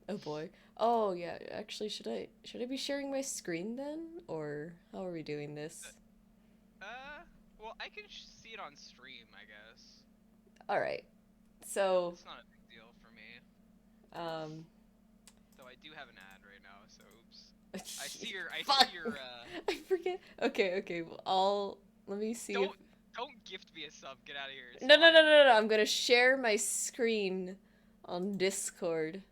Oh boy. Oh yeah, actually should I be sharing my screen then? Or how are we doing this? Well, I can see it on stream, I guess. Alright. So, It's not a big deal for me. um Though I do have an ad right now, so oops. I see fuck! your, I forget. Okay, okay. Well, let me see if don't gift me a sub. Get out of here. It's no, no, no, fine. no, no. I'm gonna share my screen on Discord.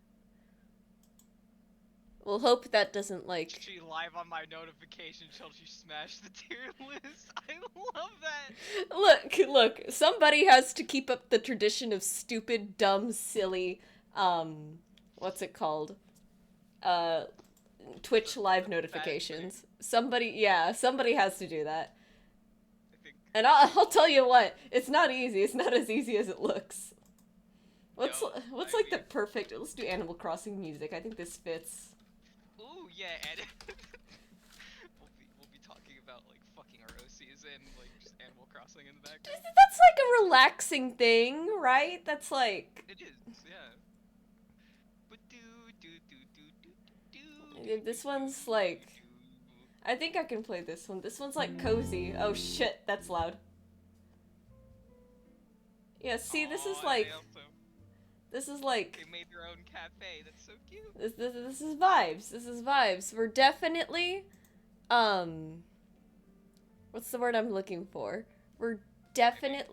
We'll hope that doesn't like. She live on my notification till she smashed the tier list. I love that. Look, look. Somebody has to keep up the tradition of stupid, dumb, silly. What's it called? Uh, Twitch live The bad thing. notifications. Somebody, yeah, somebody has to do that. I think And I think I'll tell you what, it's not easy. It's not as easy as it looks. What's yo. what's I like the mean, perfect? Let's do Animal Crossing music. I think this fits. ooh yeah, and we'll be talking about like fucking our OCs and like just Animal Crossing in the background. That's like a relaxing thing, right? That's like It is, yeah. But do this one's like. do. I think I can play this one. This one's like cozy. Oh shit, that's loud. Yeah, see, this is Aw, and like this is they like made their own cafe. That's so cute. this is vibes. This is vibes. We're definitely um what's the word I'm looking for? We're Maybe definite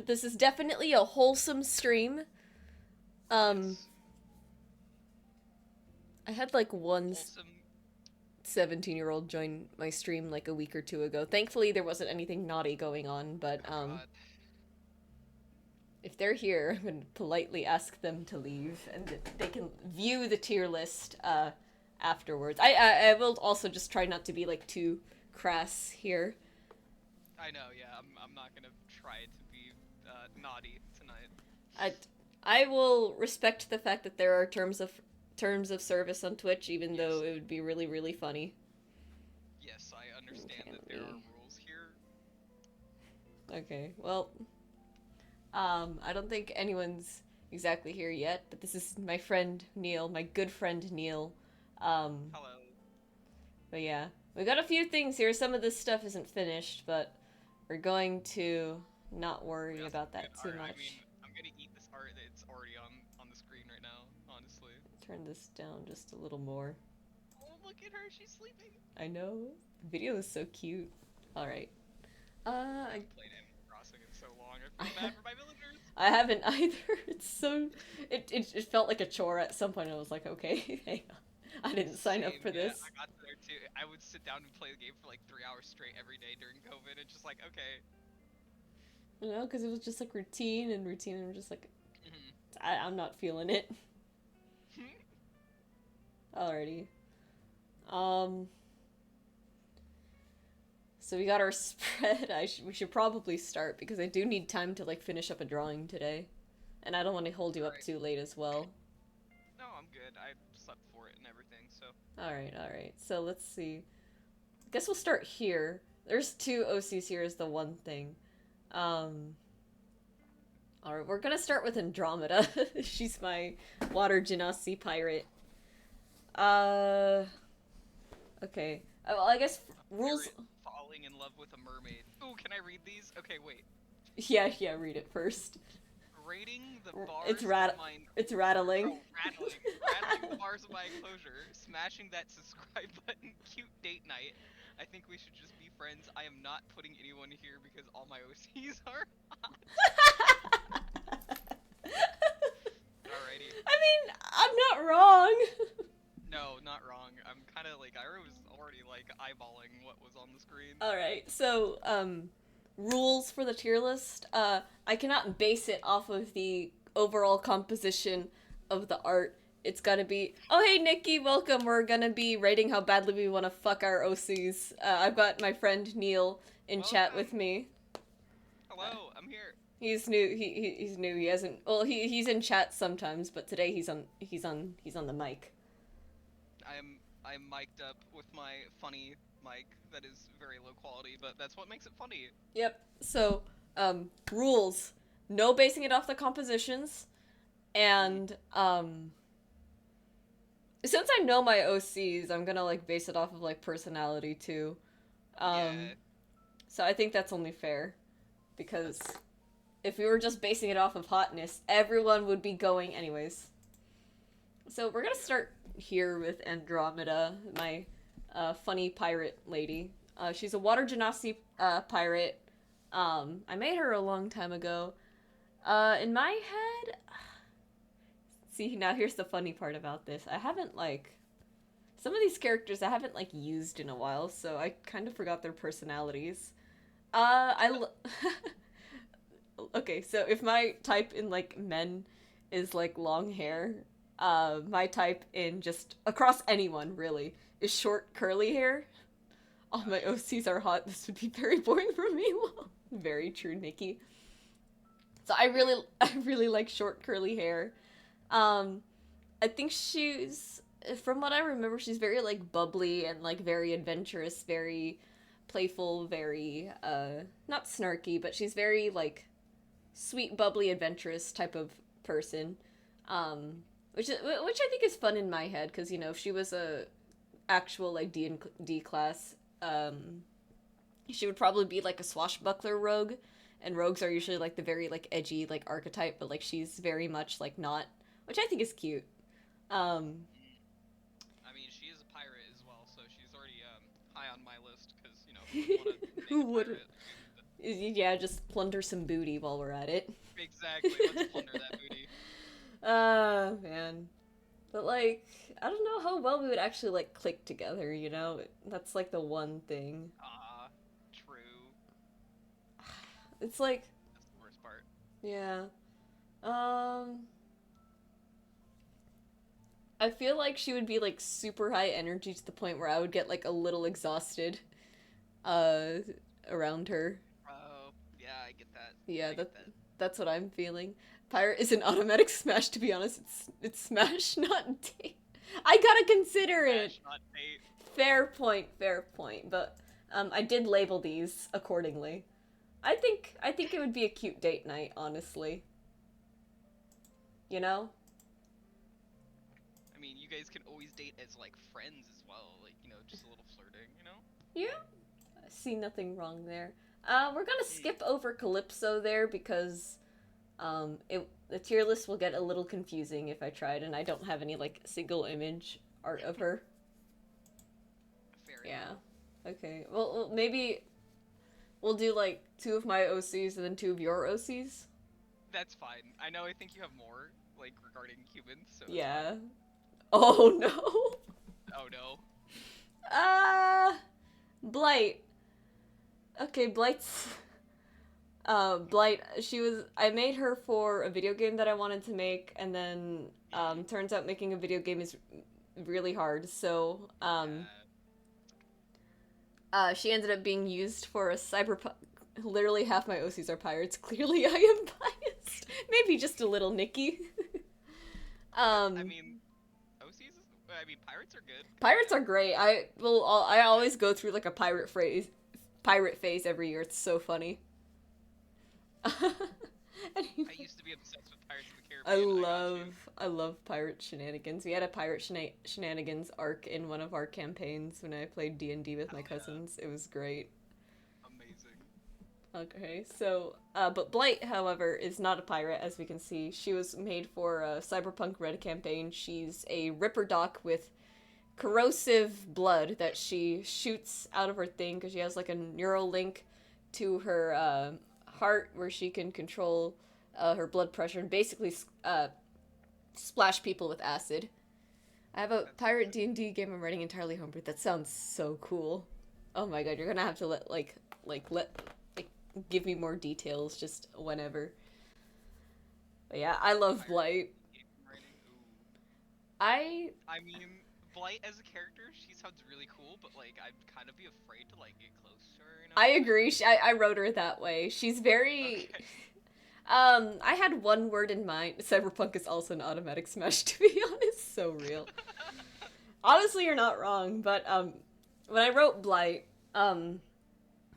this is definitely a wholesome stream. Um yes, I had like one wholesome. 17-year-old join my stream like a week or two ago. Thankfully there wasn't anything naughty going on, but Oh God. if they're here, I'm going to politely ask them to leave, and they can view the tier list afterwards. I will also just try not to be like too crass here. I know. Yeah, I'm not gonna try to be naughty tonight. I I will respect the fact that there are terms of service on Twitch, even though Yes, it would be really funny. yes, I understand Can that there are we? rules here. Okay, well, I don't think anyone's exactly here yet, but this is my friend Neil, my good friend Neil. Um, Hello. But yeah, we got a few things here. Some of this stuff isn't finished, but we're going to not We worry got some about good that too art. I mean, much. I'm gonna eat this art that's already on the screen right now. Honestly. Turn this down just a little more. Oh, look at her. She's sleeping. I know. The video is so cute. Alright. I Uh, haven't played Animal Crossing in so long. I feel I, bad for my villagers. I haven't either. It's so. It felt like a chore at some point. I was like, okay, hang on. I didn't sign up Same, for yeah. this. I got there too. I would sit down and play the game for like 3 hours straight every day during COVID. It's just like, okay. You know, because it was just like routine and routine, and I'm just like, Mhm. I'm not feeling it. Alrighty. Um, So we got our spread. We should probably start because I do need time to like finish up a drawing today, and I don't want to hold you All up right. too late as well. No, I'm good. I slept for it and everything, so. All right, all right. So let's see. Guess we'll start here. There's two OCs here is the one thing. Um, all right, we're gonna start with Andromeda. She's my water genasi pirate. Uh, okay. Well, I guess A rules. pirate falling in love with a mermaid. Ooh, can I read these? Okay, wait. Yeah, yeah. Read it first. Raiding the It's bars of rat. my It's rattling. oh, rattling the bars of my enclosure, smashing that subscribe button, cute date night. I think we should just be friends. I am not putting anyone here because all my OCs are hot. Alrighty. I mean, I'm not wrong. No, not wrong. I'm kind of like I was already like eyeballing what was on the screen. All right. So, rules for the tier list. I cannot base it off of the overall composition of the art. It's gotta be. Oh, hey, Nikki, welcome. We're gonna be rating how badly we want to fuck our OCs. I've got my friend Neil in chat with Welcome. me. Hello, I'm here. He's new. He's new. He hasn't. Well, he's in chat sometimes, but today he's on the mic. I'm mic'd up with my funny mic that is very low quality, but that's what makes it funny. Yep. So, rules. No basing it off the compositions, Mm, and since I know my OCs, I'm gonna like base it off of like personality too. Um, Yeah. so I think that's only fair because if we were just basing it off of hotness, everyone would be going anyways. So we're gonna Yeah. start here with Andromeda, my funny pirate lady. She's a water genasi pirate. I made her a long time ago. In my head, see now here's the funny part about this. I haven't like some of these characters I haven't like used in a while, so I kind of forgot their personalities. Okay, so if my type in like men is like long hair, my type in just across anyone really is short curly hair. All my Nice. OCs are hot. This would be very boring for me. Very true, Nikki. So I really like short curly hair. Um, I think she's from what I remember, she's very like bubbly and like very adventurous, very playful, very not snarky, but she's very like sweet, bubbly, adventurous type of person. Which I think is fun in my head because you know if she was a actual like D class, she would probably be like a swashbuckler rogue, and rogues are usually like the very like edgy like archetype, but like she's very much like not, which I think is cute. Um, Mm. I mean, she is a pirate as well, so she's already high on my list because who wouldn't want to make who a would? pirate? Yeah, just plunder some booty while we're at it. Exactly. Let's plunder that booty. Man. But like, I don't know how well we would actually like click together, you know? That's like the one thing. Ah, true. It's like, That's the worst part. yeah. Um I feel like she would be like super high energy to the point where I would get like a little exhausted uh around her. Oh, yeah, I get that. Yeah, I get that. that's what I'm feeling. Pirate is an automatic smash to be honest. It's smash not date. I gotta consider it. Smash, not bait. Fair point. But I did label these accordingly. I think it would be a cute date night, honestly. You know? I mean, you guys can always date as like friends as well, like just a little flirting. Yeah. I see nothing wrong there. We're gonna Hey, skip over Calypso there because the tier list will get a little confusing if I tried, and I don't have any like single image art of her. fair Yeah. enough. Okay. Well, maybe we'll do like two of my OCs and then two of your OCs. That's fine. I think you have more like regarding humans, so that's fine. Yeah. Oh no. Oh no. Uh, Blight. Okay, Blight. She was. I made her for a video game that I wanted to make, and then Mhm. turns out making a video game is really hard. So Yeah. she ended up being used for a cyberpunk. Literally half my OCs are pirates. Clearly, I am biased. Maybe just a little Nikki. I um, mean, OCs. I mean, pirates are good. Pirates are great. I always go through like a pirate phase every year. It's so funny. I used to be obsessed with Pirates of the I Caribbean. I got you. love pirate shenanigans. We had a pirate shenanigans arc in one of our campaigns when I played D&D with my Hell yeah. cousins. It was great. Amazing. Okay, so but Blight, however, is not a pirate as we can see. She was made for a Cyberpunk Red campaign. She's a Ripper Doc with corrosive blood that she shoots out of her thing because she has like a neural link to her heart where she can control her blood pressure and basically splash people with acid. I have a That's pirate amazing. D&D game I'm writing entirely homebrew. That sounds so cool. Oh my god, you're gonna have to let give me more details just whenever. But yeah, I love Pirate Blight. game writing. Ooh. I I mean, Blight as a character, she sounds really cool, but like I'd kind of be afraid to like get close to her. I Like, agree. I wrote her that way. She's very. okay. I had one word in mind. Cyberpunk is also an automatic smash. To be honest, so real. Honestly, you're not wrong. But when I wrote Blight,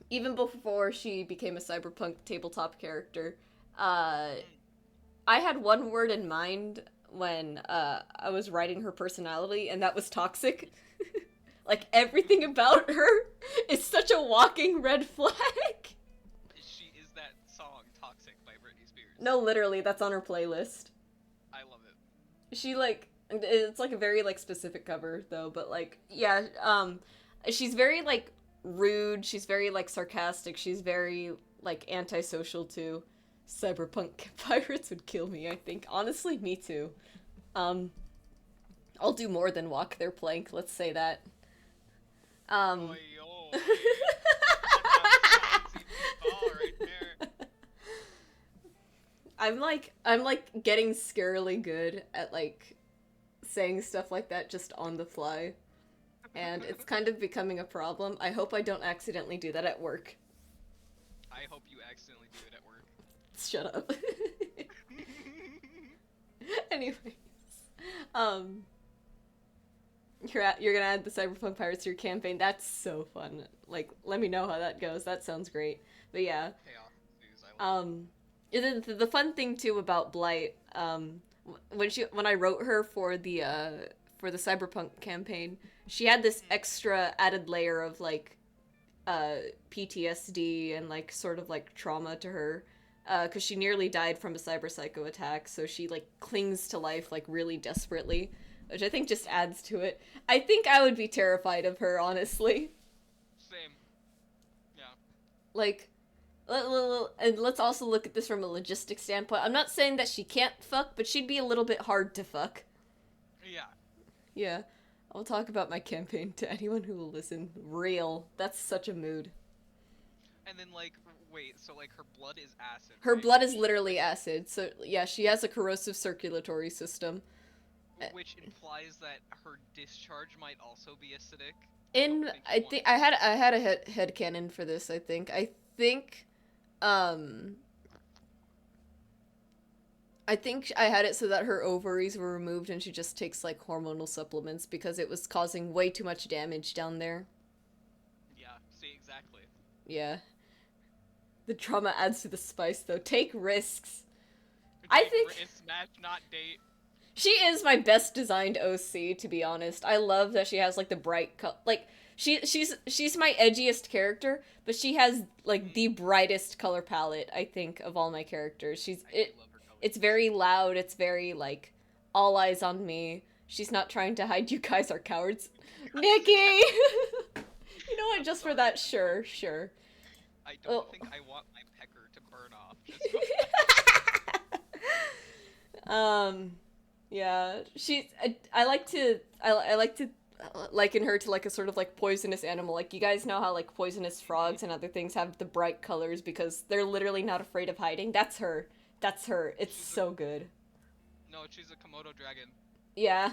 even before she became a cyberpunk tabletop character, uh, Mm, I had one word in mind when I was writing her personality, and that was toxic. Like everything about her is such a walking red flag. She is that song "Toxic" by Britney Spears. No, literally, that's on her playlist. I love it. She like it's like a very like specific cover though, but like yeah, she's very like rude, she's very like sarcastic, she's very like antisocial too. Cyberpunk pirates would kill me, I think. Honestly, me too. Um I'll do more than walk their plank, let's say that. Oy, oy. Right there. I'm like getting scarily good at like saying stuff like that just on the fly. And it's kind of becoming a problem. I hope I don't accidentally do that at work. I hope you accidentally do it at work. Shut up. Anyways, um, you're gonna add the Cyberpunk Pirates to your campaign. That's so fun. Like, let me know how that goes. That sounds great. But yeah, Chaos ensues. I love the fun thing too about Blight, when I wrote her for the Cyberpunk campaign, she had this extra added layer of like PTSD and like sort of like trauma to her, because she nearly died from a cyber psycho attack, so she like clings to life like really desperately, which I think just adds to it. I think I would be terrified of her, honestly. Same. Yeah. Like, and let's also look at this from a logistic standpoint. I'm not saying that she can't fuck, but she'd be a little bit hard to fuck. Yeah. Yeah. I'll talk about my campaign to anyone who will listen. Real. That's such a mood. And then like, wait, so like her blood is acid. Her right? blood is literally acid, so yeah, she has a corrosive circulatory system. Which implies that her discharge might also be acidic. I had a headcanon for this, I think, I think I had it so that her ovaries were removed and she just takes like hormonal supplements because it was causing way too much damage down there. Yeah, see, exactly. Yeah. The trauma adds to the spice though. Take risks. I think Smash, not date. she is my best designed OC, to be honest. I love that she has like the bright like she's my edgiest character, but she has like the brightest color palette, I think, of all my characters. Love her color. It's very loud, it's very like all eyes on me. She's not trying to hide. You guys are cowards. Nikki. You know what, just for that, sure. I don't think I want my pecker to burn off. Just Yeah, I like to liken her to like a sort of like poisonous animal. Like, you guys know how like poisonous frogs and other things have the bright colors because they're literally not afraid of hiding. That's her. It's so good. No, she's a Komodo dragon. Yeah.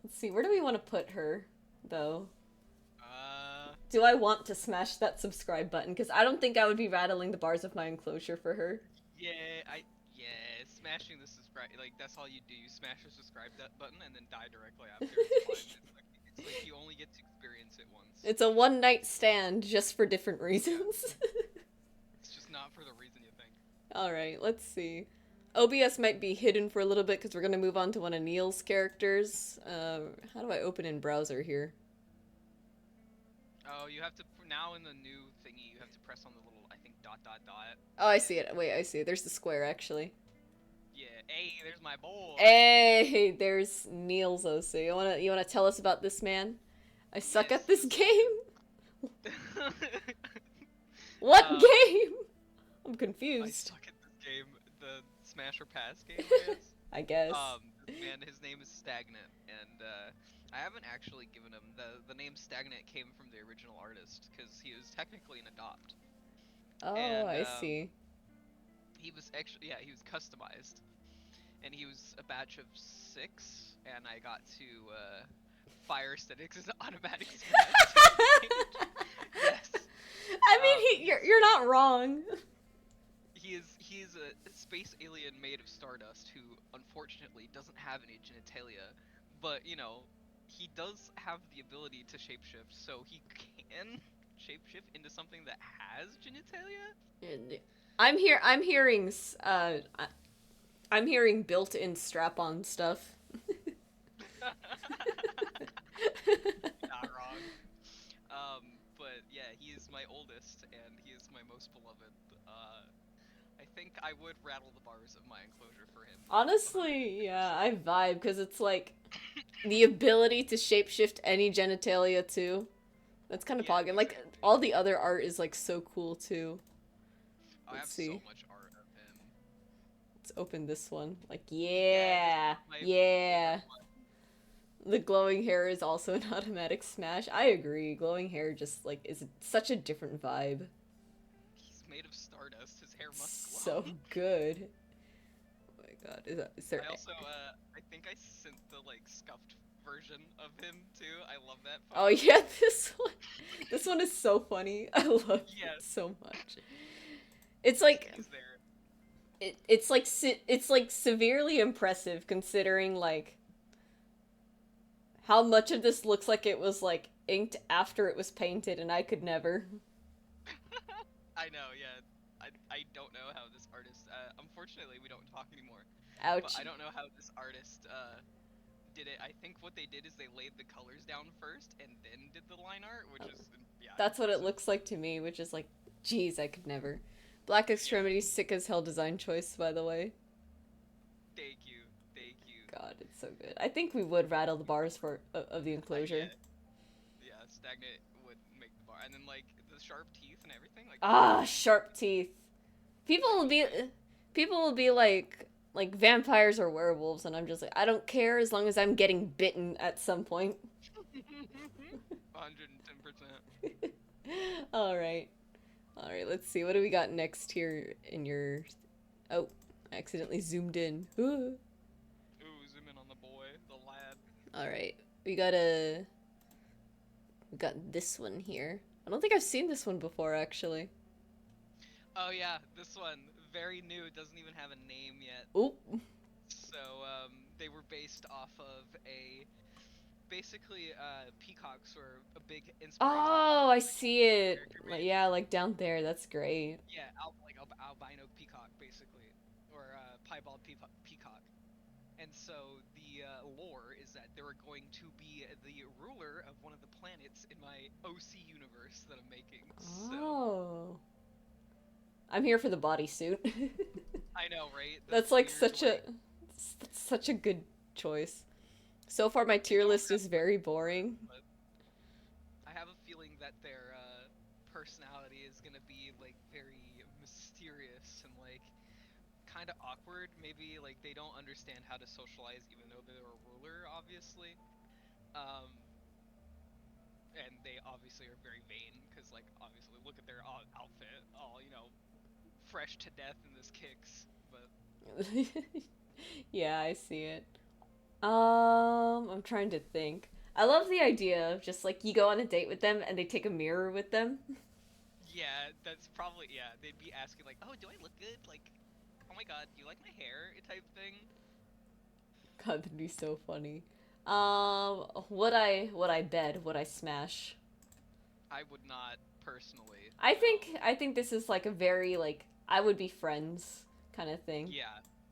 Let's see. Where do we want to put her, though? Do I want to smash that subscribe button? Because I don't think I would be rattling the bars of my enclosure for her. Yeah, smashing the subscribe, like, that's all you do. You smash the subscribe button and then die directly after. It's like you only get to experience it once. It's a one-night stand, just for different reasons. It's just not for the reason you think. Alright, let's see. OBS might be hidden for a little bit because we're going to move on to one of Neil's characters. How do I open in browser here? Oh, you have to, now in the new thingy, you have to press on the little, I think, dot. Oh, I see it. Wait, I see it. There's the square, actually. Yeah, hey, there's my boy. Hey, there's Neil's OC. You wanna tell us about this man? I suck at this game. What game? I'm confused. I suck at this game. The Smash or Pass game, I guess. Man, his name is Stagnant, and I haven't actually given him the name Stagnant came from the original artist because he was technically an adopt. Oh, and, I see. He was actually, yeah, he was customized, and he was a batch of 6, and I got to fire aesthetics as automatic smash. Yes. I mean, you're not wrong. He is a space alien made of stardust who unfortunately doesn't have any genitalia, but you know, he does have the ability to shapeshift, so he can shapeshift into something that has genitalia. I'm hearing I'm hearing built-in strap-on stuff. You're not wrong. But yeah, he is my oldest and he is my most beloved. I think I would rattle the bars of my enclosure for him. Honestly, yeah, I vibe because it's like the ability to shapeshift any genitalia too. That's kind of Yeah, pog. And like exactly. all the other art is like so cool too. I Let's have so see. much art of him. Let's open this one. Like, Yeah, this yeah, is my favorite yeah. one. The glowing hair is also an automatic smash. I agree. Glowing hair just like is such a different vibe. He's made of stardust. His hair must So glow. good. Oh my god. Is there I also, I think I sent the like scuffed version of him too. I love that Oh photo. yeah, this one. This one is so funny. I love it Yes, so much. It's because like he's there. it's like severely impressive considering like how much of this looks like it was like inked after it was painted and I could never. I know, yeah. I don't know how this artist. Unfortunately, we don't talk anymore. But Ouch. I don't know how this artist did it. I think what they did is they laid the colors down first and then did the line art, which is yeah That's what it impressive. looks like to me, which is like, geez, I could never. Black Yeah. Extremity, sick as hell design choice, by the way. Thank you. Thank you. God, it's so good. I think we would rattle the bars for of the enclosure. Yeah. Yeah. Stagnant would make the bar, and then like the sharp teeth and everything. Like that's Ah, so sharp teeth. People I will would be, like. people will be like vampires or werewolves, and I'm just like, I don't care as long as I'm getting bitten at some point. 110%. All right, all right. Let's see. What do we got next here in your? Oh, I accidentally zoomed in. Ooh. Ooh, zoom in on the boy, the lad. All right, we got a we got this one here. I don't think I've seen this one before, actually. Oh yeah, this one very new. Doesn't even have a name yet. Oop. So they were based off of a basically peacocks were a big inspiration Oh, for I like see it. character Like, made. yeah, like down there. That's great. Yeah, albino peacock basically, or piebald peacock. And so the lore is that they were going to be the ruler of one of the planets in my OC universe that I'm making. So Oh. I'm here for the bodysuit. I know, right? That's That's like weird. such a Like that's such a good choice. So far my they tier don't list have is much very lore, boring. but I have a feeling that their personality is gonna be like very mysterious and like kind of awkward. Maybe like they don't understand how to socialize, even though they're a ruler, obviously. Um, and they obviously are very vain because, like, obviously, look at their outfit, all fresh to death in this kicks. But Yeah, I see it. I'm trying to think. I love the idea of just like you go on a date with them and they take a mirror with them. yeah, that's probably yeah. They'd be asking like, "Oh, do I look good?" Like, "Oh my God, do you like my hair?" Type thing. God, that'd be so funny. would I bed? Would I smash? I would not personally. No. I think this is like a very like I would be friends kind of thing. Yeah,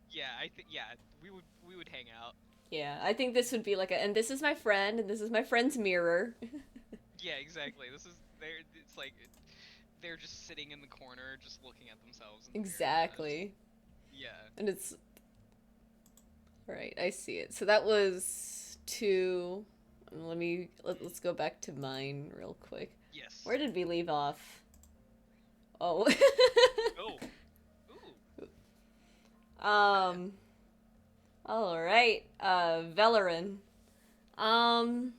yeah. I think yeah. We would hang out. Yeah, I think this would be like a and this is my friend and this is my friend's mirror. Yeah, exactly. This is they're. It's like they're just sitting in the corner, just looking at themselves in the mirror. Exactly. Yeah. And it's right, I see it. So that was two. Let's go back to mine real quick. Yes. Where did we leave off? Oh. Oh. Ooh. um all right. Velerin. Um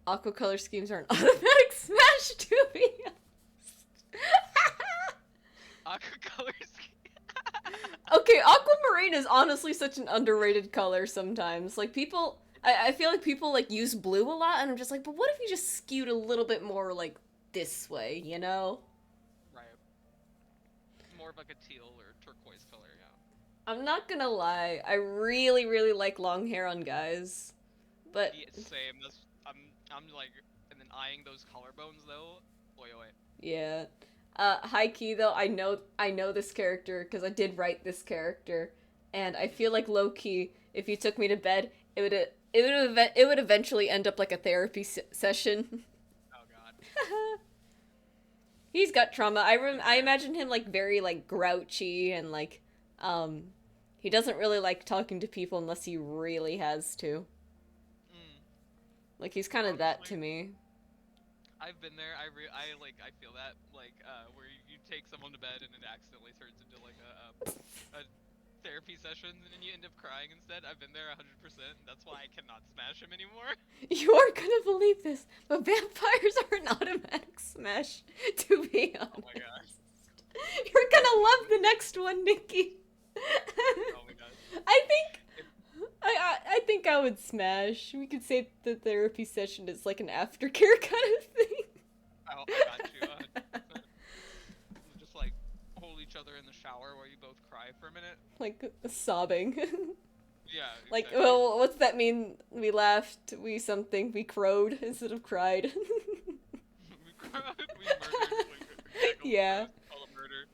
aqua color schemes are an automatic smash to me. Aqua colors. Okay, aquamarine is honestly such an underrated color sometimes. Like people I feel like people like use blue a lot and I'm just like, but what if you just skewed a little bit more like this way, you know? Right. More of like a teal or turquoise color, yeah. I'm not gonna lie, I really, really like long hair on guys. But Yeah, same. I'm like, and then eyeing those collarbones though. Oi, oi. yeah. High key though, I know this character because I did write this character, and I feel like low key, if you took me to bed, it would eventually end up like a therapy session. Oh god. He's got trauma. I imagine him like very like grouchy and like um he doesn't really like talking to people unless he really has to. Mm. Like he's kind of that Honestly, to me. I've been there. I feel that where you take someone to bed and it accidentally turns into like a therapy session and then you end up crying instead. I've been there 100%. That's why I cannot smash him anymore. You are gonna believe this, but vampires are an automatic smash, to be Oh my god. honest. You're gonna love the next one, Nikki. Oh my god. I think If, I think I would smash. We could say the therapy session is like an aftercare kind of thing. I got you. 100%. Just like hold each other in the shower while you both cry for a minute. Like sobbing. Yeah, Like, exactly. well, what's that mean? We laughed, we crowed instead of cried. We murdered. Like, gaggled, Yeah. call it murder.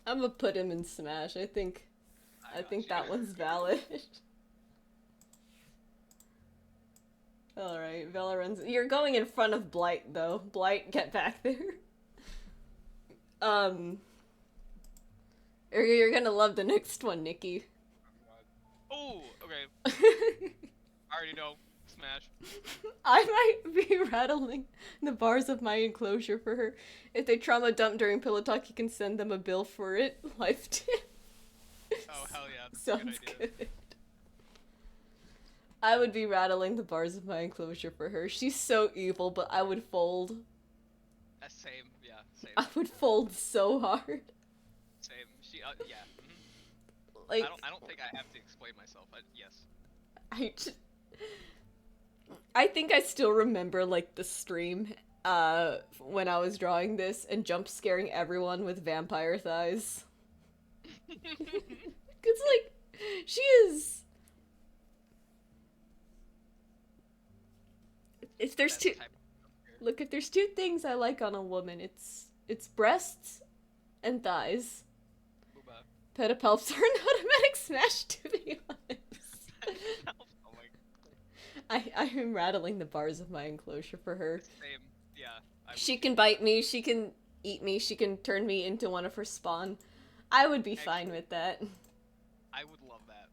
I'm gonna put him in Smash. I think I I got think you. that one's valid. Alright, Valorant's. You're going in front of Blight, though. Blight, get back there. Um. You're gonna love the next one, Nikki. Oh, okay. I already know. Smash. I might be rattling the bars of my enclosure for her. If they trauma dump during pillow talk, you can send them a bill for it. Life tip. Oh hell yeah, that's a Sounds good idea. good. I would be rattling the bars of my enclosure for her. She's so evil, but I would fold. Same, yeah, same, I would fold so hard. same. She, yeah. Like, I don't think I have to explain myself. Yes. I just, I think I still remember like the stream when I was drawing this and jump scaring everyone with vampire thighs. Cuz like she is if there's That's the two type of here. look if there's two things I like on a woman, it's breasts and thighs. Booba. Pedipalps are an automatic smash, to be honest. Oh my. I am rattling the bars of my enclosure for her. Same. Yeah. I She would can bite me, she can eat me, she can turn me into one of her spawn. I would be fine Actually, with that. I would love that.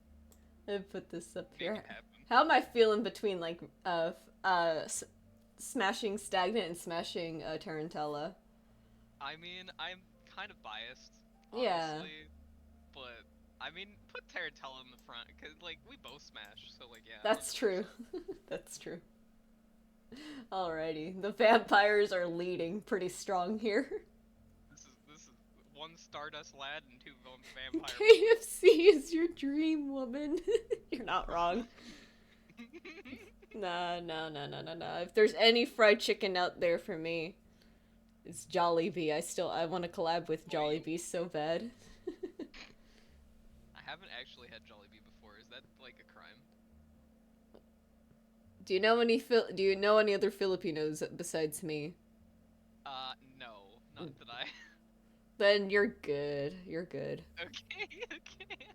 I'd put this up Make here. it happen. How am I feeling between like smashing Stagnant and smashing Tarantella? I mean, I'm kind of biased, Yeah. honestly, but I mean, put Tarantella in the front because like we both smash, so like yeah. That's 100%. true. That's true. Alrighty, the vampires are leading pretty strong here. This is one Stardust lad and two vampire. KFC is your dream woman. You're not wrong. No, no, no, no, no, no. If there's any fried chicken out there for me, it's Jollibee. I want to collab with Jollibee so bad. I haven't actually had Jollibee before. Is that like a crime? Do you know any other Filipinos besides me? No, not that I. Then you're good. You're good. Okay, okay.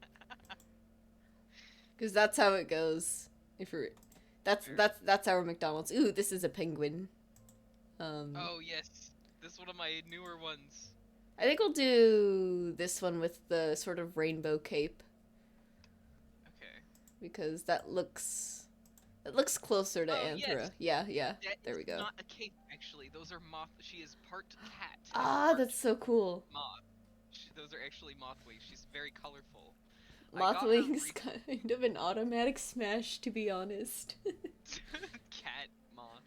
Cuz that's how it goes. If you're Fair. that's our McDonald's. Ooh, this is a penguin. Oh yes, this is one of my newer ones. I think we'll do this one with the sort of rainbow cape Okay. because it looks closer to Oh Anthra. yes, Yeah, yeah. that There is we go. not a cape actually. Those are moth. She is part cat. And Ah, part that's so cool. moth. Those are actually moth wings. She's very colorful. I got her Mothwing's kind of an automatic smash, to be honest. cat moth.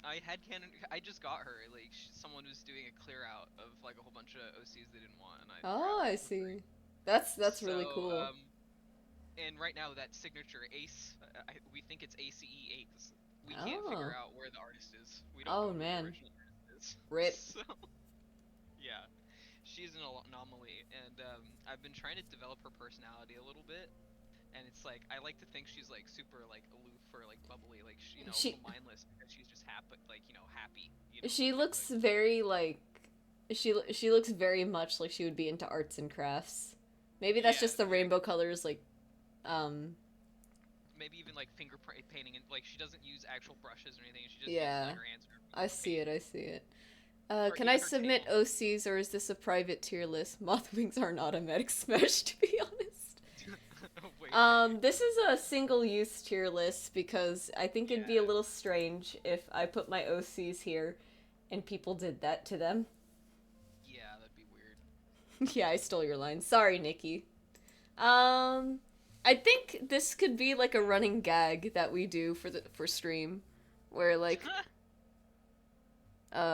I had canon. I just got her. Like someone was doing a clear out of like a whole bunch of OCs they didn't want, and I. Oh, grabbed I it. see. That's really So, cool. And right now that signature Ace, we think it's ACE Ace. We can't figure Oh. out where the artist is. We don't Oh, know who man. the original artist is. Rip. So, yeah, she's an anomaly, and I've been trying to develop her personality a little bit. And it's like I like to think she's like super like aloof or like bubbly, like a She little mindless because she's just happy, like happy. she like, looks very like She looks very much like she would be into arts and crafts. Maybe that's Yeah, just the very. rainbow colors, like, um, Maybe even like painting, and like she doesn't use actual brushes or anything. She just uses yeah. like her hands I for see paint. it, I see it. Or Can I even her submit tail. OCs or is this a private tier list? Moth wings are an automatic smash, to be honest. Wait. This is a single use tier list because I think it'd be a Yeah. little strange if I put my OCs here and people did that to them. Yeah, that'd be weird. Yeah, I stole your line. Sorry, Nikki. Um, I think this could be like a running gag that we do for stream, where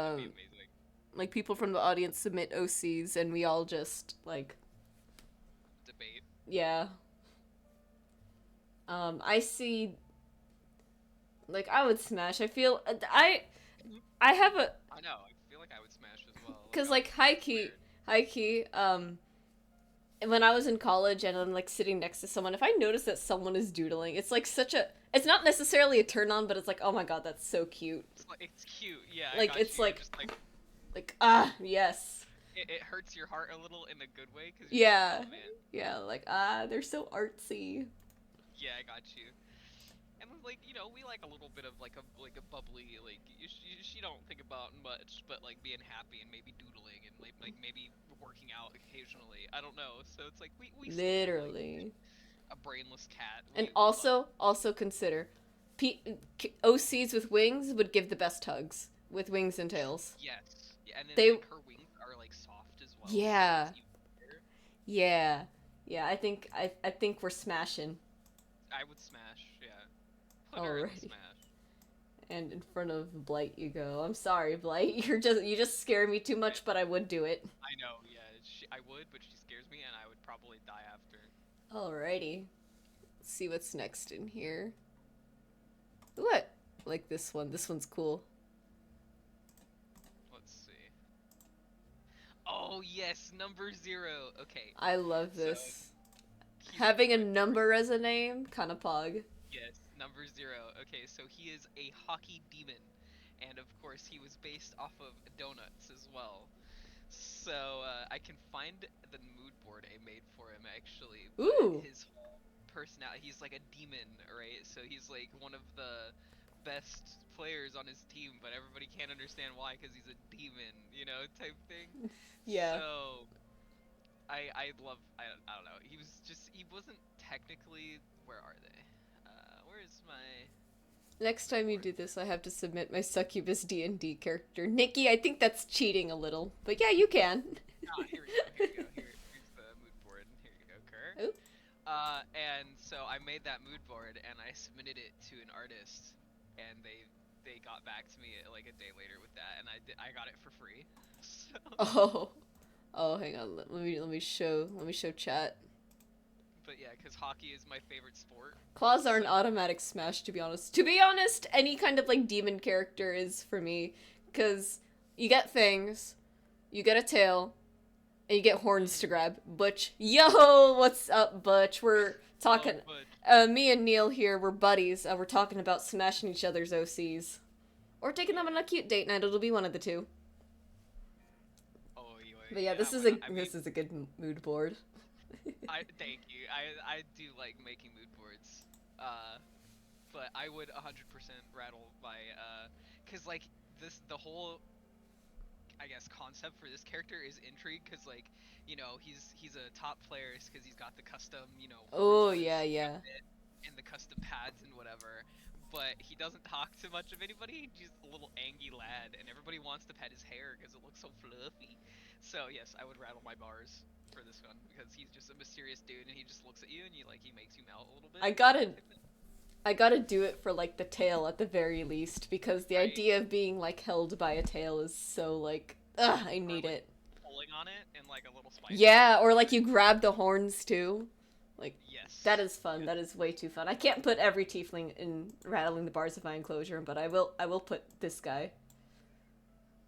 That'd be um amazing. like people from the audience submit OCs and we all just Debate. yeah. I see I would smash. I feel I have a I know. I feel like I would smash as well. Like cuz I'm weird. high key when I was in college and I'm like sitting next to someone, if I notice that someone is doodling, it's like such a it's not necessarily a turn on, but it's like, "Oh my god, that's so cute." It's like it's cute. Yeah, I Like got it's you. You're just like yes. it hurts your heart a little in a good way because you're just like, Yeah. oh man. Yeah, they're so artsy. Yeah, I got you. And like we like a little bit of like a bubbly she don't think about much, but like being happy and maybe doodling and like maybe working out occasionally. I don't know. So it's like we still do like Literally. a brainless cat. And We love. also consider OCs with wings would give the best hugs with wings and tails. Yes. Yeah, and then They like her wings are like soft as well, so yeah. it's even better. Yeah. Yeah, I think we're smashing I would smash. Yeah. Put her in the already. smash. And in front of Blight you go. I'm sorry, Blight. You just scare me too I much, but I would do it. I know. Yeah. I would, but she scares me, and I would probably die after. Alrighty. Let's see what's next in here. What? Like this one. This one's cool. Let's see. Oh yes, number 0. Okay. I love So this. he's one of Having a my favorite. number as a name, kind of pog. Yes, number 0. Okay, so he is a hockey demon, and of course he was based off of donuts as well. So I can find the mood board I made for him actually, but Ooh. his whole personality, he's like a demon, right? So he's like one of the best players on his team, but everybody can't understand why because he's a demon, type thing. Yeah. So I don't know. He wasn't technically, where are they? Where's my Next mood time you board? do this, I have to submit my succubus D&D character. Nikki, I think that's cheating a little. But yeah, you can. Ah, here we go. Here we go. Here's the mood board. Here you go, Kerr. Oh. And so I made that mood board and I submitted it to an artist, and they got back to me like a day later with that, and I got it for free. So, Oh. Oh, hang on. Let me show chat. but yeah, because hockey is my favorite sport. Claws are an So automatic smash, to be honest. To be honest, any kind of demon character is for me, because you get things, you get a tail, and you get horns to mhm. grab. Butch, yo, what's up, Butch? We're Oh, talking. but Me and Neil here, we're buddies. We're talking about smashing each other's OCs, or taking them on a cute date night. It'll be one of the two. oh But yeah, yeah, this why is not? a I mean, this is a good mood board. I thank you. I do like making mood boards. But I would 100% rattle my cause like the whole I guess concept for this character is intrigue, because he's a top player because he's got the custom horns Oh on his yeah, yeah, outfit and the custom pads and whatever. But he doesn't talk to much of anybody. He's just a little angy lad, and everybody wants to pet his hair because it looks so fluffy. So yes, I would rattle my bars for this one because he's just a mysterious dude, and he just looks at you and he makes you melt a little bit. I You know, gotta I gotta do it for the tail at the very least because the right? idea of being held by a tail is so ugh, I Or need like it. pulling on it and like a little spider. Yeah, or you grab the horns too. Like that Yes. is fun. Yes. That is way too fun. I can't put every tiefling in rattling the bars of my enclosure, but I will put this guy.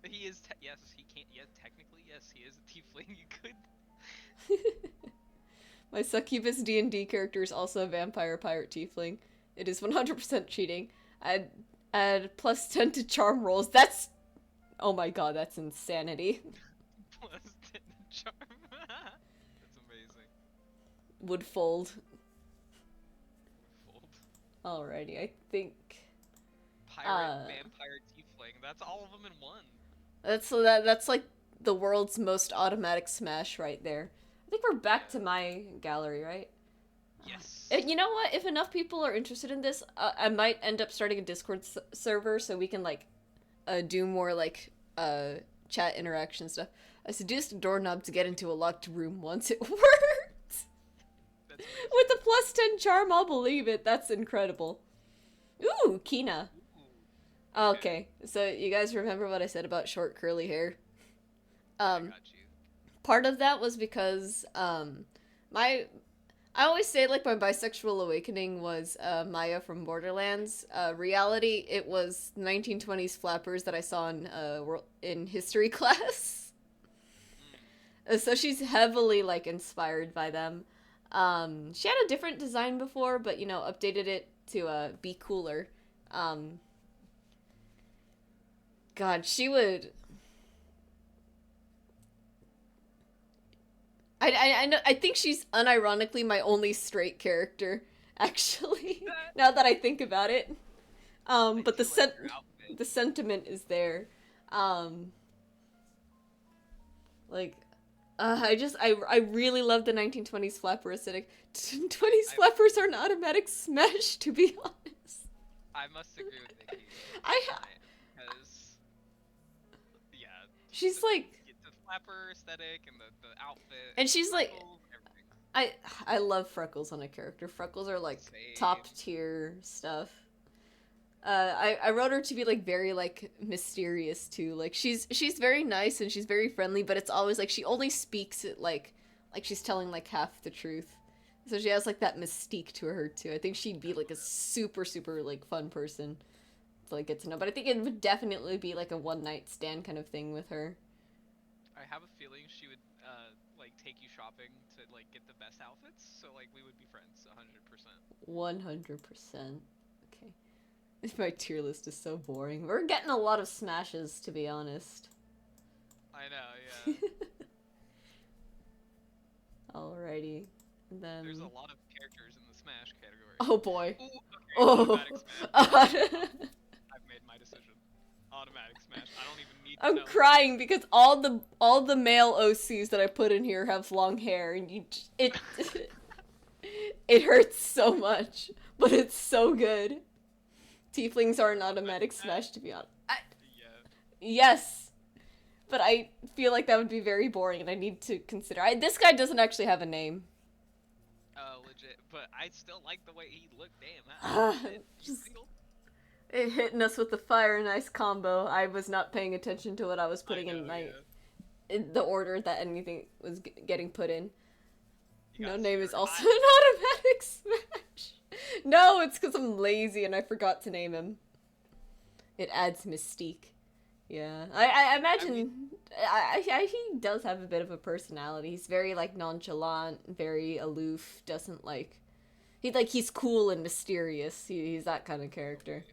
He is. Yes, he can't. Yeah, technically, yes, he is a tiefling. You could. My succubus D&D character is also a vampire pirate tiefling. It is 100% cheating. Add plus 10 to charm rolls. That's oh my god, that's insanity. would fold. Fold. Alrighty, I think Pirate, vampire, tiefling. That's all of them in one. that's like the world's most automatic smash right there. I think we're back to my gallery, right? Yes. You know what? If enough people are interested in this, I might end up starting a Discord server so we can like do more like chat interaction stuff. I seduced a doorknob to get into a locked room once. It worked. That's With a +10 charm, I'll believe it. That's incredible. Ooh, Kina. Ooh, Okay, so you guys remember what I said about short curly hair? I got you. Part of that was because my I always say like my bisexual awakening was Maya from Borderlands. Reality, it was 1920s flappers that I saw in history class. So she's heavily like inspired by them. She had a different design before, but you know, updated it to be cooler. God, she would. I know. I think she's unironically my only straight character, actually. Now that I think about it, but the sentiment is there. Like, I really love the 1920s flapper aesthetic. 20s flappers are an automatic smash, to be honest. I must agree with Nikki. Because, yeah. She's like the flapper aesthetic and the outfit. And she's like, everything. I love freckles on a character. Freckles are like Same. top tier stuff. I wrote her to be like very like mysterious too. Like she's very nice and she's very friendly, but it's always like she only speaks it like she's telling like half the truth. So she has like that mystique to her too. I think she'd be like a super like fun person to like get to know. But I think it would definitely be like a one night stand kind of thing with her. I have a feeling she would like take you shopping to like get the best outfits, so like we would be friends 100%. 100%. Okay. My tier list is so boring. We're getting a lot of smashes, to be honest. I know, yeah. Alrighty. And then... There's a lot of characters in the Smash category. Oh boy. Ooh, okay, automatic smash. I've made my decision. Automatic smash. I don't even need to I'm know. crying because all the male OCs that I put in here have long hair, and it hurts so much, but it's so good. Tieflings are an automatic smash, to be honest. Yeah. Yes, but I feel like that would be very boring, and I need to consider. This guy doesn't actually have a name. Legit, but I still like the way he looked. Damn, It hitting us with the fire and ice combo. I was not paying attention to what I was putting in the order that anything was getting put in. No name is also an automatic smash. No, it's because I'm lazy and I forgot to name him. It adds mystique. Yeah, I imagine he does have a bit of a personality. He's very like nonchalant, very aloof. Doesn't like he's cool and mysterious. He's that kind of character.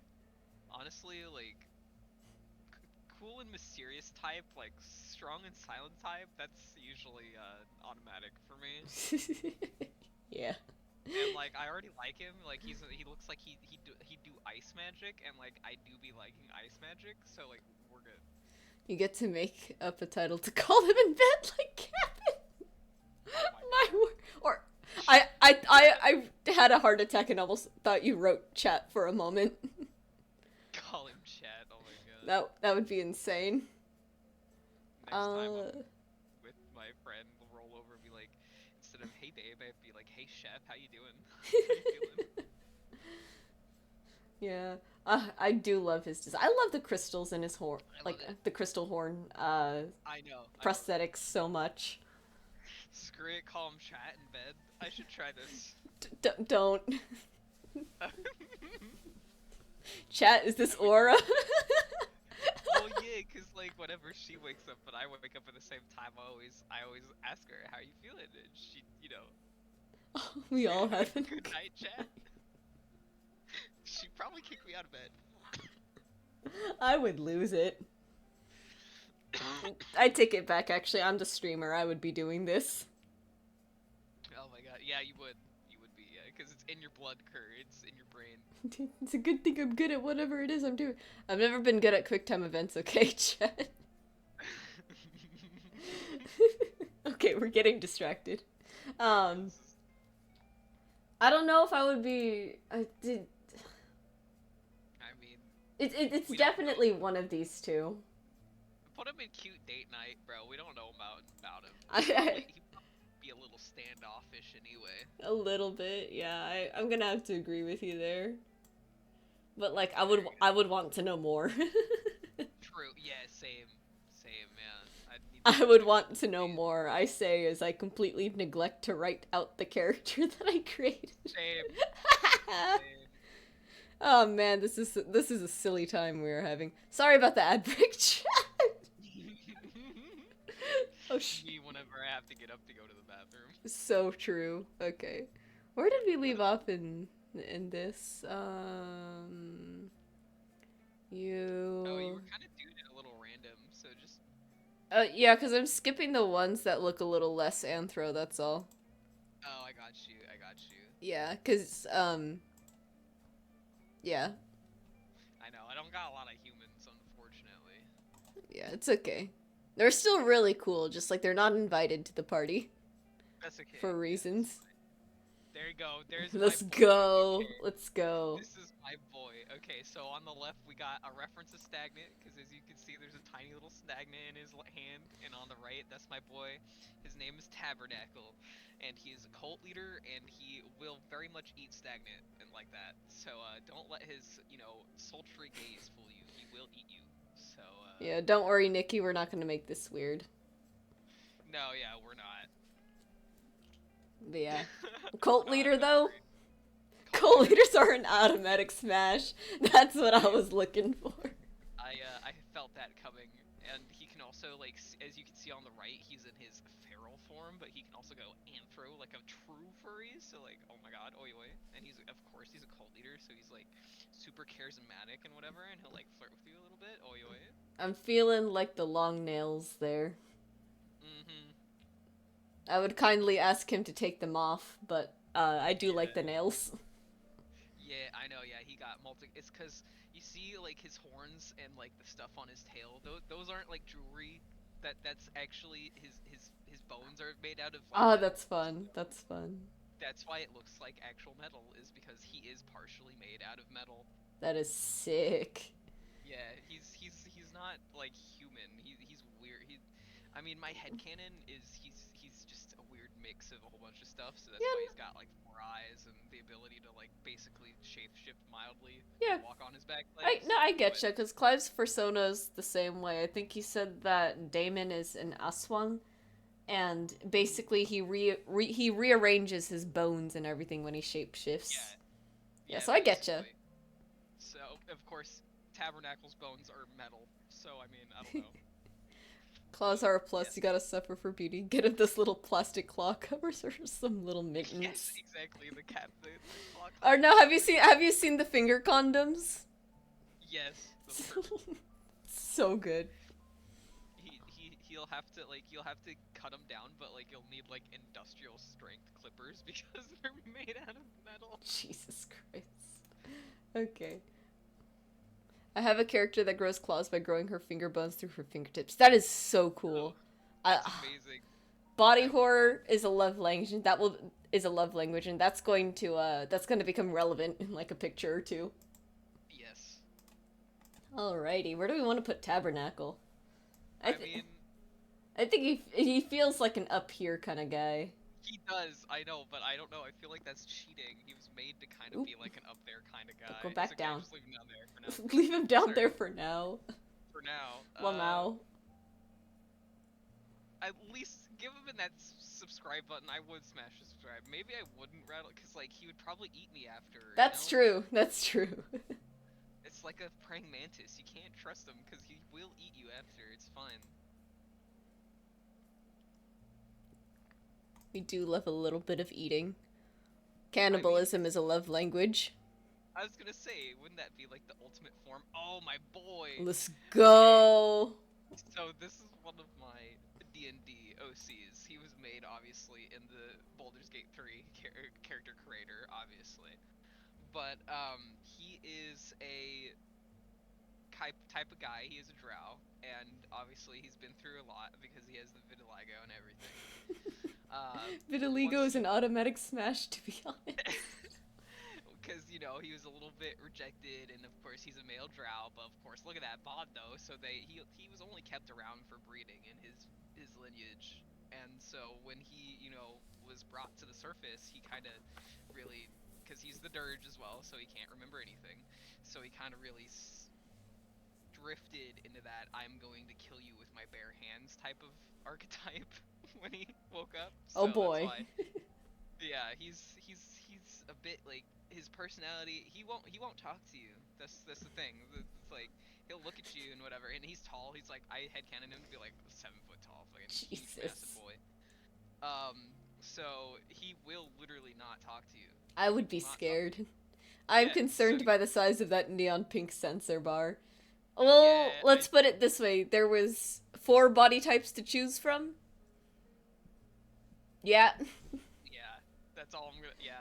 Honestly, like cool and mysterious type, like strong and silent type. That's usually automatic for me. Yeah. And like I already like him. Like he looks like he do ice magic, and like I do be liking ice magic. So like we're good. You get to make up a title to call him in bed like Captain. My word. Or I had a heart attack and almost thought you wrote chat for a moment. Call him chat. Oh my god. That would be insane. Next time I'm with my friend, we'll roll over and be like, instead of hey babe, I'd be like, hey chef, how you doing? How you feeling? Yeah. I do love his design. I love the crystals in his horn, like the crystal horn I know. prosthetics so much. Screw it, call him chat in bed. I should try this. Don't. Chat, is this Aura? Well, yeah, cause like whenever she wakes up and I wake up at the same time, I always ask her how you feeling, and she, you know. We all have a good night, chat. She'd probably kick me out of bed. I would lose it. I take it back. Actually, I'm the streamer. I would be doing this. Oh my my god. Yeah, you would. You would be, yeah, because it's in your blood, Kerr. It's in your brain. It's a good thing I'm good at whatever it is I'm doing. I've never been good at QuickTime events, okay, Chad? Okay, we're getting distracted. This is, I don't know if I would be. I did. I mean, It's we don't know. definitely one of these two. Put him in cute date night, bro. We don't know about him. I He'd probably be a little standoffish anyway. a little bit, yeah. I'm gonna have to agree with you there. But like, I There you would want to know more. True. Yeah. Same. Same. Man. I'd need I to would like, want to know more. I say as I completely neglect to write out the character that I created. Same. Same. Oh man, this is a silly time we are having. Sorry about the ad break, chat. Oh Me whenever I have to get up to go to the bathroom. so true. Okay, where did we leave off in this? You. Oh, you were kind of doing it a little random, so just. Yeah, because I'm skipping the ones that look a little less anthro. That's all. Oh, I got you. I got you. Yeah, because yeah, I know. I don't got a lot of humans, unfortunately. yeah, it's okay. They're still really cool, just like they're not invited to the party That's okay. for reasons. There you go. There's Let's my boy. go. Okay. Let's go. This is my boy. Okay, so on the left we got a reference to stagnant, because as you can see there's a tiny little stagnant in his hand, and on the right that's my boy. His name is Tabernacle, and he is a cult leader, and he will very much eat stagnant and like that. So don't let his, sultry gaze fool you. He will eat you. So Yeah, don't worry, Nikki. We're not gonna make this weird. no, yeah, we're not. But yeah, cult No, leader don't though. worry. Cult leaders are an automatic smash. That's what I was looking for. I felt that coming, and he can also, like, as you can see on the right, he's in his feral form, but he can also go anthro, like a true furry, so, like, oh my god, oi oi. And he's, of course, he's a cult leader, so he's, like, super charismatic and whatever, and he'll, like, flirt with you a little bit, oi oi. I'm feeling like the long nails there. Mm-hmm. I would kindly ask him to take them off, but I do like Yeah. the nails. Yeah, I know, yeah, he got it's because, you see, like, his horns and, like, the stuff on his tail, those aren't, like, jewelry, that's actually, his bones are made out of, like, Oh, metal. that's fun. That's fun. That's why it looks like actual metal, is because he is partially made out of metal. That is sick. Yeah, he's not like human. He's weird. I mean, my headcanon is he's just a weird mix of a whole bunch of stuff. So that's Yeah. why he's got like 4 eyes and the ability to like basically shapeshift mildly. Yeah. And walk on his back legs. I getcha, because Clive's persona's the same way. I think he said that Damon is an Aswang, and basically he he rearranges his bones and everything when he shapeshifts. Yeah, So I getcha. basically. So of course, Tabernacle's bones are metal. So I mean, I don't know. Claws are a plus. You gotta suffer for beauty. Get him this little plastic claw covers or some little mittens. Yes, exactly. The cat. The clock. Or no, have you seen the finger condoms? Yes. Those are perfect. So good. He'll have to you'll have to cut them down, but like you'll need like industrial strength clippers because they're made out of metal. Jesus Christ. Okay. I have a character that grows claws by growing her finger bones through her fingertips. That is so cool. That's amazing. Body horror is a love language, and is a love language, and that's going to become relevant in like a picture or two. Yes. Alrighty, where do we want to put Tabernacle? I mean, I think he feels like an up here kind of guy. he does. I know, but I don't know. I feel like that's cheating. He was made to kind of be like an up there kind of guy. Go back okay, down. Just leave him down there for now. Leave him down Sorry. there for now. For now. Well, now. At least give him that subscribe button. I would smash the subscribe. Maybe I wouldn't rattle, because like he would probably eat me after. That's true. That's true. It's like a praying mantis. You can't trust him because he will eat you after. It's fine. We do love a little bit of eating. Cannibalism is a love language. I was gonna say, wouldn't that be like the ultimate form? Oh, my boy! Let's go! So this is one of my D&D OCs. He was made obviously in the Baldur's Gate 3 character creator, obviously. But he is a type of guy. He is a drow, and obviously he's been through a lot because he has the vitiligo and everything. Vitiligo is an automatic smash, to be honest. Because he was a little bit rejected, and of course he's a male drow. But of course, look at that bod though. So he was only kept around for breeding in his lineage, and so when he was brought to the surface, he kind of really, because he's the dirge as well, so he can't remember anything. So he kind of really drifted into that "I'm going to kill you with my bare hands" type of archetype when he woke up. Oh So boy. that's why, yeah, he's a bit like his personality. He won't talk to you. That's the thing. It's like he'll look at you and whatever, and he's tall. He's like, I headcanon him to be like 7 foot tall, fucking huge, massive Jesus. boy. So he will literally not talk to you. I would be Will not talk. scared. I'm Yeah, concerned so by the size of that neon pink sensor bar. Well, yeah, let's put it this way. There was 4 body types to choose from. Yeah. yeah. That's all I'm gonna. Yeah.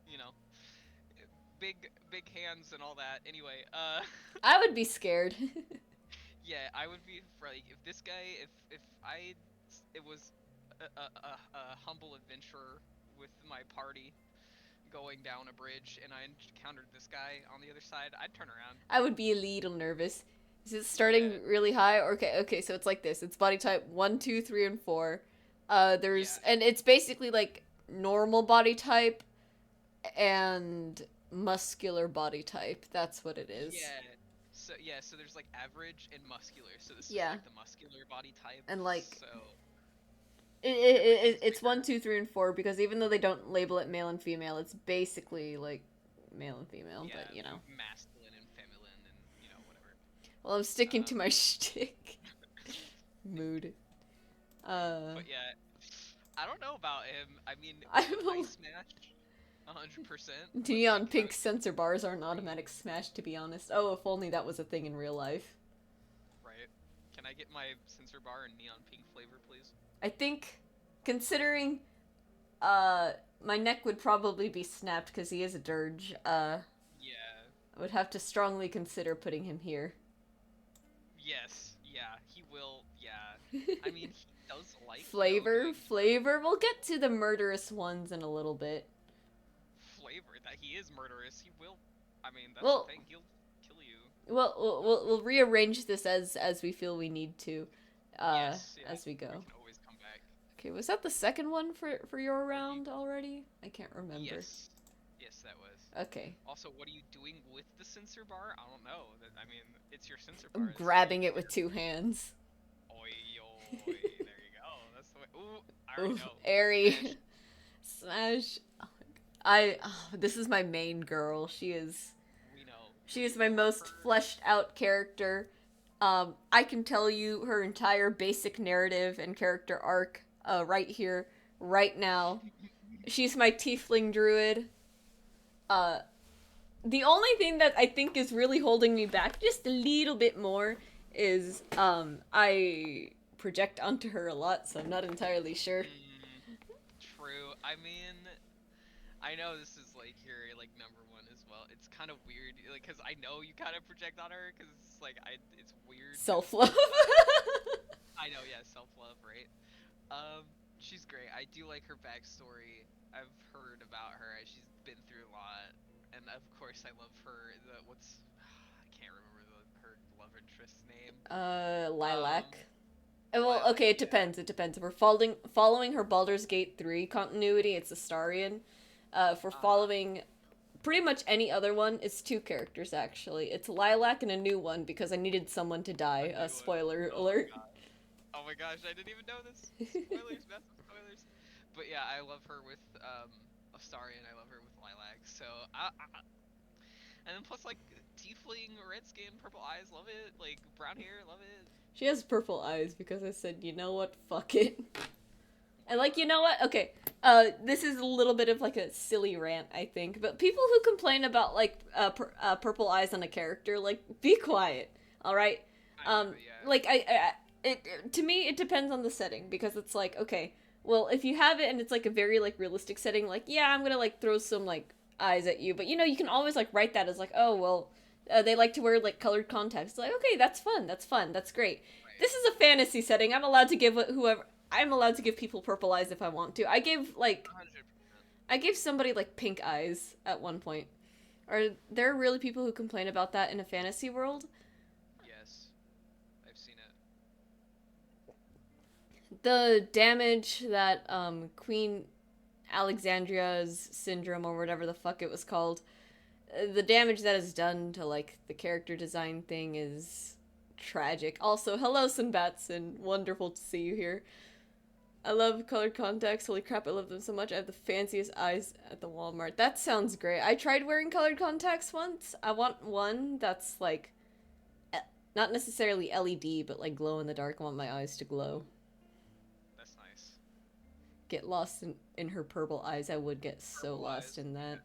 You know, big hands and all that. Anyway, I would be scared. yeah, I would be like if this guy, if it was a humble adventurer with my party going down a bridge and I encountered this guy on the other side, I'd turn around. I would be a little nervous. Is it starting Yeah. really high? Okay, so it's like this. It's body type 1, 2, 3, and 4. There's Yeah. and it's basically like normal body type and muscular body type. That's what it is. So there's like average and muscular. So this Yeah. is like the muscular body type. And like So it's 1, 2, 3, and 4 because even though they don't label it male and female, it's basically like male and female. yeah, But masculine and feminine and whatever. well, I'm sticking to my shtick mood. But yeah, I don't know about him. I mean, I'm I a- smash 100%. Neon pink sensor bars are an automatic smash, to be honest. Oh, if only that was a thing in real life. Right. Can I get my sensor bar in neon pink flavor, please? I think, considering, my neck would probably be snapped because he is a dirge. Yeah. I would have to strongly consider putting him here. Yes. Yeah. He will. Yeah. I mean, he does like Flavor. doing We'll get to the murderous ones in a little bit. flavor. That he is murderous. He will. I mean, that's Well- the thing. He'll kill you. Well, we'll rearrange this as we feel we need to, Yes. Yeah. as we go. We can always come back. Okay, was that the second one for your round already? I can't remember. Yes. Yes, that was. Okay. Also, what are you doing with the sensor bar? I don't know. I mean, it's your sensor I'm bar. grabbing it with 2 hands. Oi, oi. There you go. That's the way. Ooh, I already Ooh, know. airy. Smash. Smash. This is my main girl. She is We know. my most fleshed out character. I can tell you her entire basic narrative and character arc right here, right now. She's my tiefling druid. The only thing that I think is really holding me back just a little bit more is I project onto her a lot, so I'm not entirely sure. True. I mean, I know this is like your like number one as well. It's kind of weird, like, cause I know you kind of project on her, cause it's like it's weird. Self-love. I know, yeah, self-love, right? She's great. I do like her backstory. I've heard about her. She's been through a lot, and of course, I love her. I can't remember her love interest's name. Lilac. Well, Lilac, okay, it yeah. depends. It depends. If we're following her Baldur's Gate 3 continuity, it's Astarion. If we're following pretty much any other one, it's 2 characters, actually. It's Lilac and a new one, because I needed someone to die. A new one. Spoiler Oh my alert. God. Oh my gosh, I didn't even know this. Spoilers, massive spoilers. But yeah, I love her with Astarion. I love her with Lilac. So and then plus like tiefling, red skin, purple eyes, love it. Like brown hair, love it. She has purple eyes, because I said, you know what, fuck it. And like, you know what, okay, this is a little bit of like a silly rant, I think, but people who complain about like purple eyes on a character, like, be quiet, alright? I know, yeah. Like, To me it depends on the setting because it's like, okay, well, if you have it and it's like a very like realistic setting, like yeah, I'm gonna like throw some like eyes at you, but you know you can always like write that as like, oh well, they like to wear like colored contacts. Like okay, that's fun, that's great. Right. This is a fantasy setting. I'm allowed to give people purple eyes if I want to. A 100%. I gave somebody like pink eyes at one point. Are there really people who complain about that in a fantasy world? Yes, I've seen it. The damage that Queen Alexandria's syndrome or whatever the fuck it was called, the damage that is done to like the character design thing is tragic. Also, hello Sinbatson, wonderful to see you here. I love colored contacts. Holy crap, I love them so much. I have the fanciest eyes at the Walmart. That sounds great. I tried wearing colored contacts once. I want one that's like not necessarily LED, but like glow in the dark. I want my eyes to glow. That's nice. Get lost in her purple eyes. I would get so Purple lost eyes. in that.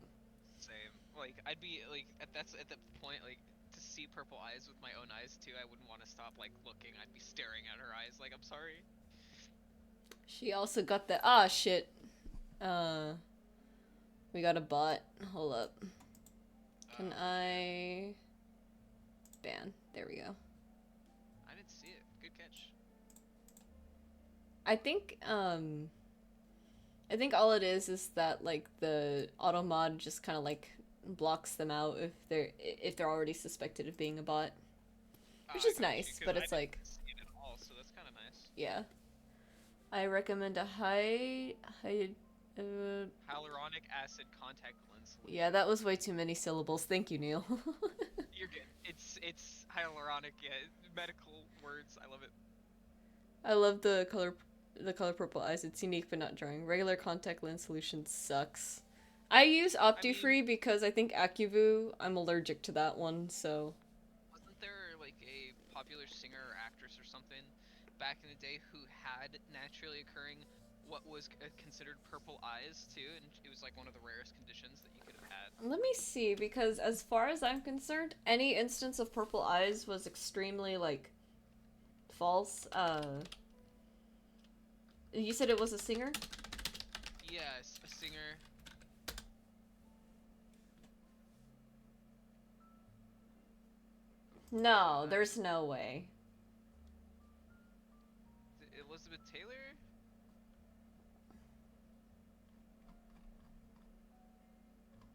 Same. Like I'd be like at the point like to see purple eyes with my own eyes too. I wouldn't want to stop like looking. I'd be staring at her eyes like I'm sorry. She also got the ah shit. Uh, we got a bot. Hold up. Can I ban? There we go. I didn't see it. Good catch. I think I think all it is that like the auto mod just kind of like blocks them out if they're already suspected of being a bot, which I is got you nice. because But I it's didn't like, see it at all, so that's kind of nice. yeah, I recommend a high. Hyaluronic acid contact lens Yeah, solution. that was way too many syllables. Thank you, Neil. You're good. It's hyaluronic. Yeah, medical words. I love it. I love the color purple eyes. It's unique but not drawing. Regular contact lens solution sucks. I use I mean, OptiFree because I think AccuVu, I'm allergic to that one, so wasn't there like a popular singer or actress or something back in the day who had naturally occurring what was considered purple eyes too, and it was like one of the rarest conditions that you could have had. let me see, because as far as I'm concerned, any instance of purple eyes was extremely like false. You said it was a singer? Yes, a singer. No, there's no way. Elizabeth Taylor.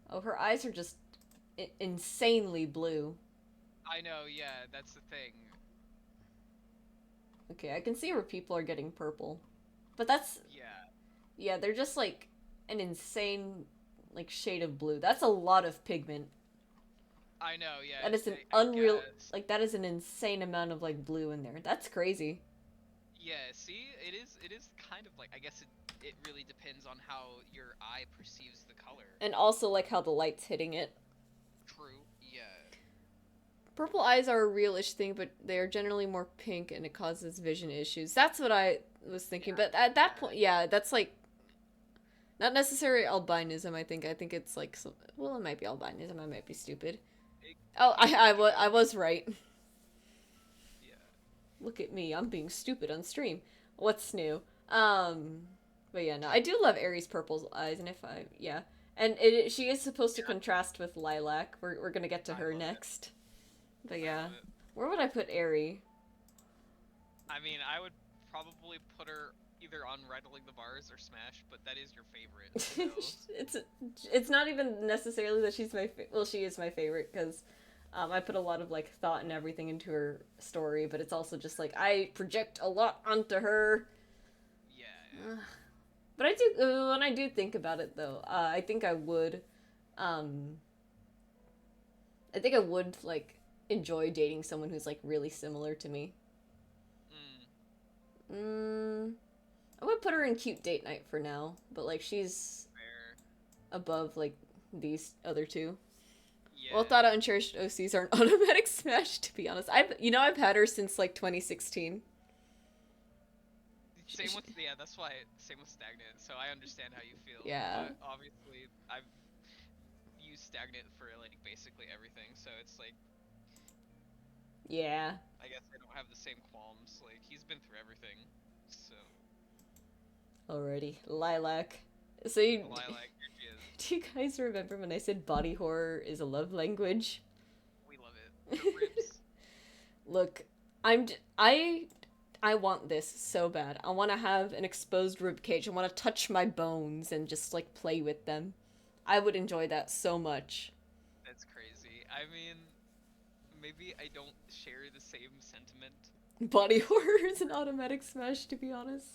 Oh, her eyes are just insanely blue. I know. Yeah, that's the thing. Okay, I can see where people are getting purple. But that's, Yeah, yeah, they're just like an insane like shade of blue. That's a lot of pigment. I know. That Yeah, is an I unreal, guess. like that is an insane amount of like blue in there. That's crazy. Yeah, see, it is kind of like I guess it really depends on how your eye perceives the color. And also like how the light's hitting it. True. Yeah. Purple eyes are a realish thing, but they are generally more pink and it causes vision issues. That's what I was thinking. Yeah. But at that Yeah. point, yeah, that's like not necessarily albinism, I think. I think it's like well, it might be albinism. I might be stupid. It, Oh, it could I very was right. yeah. Look at me. I'm being stupid on stream. What's new? Um but yeah, no. I do love Aries purple's eyes and if I yeah. And she is supposed to Yeah. contrast with Lilac. We're going to get to I her love it. next. But I yeah. love it. Where would I put Airy? I mean, I would probably put her either on Rattling the Bars or Smash, but that is your favorite, so it's it's not even necessarily that she's well, she is my favorite because I put a lot of like thought and everything into her story, but it's also just like I project a lot onto her. yeah, yeah. But I do when I do think about it though, I think um, I think I would like enjoy dating someone who's like really similar to me. Mm, Mm, I would put her in cute date night for now, but like she's fair. above like these other two. Well Yeah. thought out and cherished OCs are an automatic smash. To be honest, I've had her since like 2016. Same with yeah, that's why same with Stagnant. So I understand how you feel. Yeah, Obviously, I've used Stagnant for like basically everything. So it's like Yeah. I guess I don't have the same qualms. Like, he's been through everything. So, Alrighty. Lilac. So you, Lilac, here she is. do you guys remember when I said body horror is a love language? We love it. The ribs. Look, I'm j- I want this so bad. I want to have an exposed rib cage. I want to touch my bones and just like play with them. I would enjoy that so much. That's crazy. I mean, maybe I don't share the same sentiment. Body horror is an automatic smash, to be honest.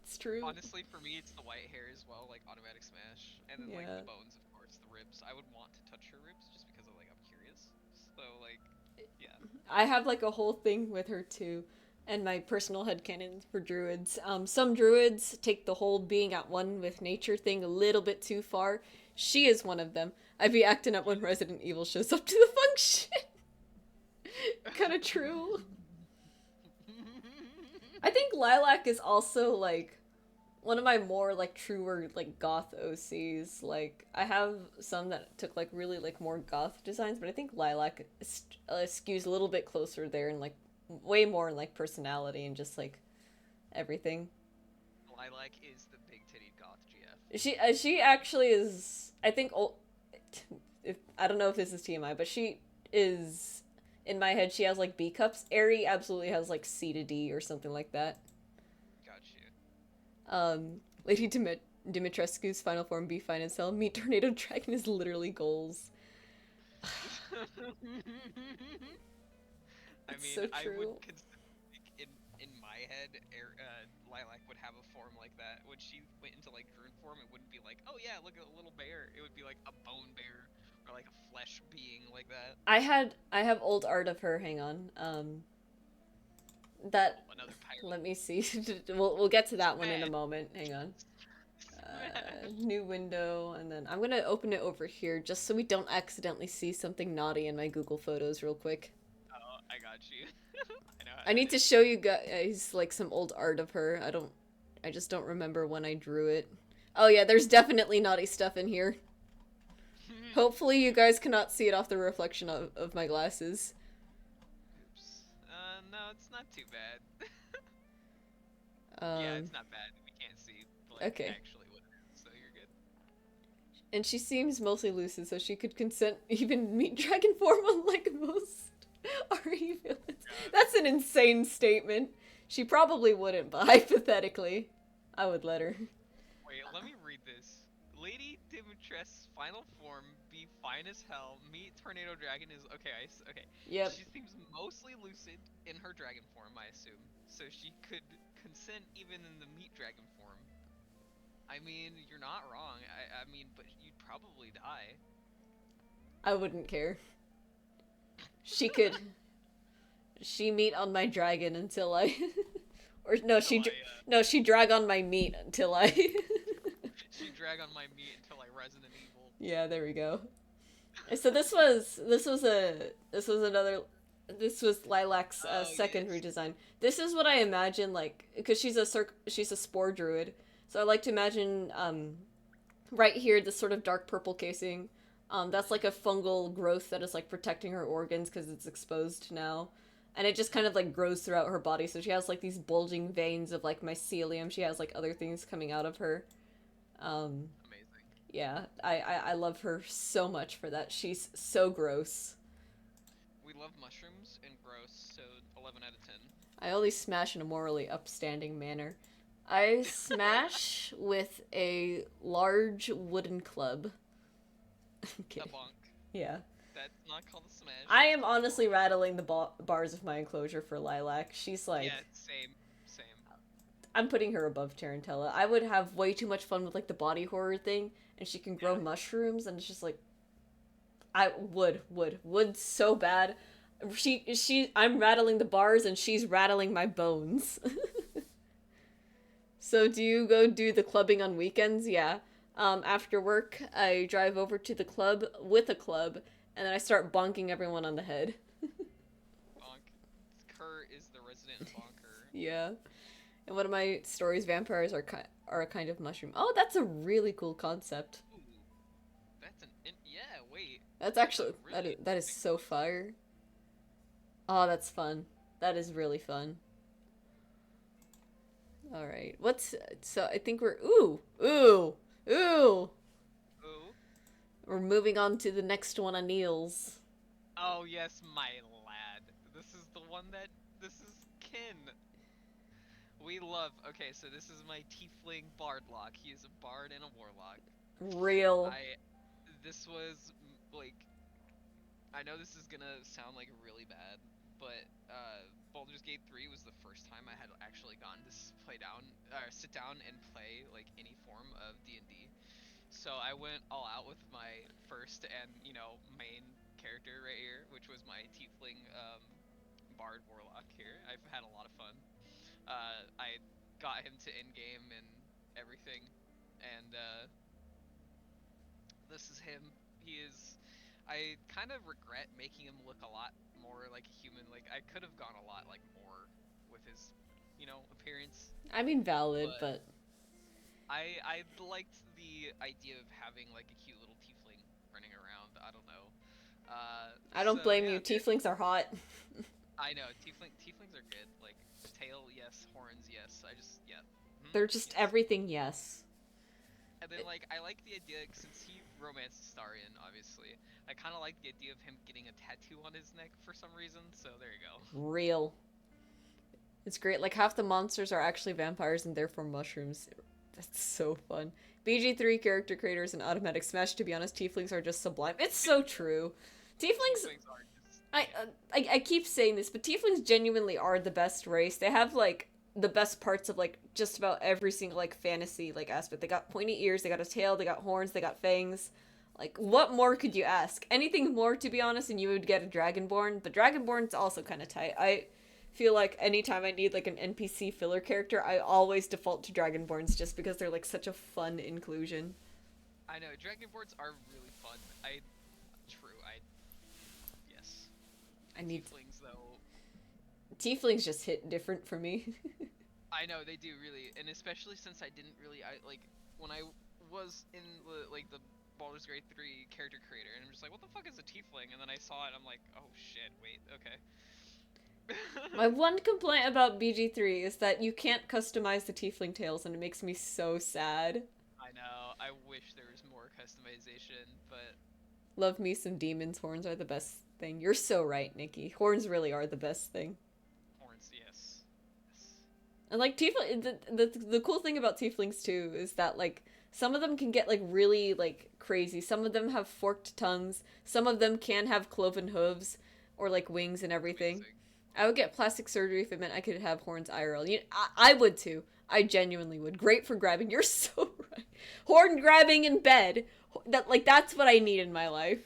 It's true. Honestly, for me, it's the white hair as well, like automatic smash, and then like Yeah. the bones, of course, the ribs. I would want to touch her ribs just because of like I'm curious. So like, yeah. I have like a whole thing with her too. And my personal headcanon for druids. Some druids take the whole being at one with nature thing a little bit too far. She is one of them. I'd be acting up when Resident Evil shows up to the function. Kind of true. I think Lilac is also like one of my more like truer like goth OCs. Like I have some that took like really like more goth designs, but I think Lilac skews a little bit closer there and like way more in like personality and just like everything. Lilac is the big titted goth GF. She actually is. I think. If I don't know if this is TMI, but she is. In my head, she has like B cups. Aerie absolutely has like C to D or something like that. Got you. Lady Dimitrescu's final form B fine and cell. Meet Tornado Dragon is literally goals. I It's mean, so I true. would consider like, in my head, Lilac would have a form like that. When she went into like Druid form, it wouldn't be like, oh yeah, look at a little bear. It would be like a bone bear or like a flesh being like that. I have old art of her. Hang on. That Oh, another pirate. let me see. We'll get to that one in a Smash. moment. Hang on. Smash. New window, and then I'm gonna open it over here just so we don't accidentally see something naughty in my Google Photos real quick. Oh, I got you. I know how I that need to is. show you guys like some old art of her. I just don't remember when I drew it. Oh yeah, there's definitely naughty stuff in here. Hopefully you guys cannot see it off the reflection of my glasses. Oops. No, it's not too bad. Yeah, Um, it's not bad. We can't see like okay. actually what it is, so you're good. And she seems mostly lucid, so she could consent even meet dragon form unlike most RE villains. God. That's an insane statement. She probably wouldn't, but hypothetically, I would let her. Wait, let me read this. Lady Dimitrescu's final form be fine as hell. Meet Tornado Dragon is okay. Okay. Yep. She seems mostly lucid in her dragon form, I assume. So she could consent even in the meat dragon form. I mean, you're not wrong. I mean, but you'd probably die. I wouldn't care. She could. She meet on my dragon until I. Or no, Until no, she drag on my meat until I. she drag on my meat until I Resident Evil. Yeah, there we go. So this was Lilac's Oh second yes. redesign. This is what I imagine like because she's a spore druid, so I like to imagine right here this sort of dark purple casing. That's like a fungal growth that is like protecting her organs because it's exposed now, and it just kind of like grows throughout her body. So she has like these bulging veins of like mycelium. She has like other things coming out of her. Um, Amazing. yeah, I love her so much for that. She's so gross. We love mushrooms and gross, so 11 out of 10. I only smash in a morally upstanding manner. I smash with a large wooden club. Okay. A bonk. Yeah. That's not called a smash. I That's am called a honestly bonk. rattling the bars of my enclosure for Lilac. She's like, Yeah, same. Same. I'm putting her above Tarantella. I would have way too much fun with like the body horror thing, and she can grow Yeah. mushrooms, and it's just like, I would so bad. I'm rattling the bars, and she's rattling my bones. So do you go do the clubbing on weekends? Yeah. After work, I drive over to the club with a club, and then I start bonking everyone on the head. Bonk. Kerr is the resident bonker. Yeah. And one of my stories, vampires are a kind of mushroom. Oh, that's a really cool concept. Ooh. That's an. Yeah, wait. That's That's a actually really that is interesting so concept. fire. Oh, that's fun. That is really fun. All right. What's so? I think we're ooh. Ooh. We're moving on to the next one on Neil's. Oh yes, my lad. This is the one that this is Kin. We love. Okay, so this is my tiefling bardlock. He is a bard and a warlock. Real. I this was like I know this is gonna sound like really bad, but Baldur's Gate 3 was the first time I had actually gotten to play down or sit down and play like any form of D&D. So I went all out with my first and main character right here, which was my tiefling bard warlock here. I've had a lot of fun. I got him to end game and everything, and this is him. He is. I kind of regret making him look a lot more like a human. Like I could have gone a lot like more with his, appearance. I mean, valid, But but I liked the idea of having like a cute little tiefling running around. I don't know. I don't So blame yeah, you. Tieflings are hot. I know tieflings are good. Like tail, yes. Horns, yes. They're just Yes. everything, yes. And then like I like the idea since he romanced Starion, obviously. I kind of like the idea of him getting a tattoo on his neck for some reason. So there you go. Real. It's great. Like half the monsters are actually vampires and therefore mushrooms. That's so fun. BG3 character creators and automatic smash. To be honest, tieflings are just sublime. It's so true. Tieflings. Tieflings are just I, yeah. I keep saying this, but tieflings genuinely are the best race. They have like the best parts of like just about every single like fantasy like aspect. They got pointy ears, they got a tail, they got horns, they got fangs. Like what more could you ask? Anything more, to be honest, and you would get a dragonborn. But dragonborn's also kind of tight. I feel like anytime I need like an NPC filler character, I always default to dragonborns just because they're like such a fun inclusion. I know dragonborns are really fun. True. Yes. I need Tieflings though. tieflings just hit different for me. I know they do really, and especially since I didn't really I like when I was in like the Baldur's Gate 3 character creator, and I'm just like, what the fuck is a tiefling? And then I saw it, I'm like, oh shit, wait, okay. My one complaint about BG3 is that you can't customize the tiefling tails, and it makes me so sad. I know. I wish there was more customization, but Love me some demons. Horns are the best thing. You're so right, Nikki. Horns really are the best thing. horns, yes. Yes. And like tiefling, the cool thing about tieflings too is that like some of them can get like really like crazy. Some of them have forked tongues. Some of them can have cloven hooves or like wings and everything. Amazing. I would get plastic surgery if it meant I could have horns IRL. I would too. I genuinely would. Great for grabbing. You're so right. Horn grabbing in bed. That's what I need in my life.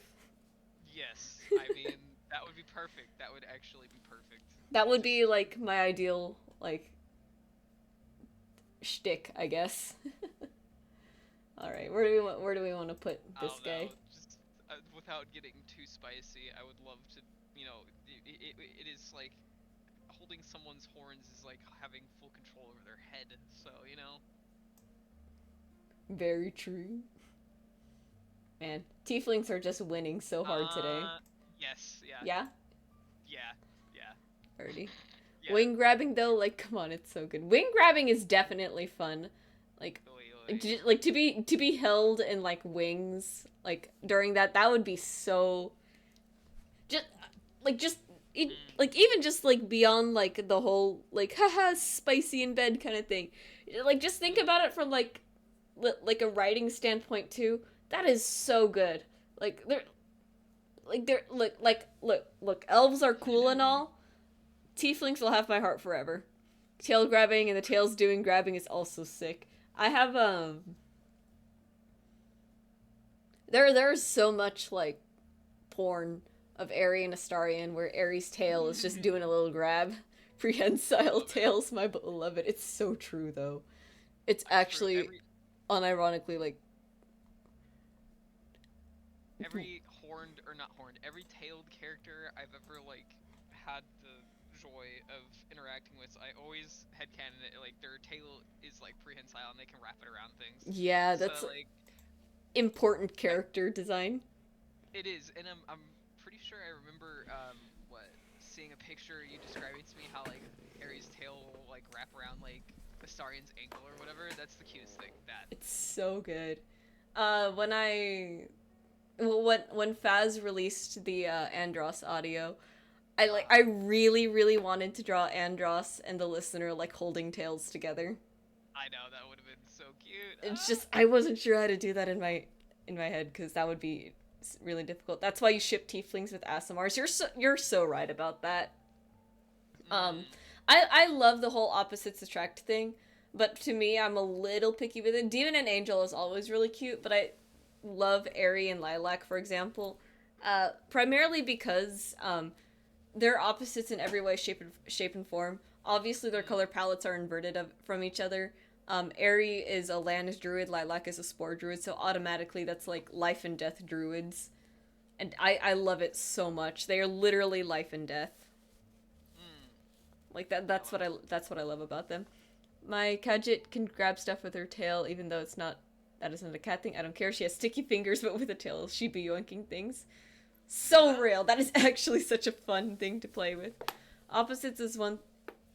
Yes. I mean, that would be perfect. That would actually be perfect. That would Just be like my ideal like shtick, I guess. All right, where do we want to put I this don't guy? know. Just without getting too spicy, I would love to, it is like holding someone's horns is like having full control over their head. So, Very true. Man, tieflings are just winning so hard today. yes, yeah, Yeah, yeah, yeah, already. yeah. Wing grabbing though, like come on, it's so good. Wing grabbing is definitely fun. Like Oy, oy. like to be held in like wings like during that would be so just just it, Mm, like even just like beyond like the whole like haha spicy in bed kind of thing. Like just think mm. about it from like a writing standpoint too. That is so good. Like they're look elves are cool and all. Tieflings will have my heart forever. Tail grabbing and the tails doing grabbing is also sick. I have there's so much like porn of Aerie and Astarion where Aerie's tail is just doing a little grab. I Prehensile love it. tails, my beloved. It's so true though. It's True. actually unironically like Every horned or not horned, every tailed character I've ever like had the joy of interacting with, I always headcanon it like their tail is like prehensile and they can wrap it around things. yeah, So that's like important character design. it is, and I'm pretty sure I remember what seeing a picture, you describing to me how like Aries' tail will like wrap around like the Starian's ankle or whatever. That's the cutest thing. That. It's so good. When I when Faz released the Andros audio, I really really wanted to draw Andros and the listener like holding tails together. I know that would have been so cute. It's just I wasn't sure how to do that in my head because that would be really difficult. That's why you ship tieflings with Asimars. You're so right about that. Um, I love the whole opposites attract thing, but to me, I'm a little picky with it. Demon and Angel is always really cute, but I love Airy and Lilac, for example, primarily because they're opposites in every way, shape and form. Obviously, their color palettes are inverted from each other. Airy is a land druid, Lilac is a spore druid, so automatically that's like life and death druids. And I love it so much. They are literally life and death. Like that's what I love about them. My Khajiit can grab stuff with her tail, even though that isn't a cat thing. I don't care. She has sticky fingers, but with a tail, she'd be yoinking things. So real. That is actually such a fun thing to play with. Opposites is one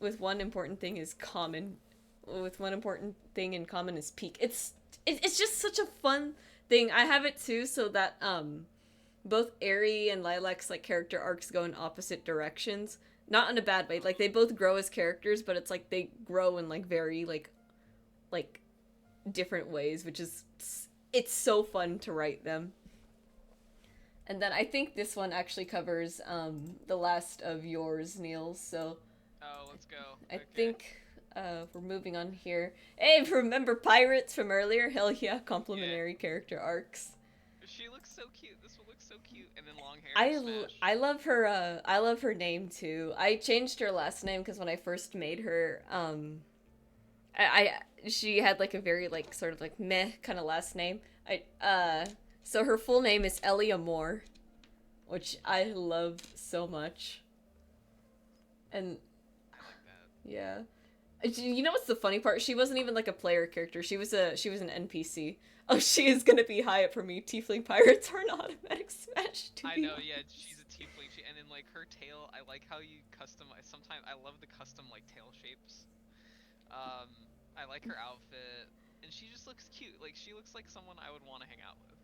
important thing is common. With one important thing in common is peak. It's just such a fun thing. I have it too, so that both Airy and Lilac's like character arcs go in opposite directions. Not in a bad way. Like they both grow as characters, but it's like they grow in like very like different ways, which is it's so fun to write them. And then I think this one actually covers the last of yours, Niels. So Oh, let's go. I think we're moving on here. Hey, remember pirates from earlier? Hell yeah, complimentary character arcs. She looks so cute. This one looks so cute, and then long hair. I love her. I love her name too. I changed her last name because when I first made her, she had like a very like sort of like meh kind of last name. So her full name is Elia Moore, which I love so much. And I like that. yeah. You know what's the funny part? She wasn't even like a player character. She was an NPC. Oh, she is gonna be high up for me. Tiefling pirates are an automatic smash. I know, yeah, she's a tiefling. And then like her tail, I like how you customize. Sometimes I love the custom like tail shapes. I like her outfit, and she just looks cute. Like she looks like someone I would want to hang out with.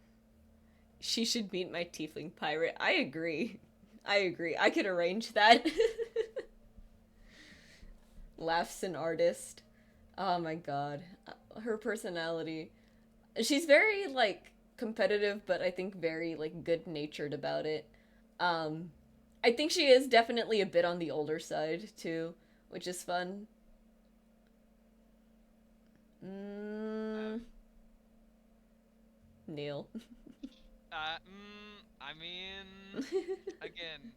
She should meet my tiefling pirate. I agree. I agree. I could arrange that. Laughs an artist. Oh my god. Her personality. She's very like competitive, but I think very like good-natured about it. I think she is definitely a bit on the older side too, which is fun. Neil. I mean, again,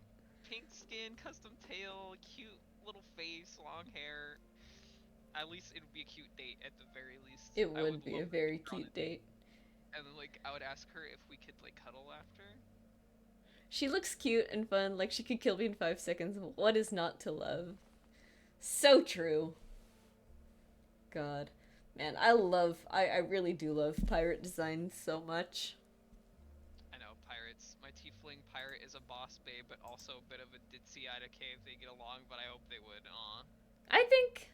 pink skin, custom tail, cute little face, long hair. At least it would be a cute date at the very least. It I would be a love very her on cute a date. date. And then like I would ask her if we could like cuddle after. She looks cute and fun, like she could kill me in 5 seconds. What is not to love? So true. God. Man, I really do love pirate design so much. I know, pirates. My tiefling pirate is a boss babe, but also a bit of a ditzy IDK if they get along, but I hope they would. Aw. I think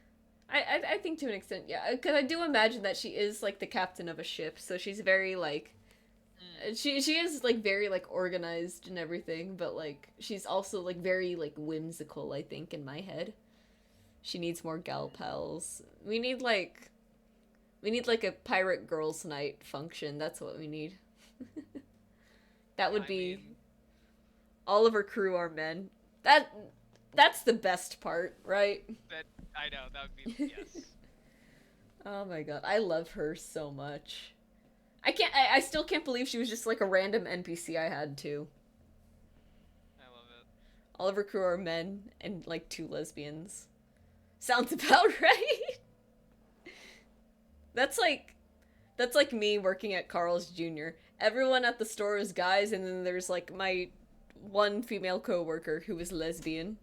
I think to an extent, yeah, because I do imagine that she is like the captain of a ship, so she's very like she is like very like organized and everything, but like she's also like very like whimsical, I think, in my head. She needs more gal pals. We need like a pirate girls night function. That's what we need. That would be all of her crew are men. That's the best part, right? That I know, that would be yes. Oh my god, I love her so much. I still can't believe she was just like a random NPC I had too. I love it. All of her crew are men and like 2 lesbians. Sounds about right. That's like me working at Carl's Jr. Everyone at the store is guys, and then there's like my one female coworker who is lesbian.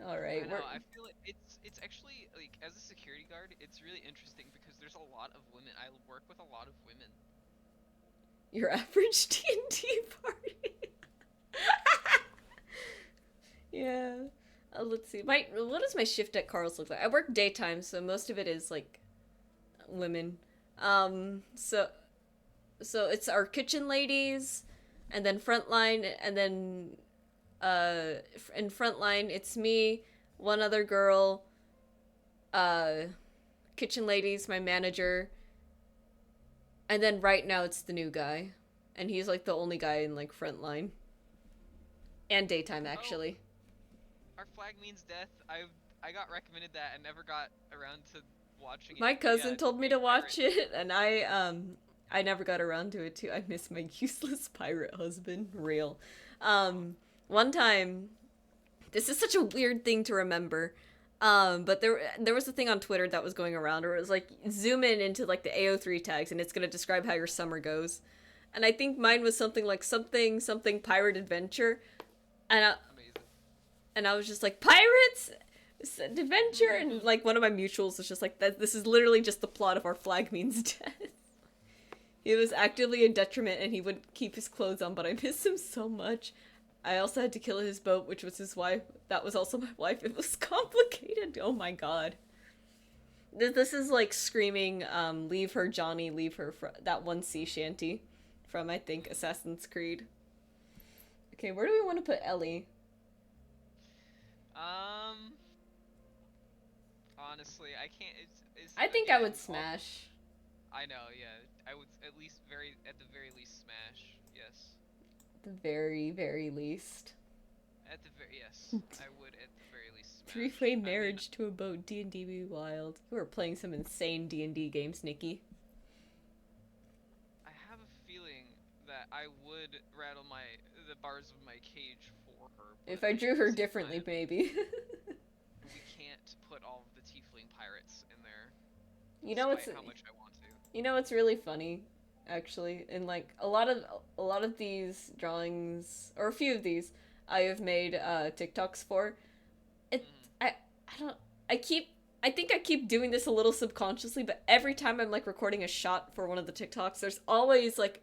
All right, I know. I feel like it's actually like as a security guard, it's really interesting because there's a lot of women. I work with a lot of women. Your average D&D party. Yeah. Let's see. What does my shift at Carl's look like? I work daytime, so most of it is like women. So it's our kitchen ladies, and then frontline, and then in frontline it's me, one other girl, uh, kitchen ladies, my manager, and then right now it's the new guy, and he's like the only guy in like frontline and daytime actually. Our flag means death. I got recommended that and never got around to watching it. My cousin Yeah, told me to watch it, and I never got around to it too. I miss my useless pirate husband. Real. One time, this is such a weird thing to remember. But there was a thing on Twitter that was going around where it was like zoom in into like the AO3 tags and it's gonna describe how your summer goes. And I think mine was something like something pirate adventure, and I was just like pirates adventure, and like one of my mutuals was just like that. This is literally just the plot of Our Flag Means Death. He was actively a detriment and he would keep his clothes on, but I miss him so much. I also had to kill his boat, which was his wife. That was also my wife. It was complicated. Oh my god. This is like screaming, leave her, Johnny, leave her, that one sea shanty from, I think, Assassin's Creed. Okay, where do we want to put Ellie? Honestly, I can't. I think I would smash. I know, yeah. I would at the very least smash. Yes. The very, very least. Yes, I would at the very least smash. Three-way marriage to a boat. D&D be wild. You are playing some insane D&D games, Nikki. I have a feeling that I would rattle the bars of my cage for her. If I drew her differently, maybe. We can't put all of the tiefling pirates in there. You know what's how much I want to. You know what's really funny, actually, in like a lot of these drawings, or a few of these, I have made TikToks for. I think I keep doing this a little subconsciously, but every time I'm like recording a shot for one of the TikToks, there's always like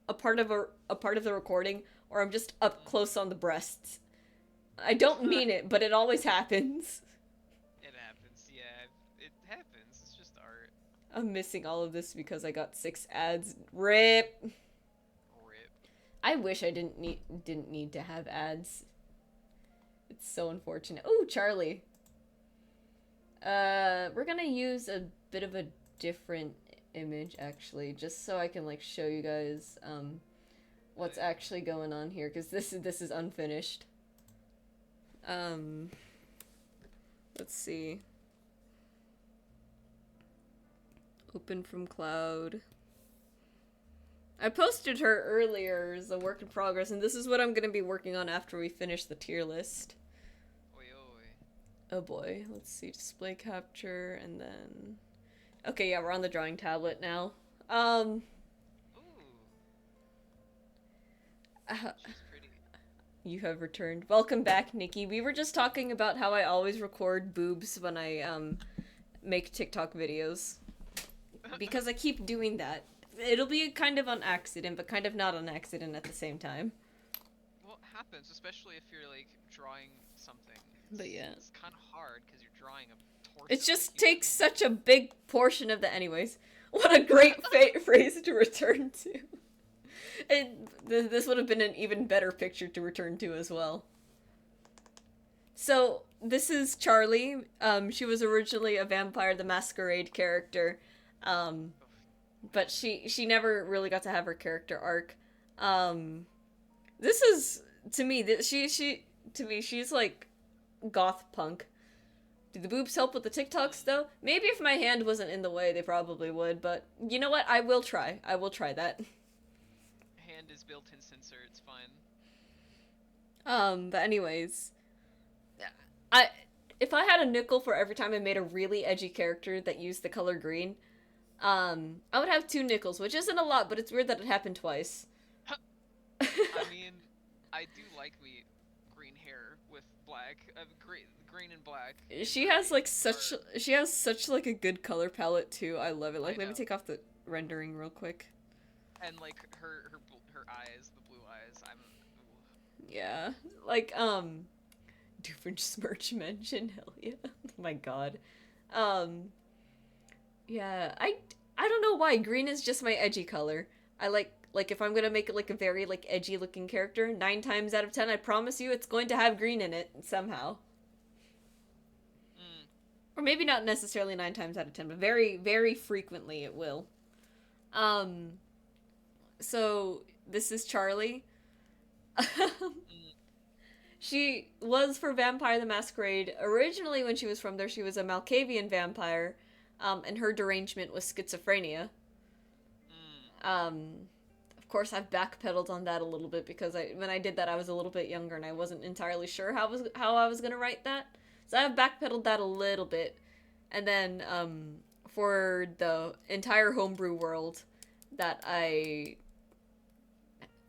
a part of the recording, or I'm just up close on the breasts. I don't mean it, but it always happens. It happens, yeah. It happens. It's just art. I'm missing all of this because I got 6 ads. Rip. I wish I didn't need to have ads. It's so unfortunate. Oh, Charlie. We're gonna use a bit of a different image actually, just so I can like show you guys what's actually going on here, because this is unfinished. Let's see. Open from cloud. I posted her earlier as a work in progress, and this is what I'm gonna be working on after we finish the tier list. Oi, oi. Oh boy, let's see, display capture, and then... Okay, yeah, we're on the drawing tablet now. Ooh. She's pretty. You have returned. Welcome back, Nikki. We were just talking about how I always record boobs when I, make TikTok videos. Because I keep doing that. It'll be kind of on accident, but kind of not on accident at the same time. Well, it happens, especially if you're, like, drawing something. But yeah. It's kind of hard, because you're drawing a torso. It just takes such a big portion of the... Anyways, what a great phrase to return to. And this would have been an even better picture to return to as well. So, this is Charlie. She was originally a Vampire the Masquerade character. But she never really got to have her character arc. This is, to me, she's like goth punk. Do the boobs help with the TikToks though? Maybe if my hand wasn't in the way, they probably would, but you know what? I will try that. Hand is built-in sensor, it's fine. But anyways, if I had a nickel for every time I made a really edgy character that used the color green, I would have 2 nickels, which isn't a lot, but it's weird that it happened twice. I mean, I do like me green hair with black, green and black. She has such like a good color palette too. I love it. Like, let me take off the rendering real quick. And like her eyes, the blue eyes. I'm. Ooh. Yeah. Like, Doofenshmirtz mention, hell yeah. Oh my god. Um, yeah, I don't know why. Green is just my edgy color. I like if I'm gonna make it like a very like edgy looking character, 9 times out of 10, I promise you it's going to have green in it somehow. Mm. Or maybe not necessarily 9 times out of 10, but very, very frequently it will. Um, so this is Charlie. Mm. She was for Vampire the Masquerade. Originally, when she was from there, she was a Malkavian vampire, and her derangement was schizophrenia. Mm. Um, of course, I've backpedaled on that a little bit because when I did that, I was a little bit younger and I wasn't entirely sure how I was gonna write that. So I've backpedaled that a little bit, and then for the entire homebrew world that I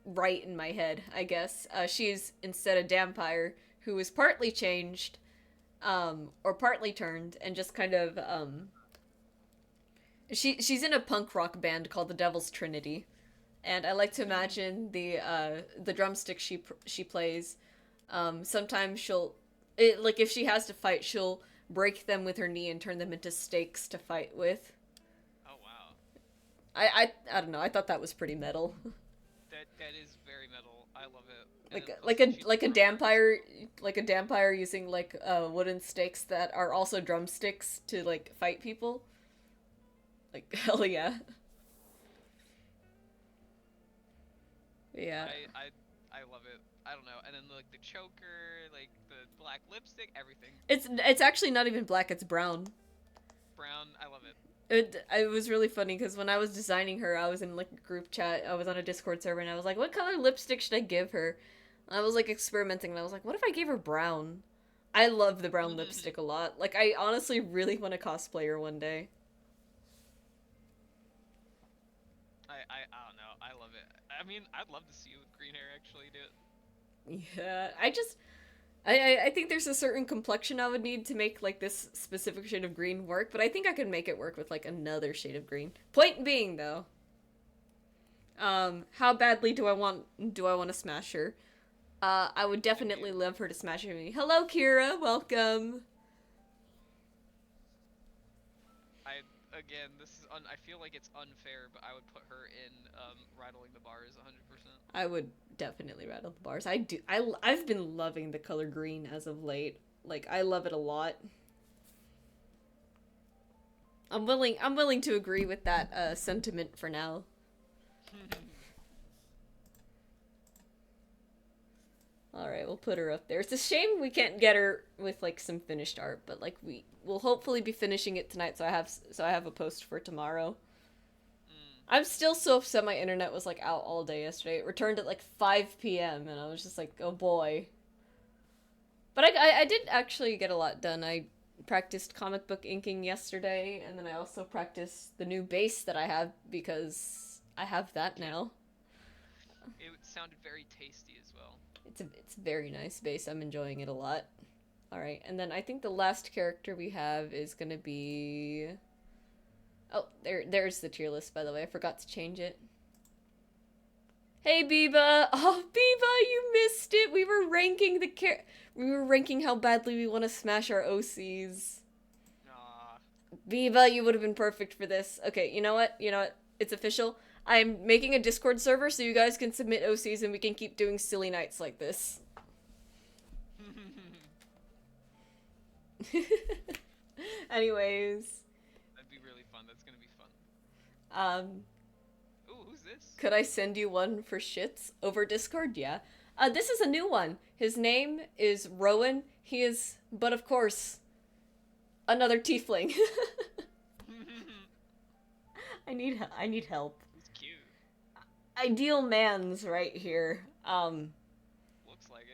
write in my head, I guess she's instead a vampire who is partly changed, or partly turned, and just kind of she's in a punk rock band called the Devil's Trinity, and I like to imagine the drumstick she plays. Sometimes like if she has to fight, she'll break them with her knee and turn them into stakes to fight with. Oh wow. I don't know. I thought that was pretty metal. That is very metal. I love it. And like then plus like when a she like a throw arms. vampire like a vampire using like wooden stakes that are also drumsticks to like fight people. Like hell yeah. Yeah. I love it. I don't know. And then like the choker, like the black lipstick, everything. It's actually not even black, it's brown. Brown. I love it. It was really funny because when I was designing her, I was in like a group chat. I was on a Discord server and I was like, "What color lipstick should I give her?" And I was like experimenting and I was like, "What if I gave her brown?" I love the brown lipstick a lot. Like I honestly really want to cosplay her one day. I don't know. I love it. I mean, I'd love to see you with green hair actually, dude. Yeah, I think there's a certain complexion I would need to make like this specific shade of green work, but I think I could make it work with like another shade of green. Point being though, how badly do I want to smash her? I would I definitely mean, love her to smash me. Hello, Kira. Welcome. I again, this is I feel like it's unfair, but I would put her in Rattling the Bars 100%. I would definitely rattle the bars. I've been loving the color green as of late. Like I love it a lot. I'm willing to agree with that sentiment for now. All right, we'll put her up there. It's a shame we can't get her with like some finished art, but like we will hopefully be finishing it tonight, so I have a post for tomorrow. Mm. I'm still so upset my internet was like out all day yesterday. It returned at like 5 p.m. and I was just like, oh boy. But I did actually get a lot done. I practiced comic book inking yesterday, and then I also practiced the new base that I have because I have that Yeah, now. it sounded very tasty as well. It's a very nice base. I'm enjoying it a lot. All right, and then I think the last character we have is gonna be. Oh, there's the tier list by the way. I forgot to change it. Hey Biba! Oh Biba, you missed it. We were ranking how badly we want to smash our OCs. Ah, Biba, you would have been perfect for this. Okay, you know what? You know what? It's official. I'm making a Discord server so you guys can submit OCs and we can keep doing silly nights like this. Anyways, that'd be really fun. That's gonna be fun. um, Ooh, who's this? could I send you one for shits over Discord? Yeah. This is a new one. His name is Rowan. He is, but of course, another tiefling. I need help. He's cute. Ideal man's right here. Looks like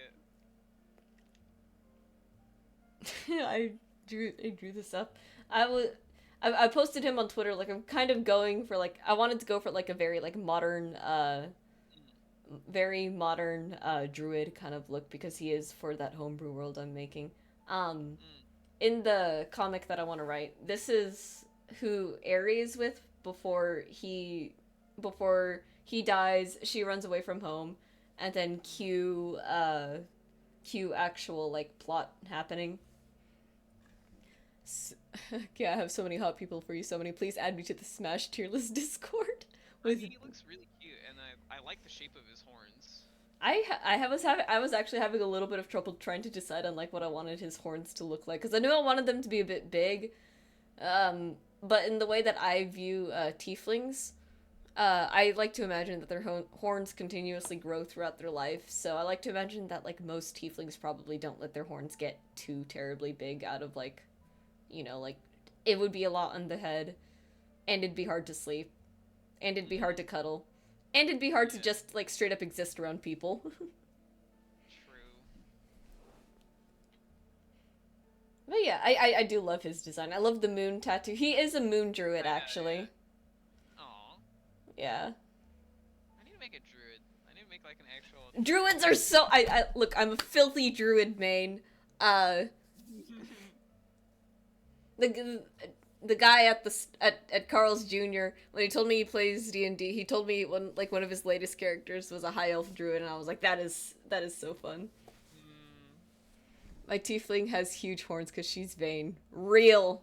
it. I drew this up. I was I posted him on Twitter. Like I'm kind of going for like I wanted to go for like a very like modern Mm, very modern druid kind of look because he is for that homebrew world I'm making. Um, mm, in the comic that I want to write, this is who Ares with before He dies, she runs away from home, and then cue actual, like, plot happening. S yeah, I have so many hot people for you, so many. Please add me to the Smash tier list Discord. I With mean, he looks really cute, and I like the shape of his horns. I was actually having a little bit of trouble trying to decide on like what I wanted his horns to look like because I knew I wanted them to be a bit big, but in the way that I view tieflings, I like to imagine that their horns continuously grow throughout their life. So I like to imagine that like most tieflings probably don't let their horns get too terribly big out of like, like it would be a lot on the head, and it'd be hard to sleep, and it'd be hard to cuddle. And it'd be hard to just, like, straight up exist around people. True. But yeah, I do love his design. I love the moon tattoo. He is a moon druid, actually. Yeah. Aw. Yeah. I need to make a druid. I need to make, like, an actual... Druids are so... Look, I'm a filthy druid main. The guy at Carl's Jr. when he told me he plays D&D, he told me one of his latest characters was a high elf druid, and I was like, that is so fun. My tiefling has huge horns because she's vain. Real.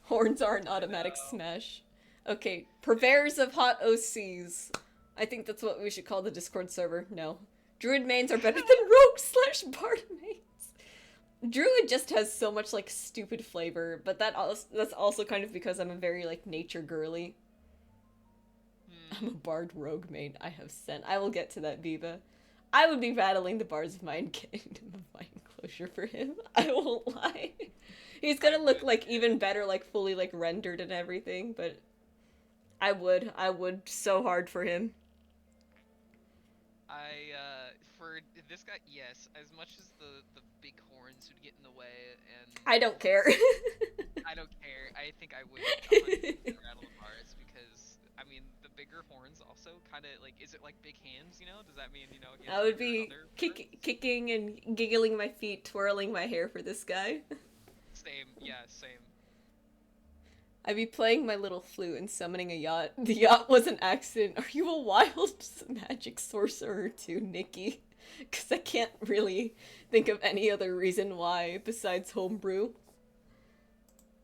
Horns are an automatic smash. Okay, purveyors of hot OCs. I think that's what we should call the Discord server. No. Druid mains are better than rogue/bard mains. Druid just has so much, like, stupid flavor, but that's also kind of because I'm a very, like, nature girly. I'm a bard rogue main. I have sent. I will get to that, Biba. I would be rattling the bars of my kingdom of my enclosure for him. I won't lie. He's gonna look, like, even better, like, fully, like, rendered and everything, but I would so hard for him. For this guy, yes, as much as the big horns would get in the way, and... I don't care. I don't care. I think I would 100% rattle the bars, because, I mean, the bigger horns also kind of, like, is it like big hands, you know? Does that mean, he has I would be kicking and giggling my feet, twirling my hair for this guy. Same, yeah, same. I'd be playing my little flute and summoning a yacht. The yacht was an accident. Are you a wild magic sorcerer too, Nikki? Because I can't really think of any other reason why besides homebrew.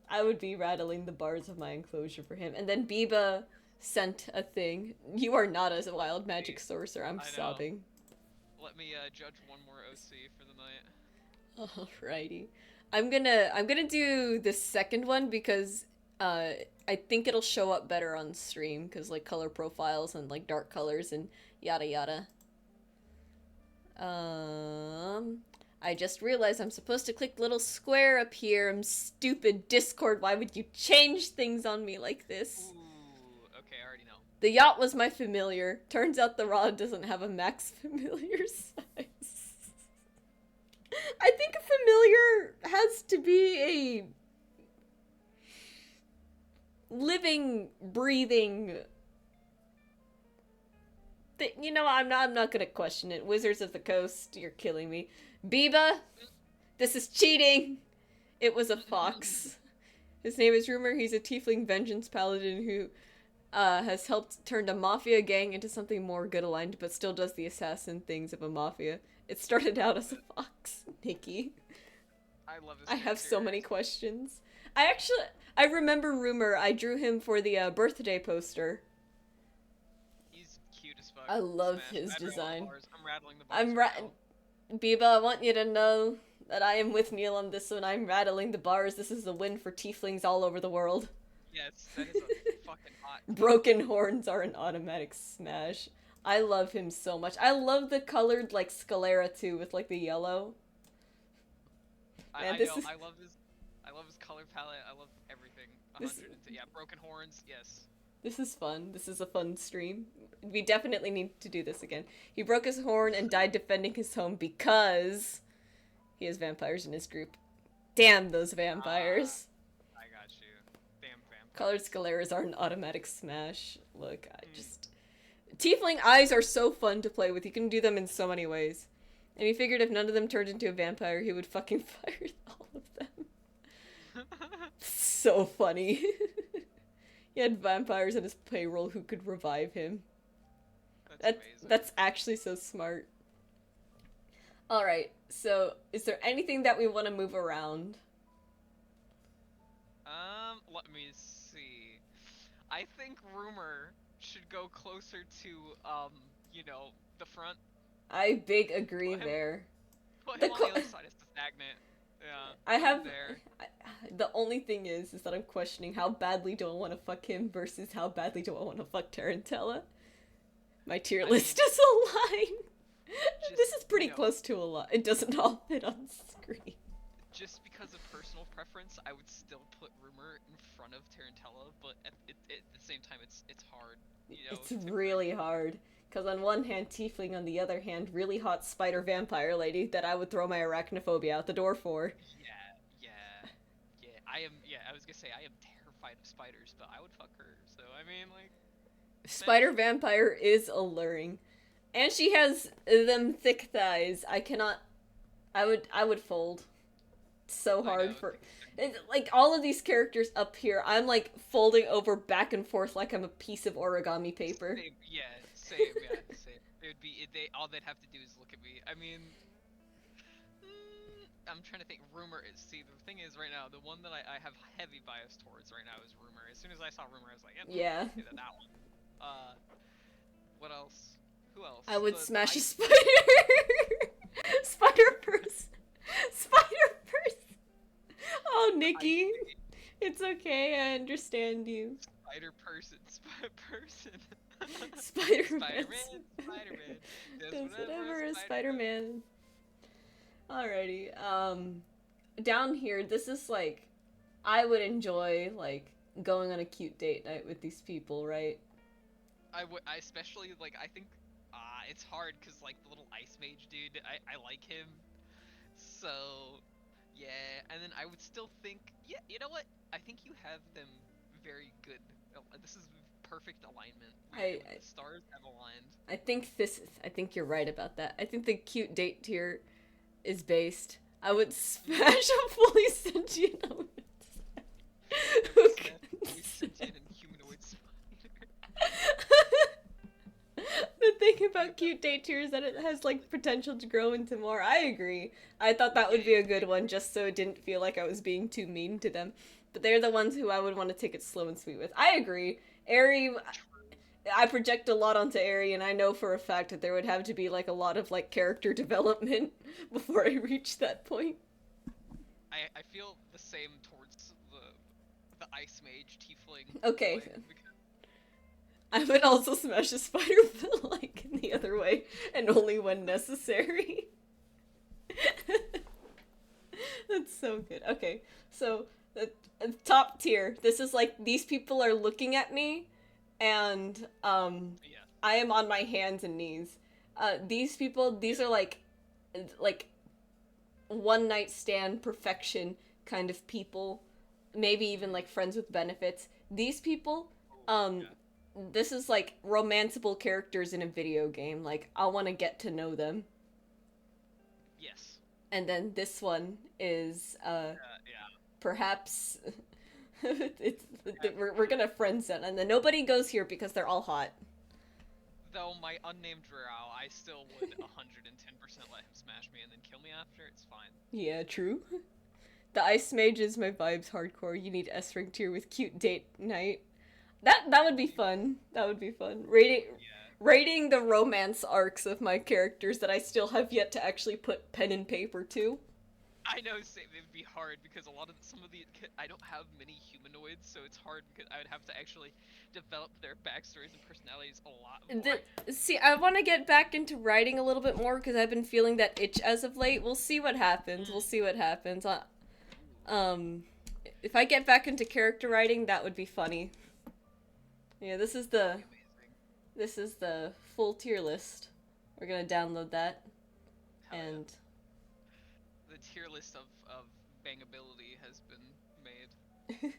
I would be rattling the bars of my enclosure for him. And then Biba sent a thing. You are not a wild magic sorcerer. I'm sobbing. Let me judge one more OC for the night. Alrighty. I'm gonna do the second one because I think it'll show up better on stream because like color profiles and like dark colors and yada yada. I just realized I'm supposed to click the little square up here. I'm stupid. Discord, why would you change things on me like this? Ooh, okay, I already know. The yacht was my familiar. Turns out the rod doesn't have a max familiar size. I think a familiar has to be a living, breathing... You know, I'm not gonna question it. Wizards of the Coast, you're killing me. Biba, this is cheating. It was a fox. His name is Rumor. He's a tiefling vengeance paladin who has helped turn a mafia gang into something more good aligned, but still does the assassin things of a mafia. It started out as a fox, Nikki. I love this. I have so many questions. I remember Rumor. I drew him for the birthday poster. I love his design. I'm rattling the bars. Biba, I want you to know that I am with Neil on this one. I'm rattling the bars. This is a win for tieflings all over the world. Yes, that is a fucking hot. Broken horns are an automatic smash. I love him so much. I love the colored, like, sclera, too, with, like, the yellow. Man, I love his color palette. I love everything. 100 yeah, broken horns, yes. This is fun. This is a fun stream. We definitely need to do this again. He broke his horn and died defending his home because he has vampires in his group. Damn those vampires. I got you. Damn vampires. Colored scleras are an automatic smash. Look, Tiefling eyes are so fun to play with. You can do them in so many ways. And he figured if none of them turned into a vampire, he would fucking fire all of them. So funny. He had vampires on his payroll who could revive him. That's amazing. That's actually so smart. All right. So, is there anything that we want to move around? Let me see. I think Rumor should go closer to, you know, the front. I big agree Put him, there. put The him on the qu- other side as the stagnant. Yeah, I put him have there. I, the only thing is that I'm questioning how badly do I want to fuck him versus how badly do I want to fuck Tarantella. My tier I list mean, is a line. This just, is pretty close to a lot. It doesn't all fit on screen. just because of personal preference, I would still put Rumor in front of Tarantella, but at the same time, it's hard, you know, It's to really grade. hard. Because on one hand, Tiefling, on the other hand, really hot spider vampire lady that I would throw my arachnophobia out the door for. Yeah, yeah, yeah. Yeah, I was gonna say I am terrified of spiders, but I would fuck her. So I mean, like, Spider smash. vampire is alluring. And she has them thick thighs. I would fold so I hard know. for like all of these characters up here. I'm like folding over back and forth like I'm a piece of origami paper. Same, yeah, same, yeah, same. It would be they all they'd have to do is look at me. I mean, I'm trying to think. Rumor is see the thing is right now the one that I have heavy bias towards right now is Rumor. As soon as I saw Rumor, I was like, yep, Yeah. either that one. Uh, what else? Who else? I would The smash a ice spider. Spider person. Spider person. Oh, the ice Nikki. lady, It's okay. I understand you. spider person, person. Spider-Man. Spider-Man, Spider-Man, does Does whatever whatever a a spider does. Spider-Man. Alrighty. Down here, this is like, I would enjoy like going on a cute date night with these people, right? I especially like I think it's hard because like the little ice mage dude, I like him. So yeah, and then I would still think yeah, you know what? I think you have them very good. This is perfect alignment. I, The stars have aligned. I think I think you're right about that. I think the cute date tier is based. I would Mm-hmm. smash a fully sentient element. I Who would smash fully can- sentient and humanoid spider. The thing about cute date tier is that it has like potential to grow into more. I agree. I thought that would Yeah, be a good one just so it didn't feel like I was being too mean to them. But they're the ones who I would want to take it slow and sweet with. I agree. Airy, true. I project a lot onto Airy, and I know for a fact that there would have to be like a lot of like character development before I reach that point. I feel the same towards the ice mage tiefling Okay, boy because I would also smash a spider but like in the other way, and only when necessary. That's so good. Okay, so top tier. This is like these people are looking at me, and yeah. I am on my hands and knees. These people, these are like one night stand perfection kind of people. Maybe even like friends with benefits. These people, Oh, um, yeah. this is like romanceable characters in a video game. Like I want to get to know them. Yes. And then this one is Yeah. perhaps it's Perhaps we're gonna friend zone, and then nobody goes here because they're all hot. though my unnamed Drow, I still would 110% let him smash me and then kill me after. It's fine. Yeah, true. The ice mage is my vibes hardcore. You need S rank tier with cute date night. That would be fun. That would be fun. Yeah. Rating the romance arcs of my characters that I still have yet to actually put pen and paper to. I know it would be hard because a lot of some of the I don't have many humanoids, so it's hard because I would have to actually develop their backstories and personalities a lot more. See, I want to get back into writing a little bit more because I've been feeling that itch as of late. We'll see what happens. We'll see what happens. Ooh, Um, if I get back into character writing, that would be funny. Yeah, that'd be amazing. this is the full tier list. We're gonna download that, Hell yeah. and The tier list of bangability has been made.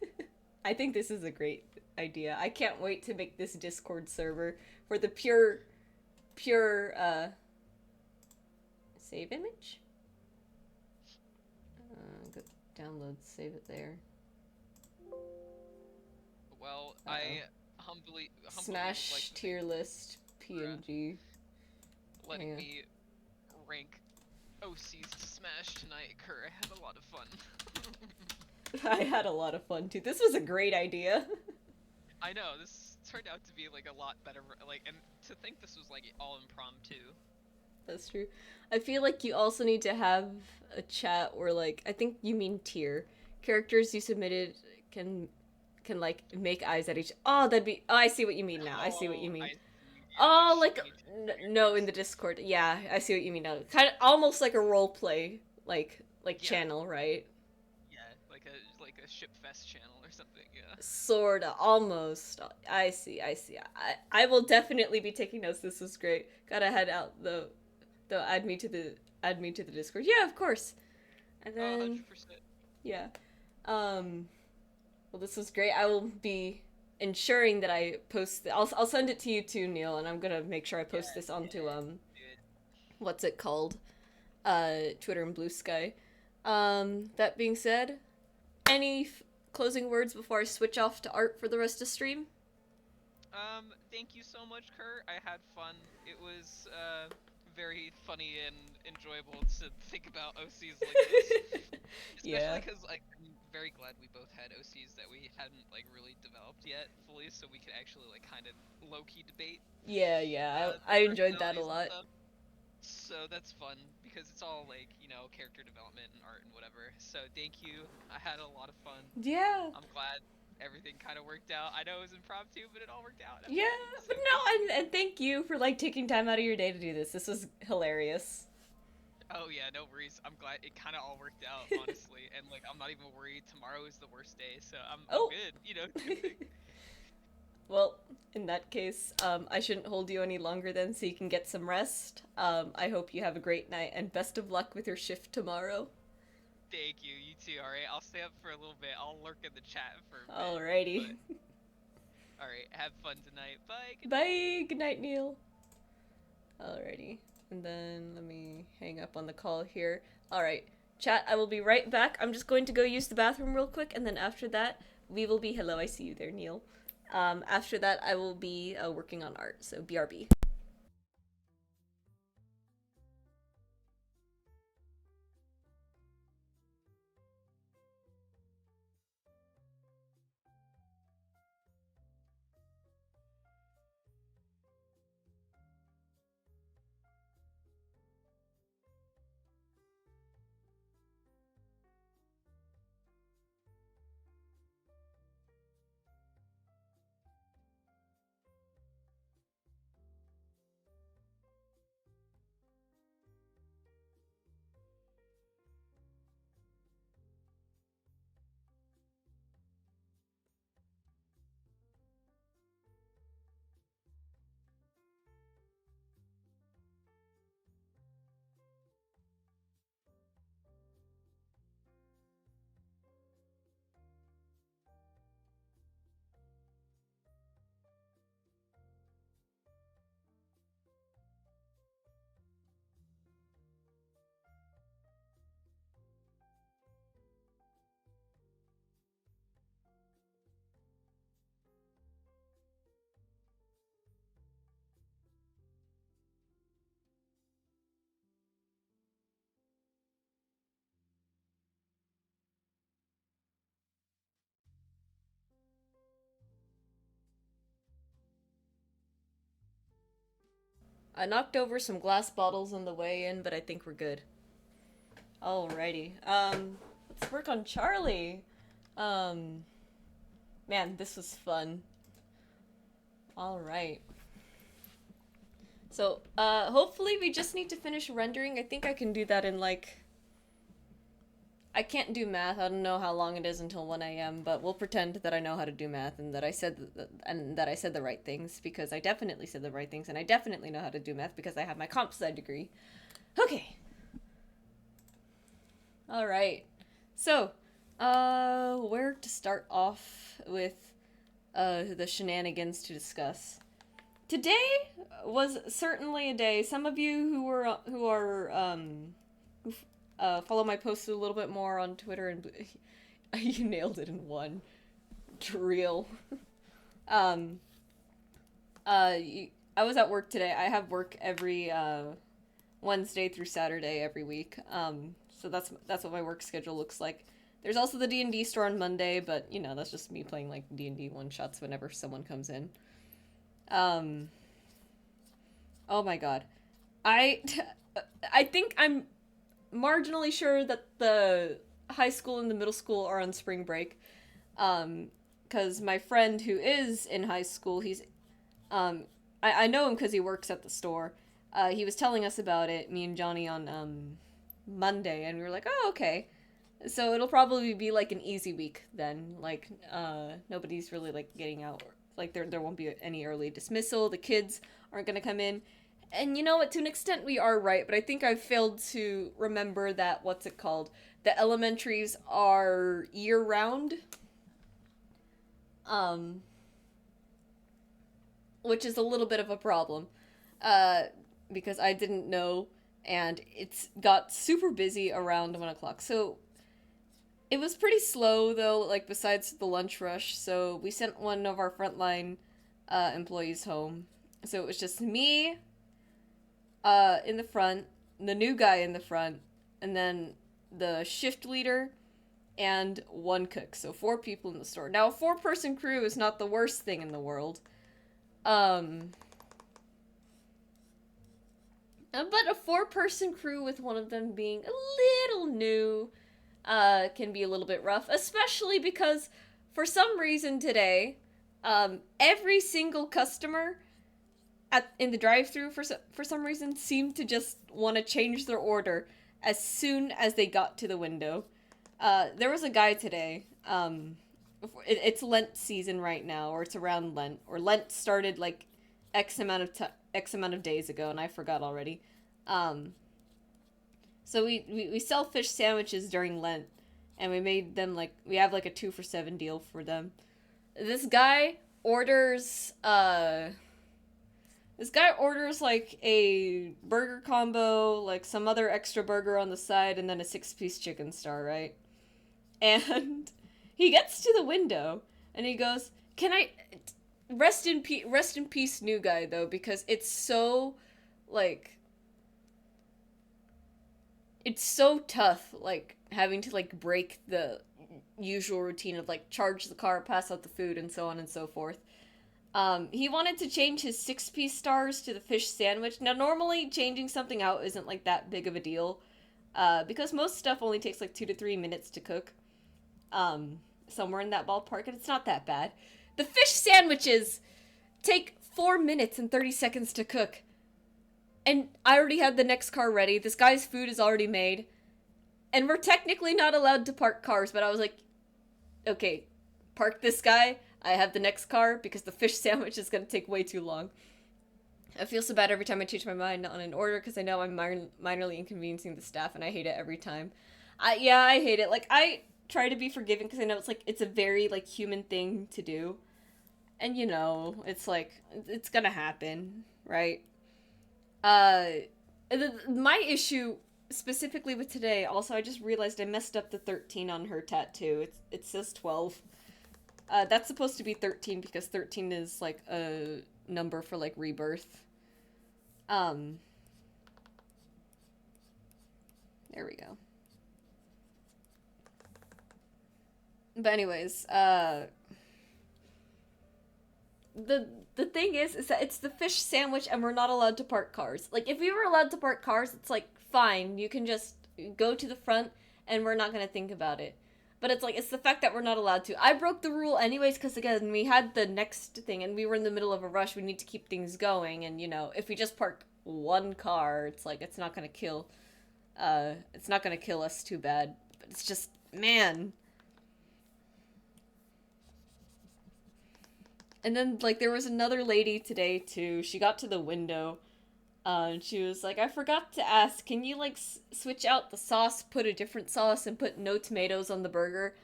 I think this is a great idea. I can't wait to make this Discord server for the pure save image. Go download, save it there. Well, Uh-oh. I humbly would like Smash to tier list TNG. letting Yeah. me rank OCs to Smash tonight, Kerr. I had a lot of fun. I had a lot of fun too. This was a great idea. I know, this turned out to be like a lot better, like, and to think this was like all impromptu. That's true. I feel like you also need to have a chat where like I think you mean tier characters you submitted can like make eyes at each. Oh, that'd be. Oh, I see what you mean now. I see what Oh, you mean. I see. Yeah, like Oh, like shipping each no, in characters. the Discord. Yeah, I see what you mean now. Kind of almost like a role play, like Yeah, channel, right? yeah, like a ship fest channel or something. Yeah. Sorta, almost. I see. I see. I will definitely be taking notes. This was great. Gotta head out though. Though add me to the Discord. Yeah, of course. And Oh, then 100%. yeah. Um. Well, this was great. I will be ensuring that I post. I'll send it to you too, Neil, and I'm gonna make sure I Yeah, post this onto yeah, dude. what's it called? Twitter and Blue Sky. That being said, any closing words before I switch off to art for the rest of stream? Thank you so much, Kurt. I had fun. It was very funny and enjoyable to think about OCs like this. Yeah. Especially because like I'm very glad we both had OCs that we hadn't like really developed yet fully, so we could actually like kind of low key debate Yeah, yeah. the I enjoyed that a personalities and lot. stuff. So that's fun because it's all like, you know, character development and art and whatever. So thank you. I had a lot of fun. Yeah. I'm glad everything kind of worked out. I know it was impromptu, but it all worked out at Yeah, the end. So but no, thank you. and thank you for like taking time out of your day to do this. This was hilarious. Oh yeah, no worries. I'm glad it kind of all worked out, honestly. And like I'm not even worried. Tomorrow is the worst day, so I'm Oh. good. You know, good thing. Well, in that case, I shouldn't hold you any longer then, so you can get some rest. I hope you have a great night and best of luck with your shift tomorrow. Thank you. You too. All right. I'll stay up for a little bit. I'll lurk in the chat for a bit. Alrighty. But all right. Have fun tonight. Bye. Good night. Bye. Good night, Neil. Alrighty. And then let me hang up on the call here. Alright. Chat, I will be right back. I'm just going to go use the bathroom real quick, and then after that, we will be. Hello, I see you there, Neil. After that, I will be working on art, so BRB. I knocked over some glass bottles on the way in, but I think we're good. Alrighty. Let's work on Charlie. Um, man, this was fun. Alright. So, hopefully we just need to finish rendering. I think I can do that in like... I can't do math. I don't know how long it is until 1 a.m., but we'll pretend that I know how to do math and that I said the right things because I definitely said the right things and I definitely know how to do math because I have my comp sci degree. Okay. All right. So, where to start off with the shenanigans to discuss? Today was certainly a day. Some of you who follow my posts a little bit more on Twitter and you nailed it in one. Real. You, I was at work today. I have work every Wednesday through Saturday every week. So that's what my work schedule looks like. There's also the D&D store on Monday, but you know, that's just me playing like D&D one shots whenever someone comes in. Um oh my god. I I think I'm marginally sure that the high school and the middle school are on spring break. Because my friend who is in high school, um, I know him because he works at the store. He was telling us about it, me and Johnny, on Monday, and we were like, oh, okay. So it'll probably be like an easy week then. Like, nobody's really like getting out. Like, there won't be any early dismissal. The kids aren't gonna come in. And you know what? To an extent, we are right, but I think I've failed to remember that, what's it called? The elementaries are year round. Um, which is a little bit of a problem. Uh, because I didn't know, and it's got super busy around 1 o'clock. So it was pretty slow though, like besides the lunch rush. So we sent one of our frontline employees home. So it was just me in the front, the new guy in the front, and then the shift leader and one cook. So four people in the store. Now a 4-person crew is not the worst thing in the world. Um but a 4-person crew with one of them being a little new can be a little bit rough, especially because for some reason today, every single customer in the drive-through for some reason seemed to just want to change their order as soon as they got to the window. There was a guy today. It's Lent season right now, or it's around Lent, or Lent started like X amount of days ago, and I forgot already. Um, so we sell fish sandwiches during Lent, and we made them like we have like a 2 for $7 deal for them. This guy orders like a burger combo, like some other extra burger on the side, and then a 6-piece chicken star, right? And he gets to the window and he goes, "Can I rest in peace, new guy though, because like it's so tough, like having to like break the usual routine of like charge the car, pass out the food, and so on and so forth." He wanted to change his 6-piece stars to the fish sandwich. Now, normally changing something out isn't like that big of a deal, because most stuff only takes like 2 to 3 minutes to cook. Somewhere in that ballpark, and it's not that bad. The fish sandwiches take 4 minutes and 30 seconds to cook. And I already had the next car ready. This guy's food is already made. And we're technically not allowed to park cars, but I was like, okay, park this guy. I have the next car because the fish sandwich is going to take way too long. I feel so bad every time I change my mind on an order because I know I'm minorly inconveniencing the staff, and I hate it every time. I hate it. Like, I try to be forgiving because I know it's a very like human thing to do, and you know it's like it's gonna happen, right? Uh, my issue specifically with today. Also, I just realized I messed up the 13 on her tattoo. It says 12. That's supposed to be 13 because 13 is like a number for like rebirth. Um, there we go. But anyways, the thing is that it's the fish sandwich and we're not allowed to park cars. Like if we were allowed to park cars, it's like fine, you can just go to the front and we're not going to think about it. But it's like it's the fact that we're not allowed to. I broke the rule anyways cuz again, we had the next thing and we were in the middle of a rush. We need to keep things going, and you know, if we just park one car, it's like it's not going to kill us too bad. But it's just, man. And then, like, there was another lady today, too. She got to the window, and she was like, I forgot to ask, can you, like, switch out the sauce, put a different sauce, and put no tomatoes on the burger?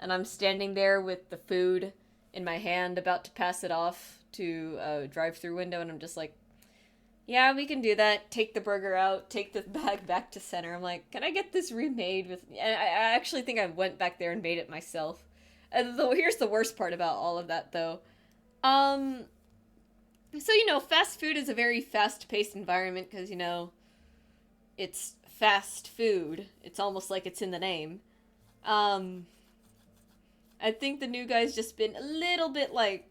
And I'm standing there with the food in my hand, about to pass it off to a drive-through window, and I'm just like, yeah, we can do that. Take the burger out, take the bag back to center. I'm like, can I get this remade with... And I actually think I went back there and made it myself. And here's the worst part about all of that, though. Um, So, fast food is a very fast-paced environment because, it's fast food. It's almost like it's in the name. Um, I think the new guy's just been a little bit like,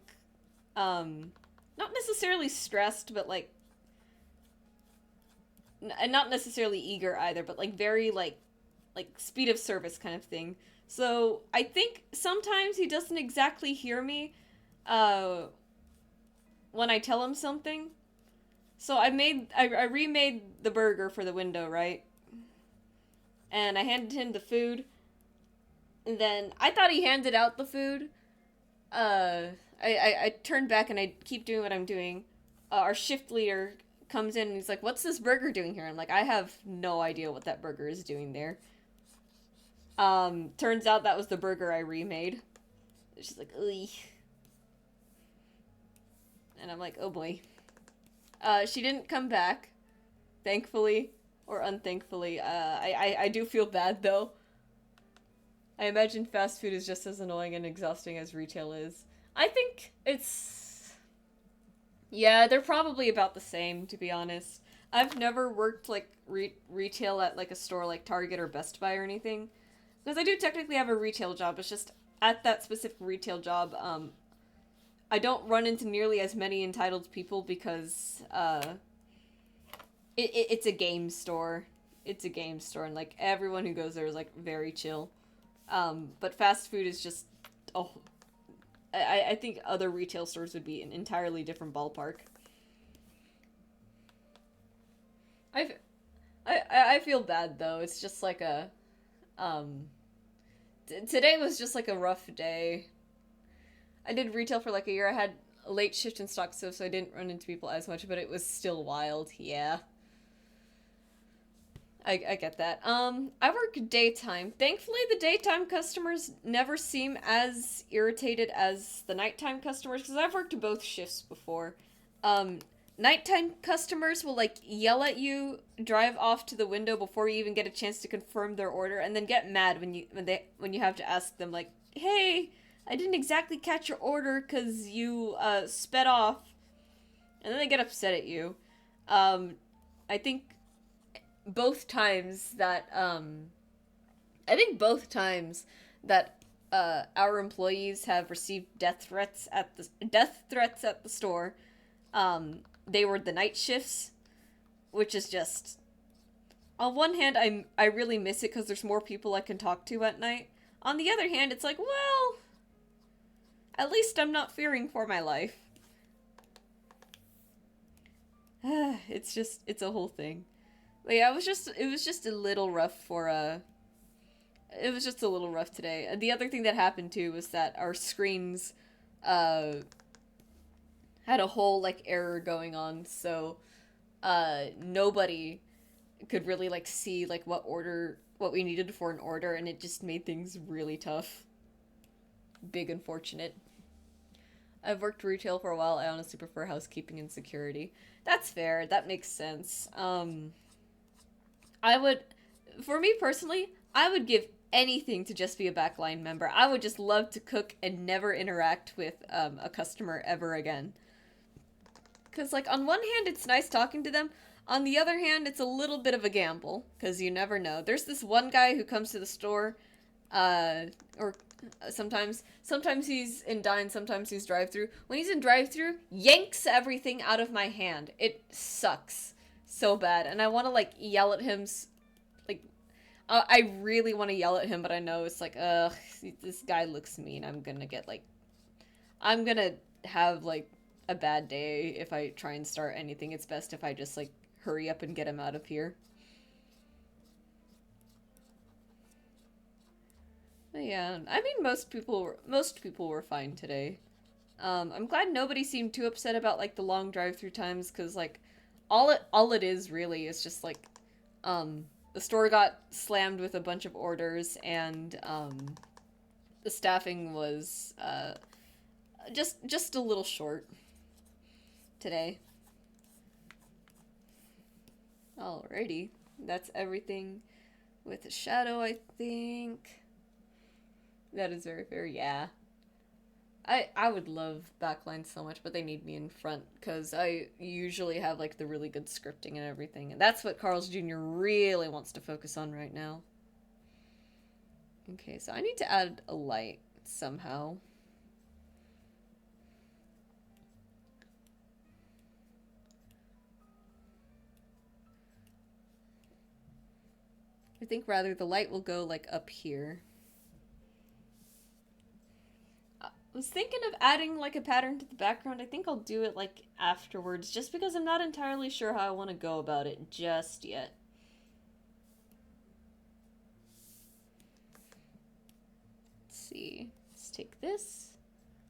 not necessarily stressed, but like, and not necessarily eager either, but like very like speed of service kind of thing. So I think sometimes he doesn't exactly hear me, uh, when I tell him something. So I remade the burger for the window, right? And I handed him the food, and then I thought he handed out the food. Uh, I turned back and I keep doing what I'm doing. Our shift leader comes in and he's like, "What's this burger doing here?" I'm like, "I have no idea what that burger is doing there." Turns out that was the burger I remade. She's like, "Ugh," and I'm like, "Oh boy." She didn't come back, thankfully or unthankfully. I do feel bad though. I imagine fast food is just as annoying and exhausting as retail is. I think it's... Yeah, they're probably about the same, to be honest. I've never worked, like, retail at, like, a store like Target or Best Buy or anything. Because I do technically have a retail job, it's just at that specific retail job, I don't run into nearly as many entitled people because, it's a game store. It's a game store, and, like, everyone who goes there is, like, very chill. But fast food is just, oh, I think other retail stores would be an entirely different ballpark. I, I feel bad though. It's just like a, um, today was just like a rough day. I did retail for like a year. I had a late shift in stock, so I didn't run into people as much, but it was still wild. Yeah. I get that. I work daytime. Thankfully, the daytime customers never seem as irritated as the nighttime customers, because I've worked both shifts before. Um, Nighttime customers will, like, yell at you, drive off to the window before you even get a chance to confirm their order, and then get mad when you have to ask them, like, "Hey, I didn't exactly catch your order because you, sped off." And then they get upset at you. Um, I think both times that I think both times that our employees have received death threats at the store, they were the night shifts, which is just, on one hand I really miss it because there's more people I can talk to at night. On the other hand, it's like, well, at least I'm not fearing for my life. It's a whole thing. But yeah, it was just a little rough for it was just a little rough today. And the other thing that happened too was that our screens uh had a whole like error going on, so nobody could really like see like what we needed for an order, and it just made things really tough. Big unfortunate. I've worked retail for a while. I honestly prefer housekeeping and security. That's fair. That makes sense. I would, for me personally, I would give anything to just be a backline member. I would just love to cook and never interact with a customer ever again. Because, like, on one hand, it's nice talking to them. On the other hand, it's a little bit of a gamble, because you never know. There's this one guy who comes to the store, or sometimes he's in dine, sometimes he's drive-through. When he's in drive-through, yanks everything out of my hand. It sucks so bad, and I want to, like, yell at him, like, I really want to yell at him, but I know it's like, ugh, this guy looks mean. I'm gonna have, like, a bad day if I try and start anything. It's best if I just, like, hurry up and get him out of here. But yeah, I mean, most people were fine today. I'm glad nobody seemed too upset about like the long drive-through times, because like all it is really is just like the store got slammed with a bunch of orders, and the staffing was just a little short today. Alrighty, that's everything with a shadow, I think. That is very fair, yeah. I would love backline so much, but they need me in front because I usually have like the really good scripting and everything, and that's what Carl's Jr. really wants to focus on right now. Okay, so I need to add a light somehow. I think rather the light will go like up here. I was thinking of adding like a pattern to the background. I think I'll do it like afterwards just because I'm not entirely sure how I want to go about it just yet. Let's see. Let's take this.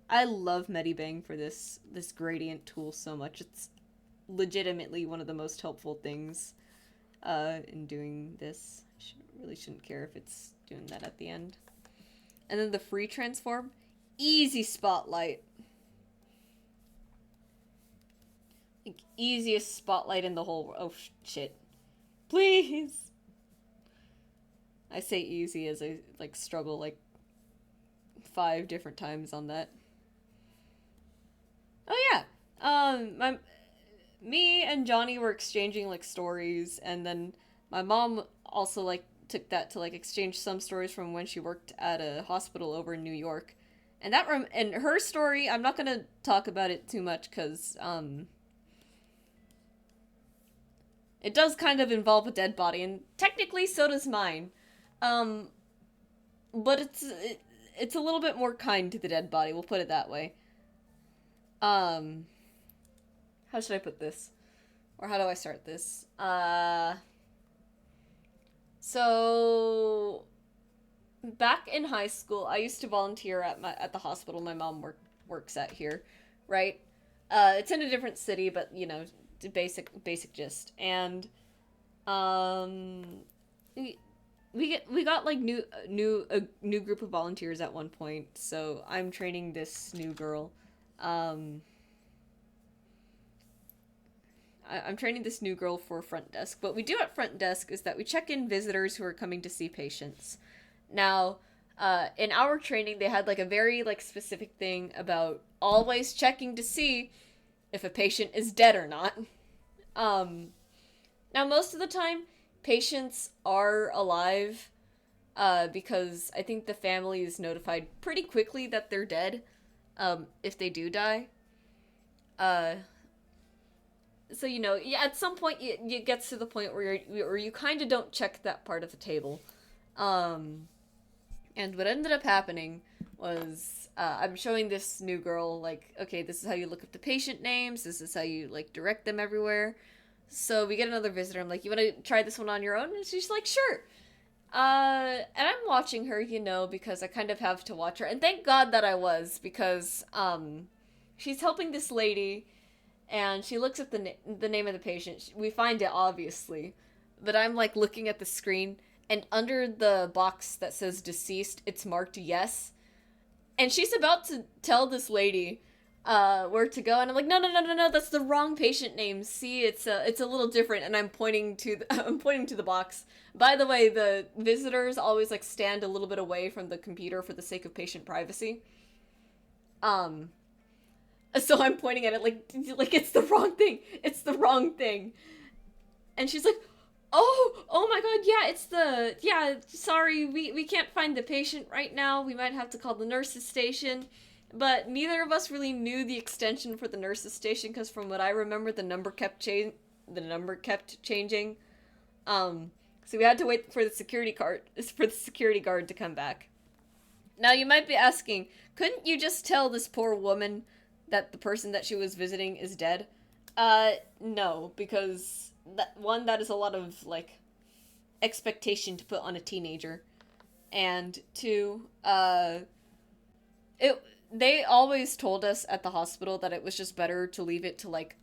I love Medibang for this gradient tool so much. It's legitimately one of the most helpful things in doing this. Really shouldn't care if it's doing that at the end. And then the free transform, easy spotlight. Like, easiest spotlight in the whole. Oh shit! Please. I say easy as I like struggle like 5 different times on that. Oh yeah. Me and Johnny were exchanging like stories, and then my mom also like took that to like exchange some stories from when she worked at a hospital over in New York. And and her story, I'm not gonna talk about it too much because it does kind of involve a dead body, and technically so does mine. Um, but it's a little bit more kind to the dead body. We'll put it that way. Um, how should I put this? Or how do I start this? So back in high school, I used to volunteer at the hospital my mom works at here, right? It's in a different city, but you know, basic gist. And um, we got like a new group of volunteers at one point. So I'm training this new girl. Um, I'm training this new girl for front desk. What we do at front desk is that we check in visitors who are coming to see patients. Now, in our training, they had like a very like specific thing about always checking to see if a patient is dead or not. Um, Now, most of the time, patients are alive because I think the family is notified pretty quickly that they're dead if they do die. Uh, so you know, yeah, at some point it gets to the point where you kind of don't check that part of the table. Um, and what ended up happening was I'm showing this new girl like, okay, this is how you look up the patient names. This is how you like direct them everywhere. So we get another visitor. I'm like, you want to try this one on your own? And she's like, sure. And I'm watching her, you know, because I kind of have to watch her. And thank God that I was, because she's helping this lady, and she looks at the name of the patient. We find it, obviously. But I'm, like, looking at the screen, and under the box that says deceased, it's marked yes. And she's about to tell this lady where to go, and I'm like, no, that's the wrong patient name. See, it's a little different, and I'm pointing to I'm pointing to the box. By the way, the visitors always like stand a little bit away from the computer for the sake of patient privacy. Um, so I'm pointing at it like it's the wrong thing. It's the wrong thing. And she's like, oh my god, yeah, sorry, we can't find the patient right now. We might have to call the nurses station. But neither of us really knew the extension for the nurses station because from what I remember, the number kept changing. So we had to wait for the security guard to come back. Now you might be asking, couldn't you just tell this poor woman that the person that she was visiting is dead? No, because that is a lot of like expectation to put on a teenager, and two, they always told us at the hospital that it was just better to leave it to like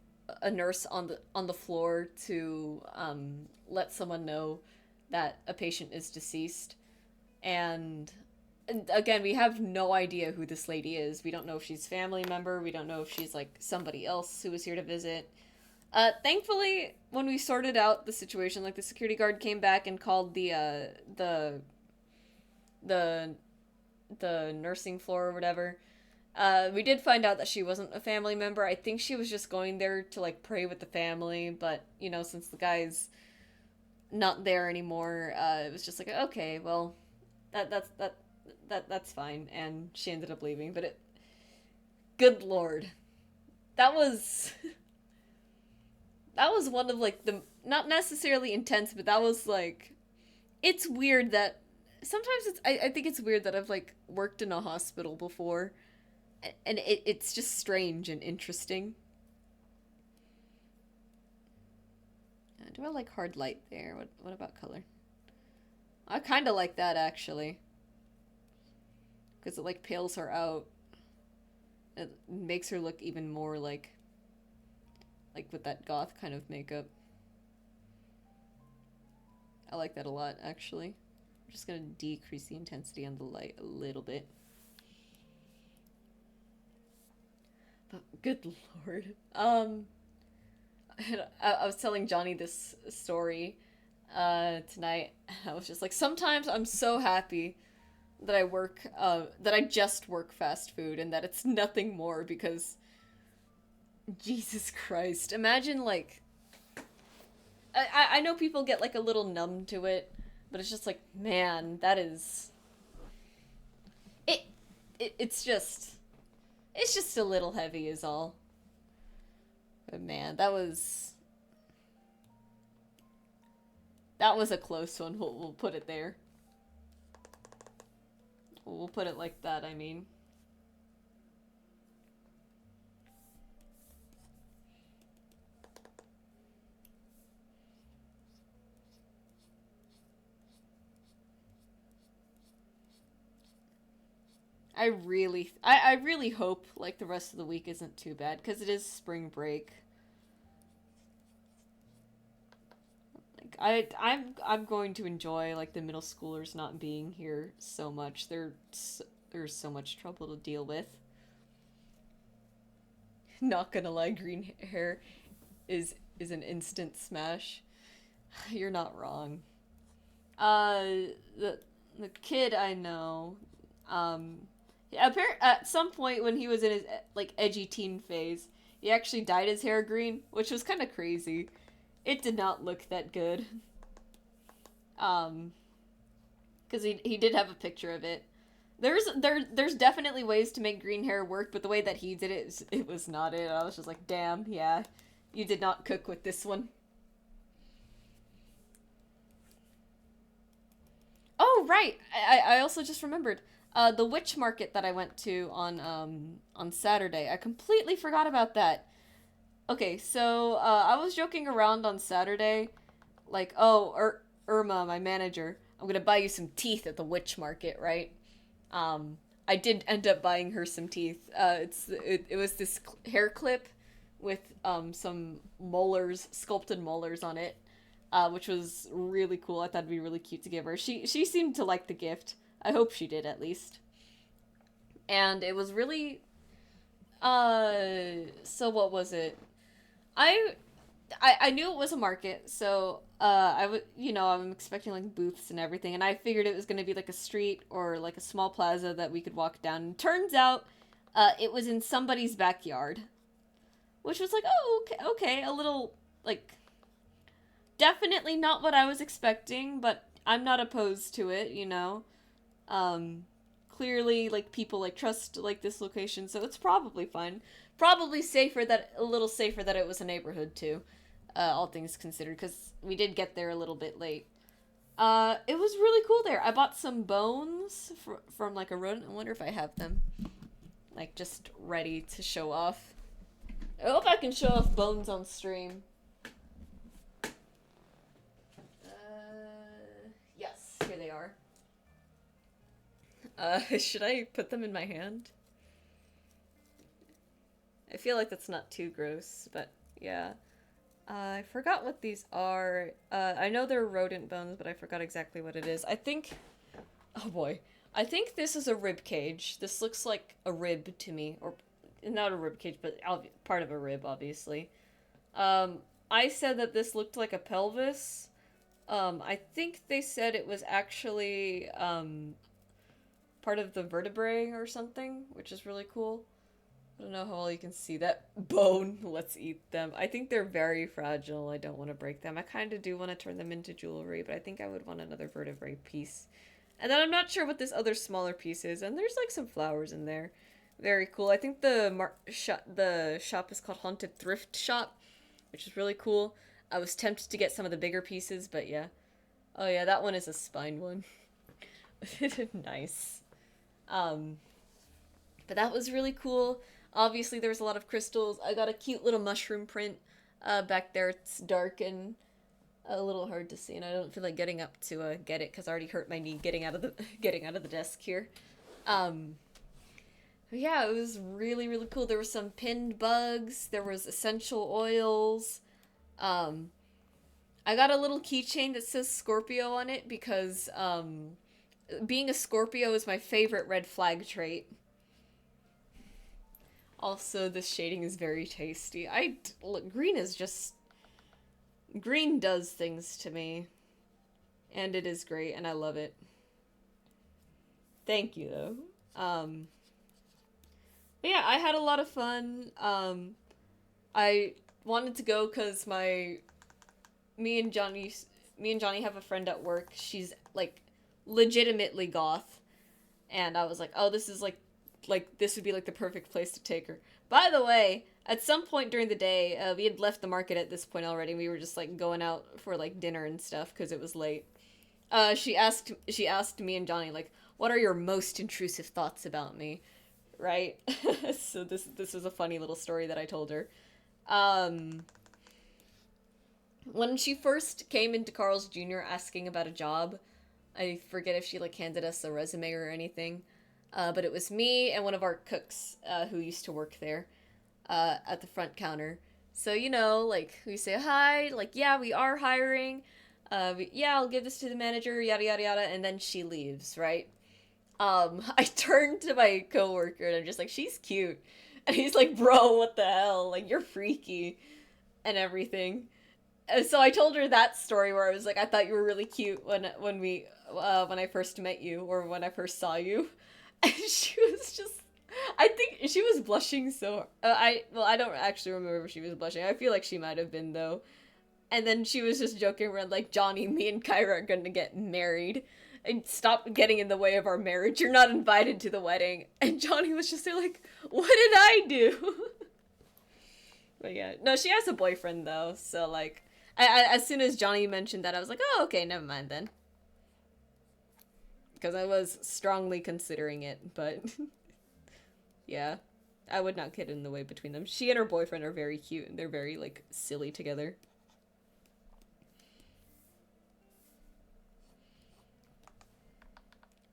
a nurse on the floor to let someone know that a patient is deceased. And again, we have no idea who this lady is. We don't know if she's a family member. We don't know if she's like somebody else who was here to visit. Thankfully, when we sorted out the situation, like the security guard came back and called the nursing floor or whatever, We did find out that she wasn't a family member. I think she was just going there to like pray with the family, but since the guy's not there anymore, it was just like, okay, well, that's fine, and she ended up leaving. But good lord, that was that was one of like the not necessarily intense, but that was like it's weird that sometimes I think it's weird that I've like worked in a hospital before, and it's just strange and interesting. Do I like hard light there? What about color? I kind of like that actually, because it like pales her out. It makes her look even more like with that goth kind of makeup. I like that a lot actually. I'm just gonna decrease the intensity on the light a little bit. But good lord. I was telling Johnny this story tonight. I was just like, sometimes I'm so happy that that I just work fast food and that it's nothing more because Jesus Christ. Imagine like I know people get like a little numb to it, but it's just like, man, that is it, it's just a little heavy is all. But man, that was a close one. We'll put it there. We'll put it like that, I mean. I really hope like the rest of the week isn't too bad because it is spring break. Like I'm going to enjoy like the middle schoolers not being here so much. There's so much trouble to deal with. Not gonna lie, green hair is an instant smash. You're not wrong. Uh, the the kid I know, yeah, at some point when he was in his like edgy teen phase, he actually dyed his hair green, which was kind of crazy. It did not look that good. Um, because he did have a picture of it. There's definitely ways to make green hair work, but the way that he did it was not it. I was just like, damn, yeah, you did not cook with this one. Oh right, I also just remembered. The witch market that I went to on Saturday. I completely forgot about that. Okay, so I was joking around on Saturday, like, oh, Irma, my manager, I'm gonna buy you some teeth at the witch market, right? I did end up buying her some teeth. It was this hair clip with some molars, sculpted molars on it, which was really cool. I thought it'd be really cute to give her. She seemed to like the gift. I hope she did at least. And it was really so what was it? I I knew it was a market, so I would I'm expecting like booths and everything, and I figured it was gonna be like a street or like a small plaza that we could walk down. And turns out, it was in somebody's backyard, which was like, oh, okay, a little like definitely not what I was expecting, but I'm not opposed to it, you know. Um, Clearly, like people like trust like this location, so it's probably fine. Probably safer that a little safer that it was a neighborhood too, all things considered, because we did get there a little bit late. It was really cool there. I bought some bones from like a rodent. I wonder if I have them, like just ready to show off. I hope I can show off bones on stream. Yes, here they are. Should I put them in my hand? I feel like that's not too gross, but yeah. I forgot what these are. I know they're rodent bones, but I forgot exactly what it is. I think. Oh boy. I think this is a rib cage. This looks like a rib to me. Or, not a rib cage, but part of a rib, obviously. I said that this looked like a pelvis. I think they said it was actually, part of the vertebrae or something, which is really cool. I don't know how well you can see that bone. Let's eat them. I think they're very fragile. I don't want to break them. I kind of do want to turn them into jewelry, but I think I would want another vertebrae piece. And then I'm not sure what this other smaller piece is, and there's like some flowers in there. Very cool. I think the shop is called Haunted Thrift Shop, which is really cool. I was tempted to get some of the bigger pieces, but yeah. Oh yeah, that one is a spine one. Nice. Um, but that was really cool. Obviously, there was a lot of crystals. I got a cute little mushroom print back there. It's dark and a little hard to see, and I don't feel like getting up to get it because I already hurt my knee getting out of the getting out of the desk here. Um, yeah, it was really really cool. There were some pinned bugs. There was essential oils. Um, I got a little keychain that says Scorpio on it because being a Scorpio is my favorite red flag trait. Also, this shading is very tasty. Look, green is just... Green does things to me. And it is great, and I love it. Thank you, though. But yeah, I had a lot of fun. I wanted to go because me and Johnny have a friend at work. She's, like, legitimately goth. And I was like, oh, this is, like, this would be like the perfect place to take her. By the way, at some point during the day, we had left the market at this point already. We were just like going out for like dinner and stuff because it was late. She asked me and Johnny like, "What are your most intrusive thoughts about me?" Right? So this was a funny little story that I told her. When she first came into Carl's Jr. asking about a job, I forget if she like handed us a resume or anything. But it was me and one of our cooks who used to work there at the front counter. So, you know, like, we say hi, like, yeah, we are hiring. Yeah, I'll give this to the manager, yada, yada, yada, and then she leaves, right? I turned to my coworker and I'm just like, she's cute. And he's like, bro, what the hell? Like, you're freaky and everything. And so I told her that story where I was like, I thought you were really cute when I first met you or when I first saw you. And she was just, I think she was blushing so, I don't actually remember if she was blushing. I feel like she might have been, though. And then she was just joking around, like, Johnny, me and Kyra are gonna get married. And stop getting in the way of our marriage. You're not invited to the wedding. And Johnny was just there like, what did I do? But yeah, no, she has a boyfriend, though. So, like, as soon as Johnny mentioned that, I was like, oh, okay, never mind then. Because I was strongly considering it, but yeah, I would not get in the way between them. She and her boyfriend are very cute, and they're very, like, silly together.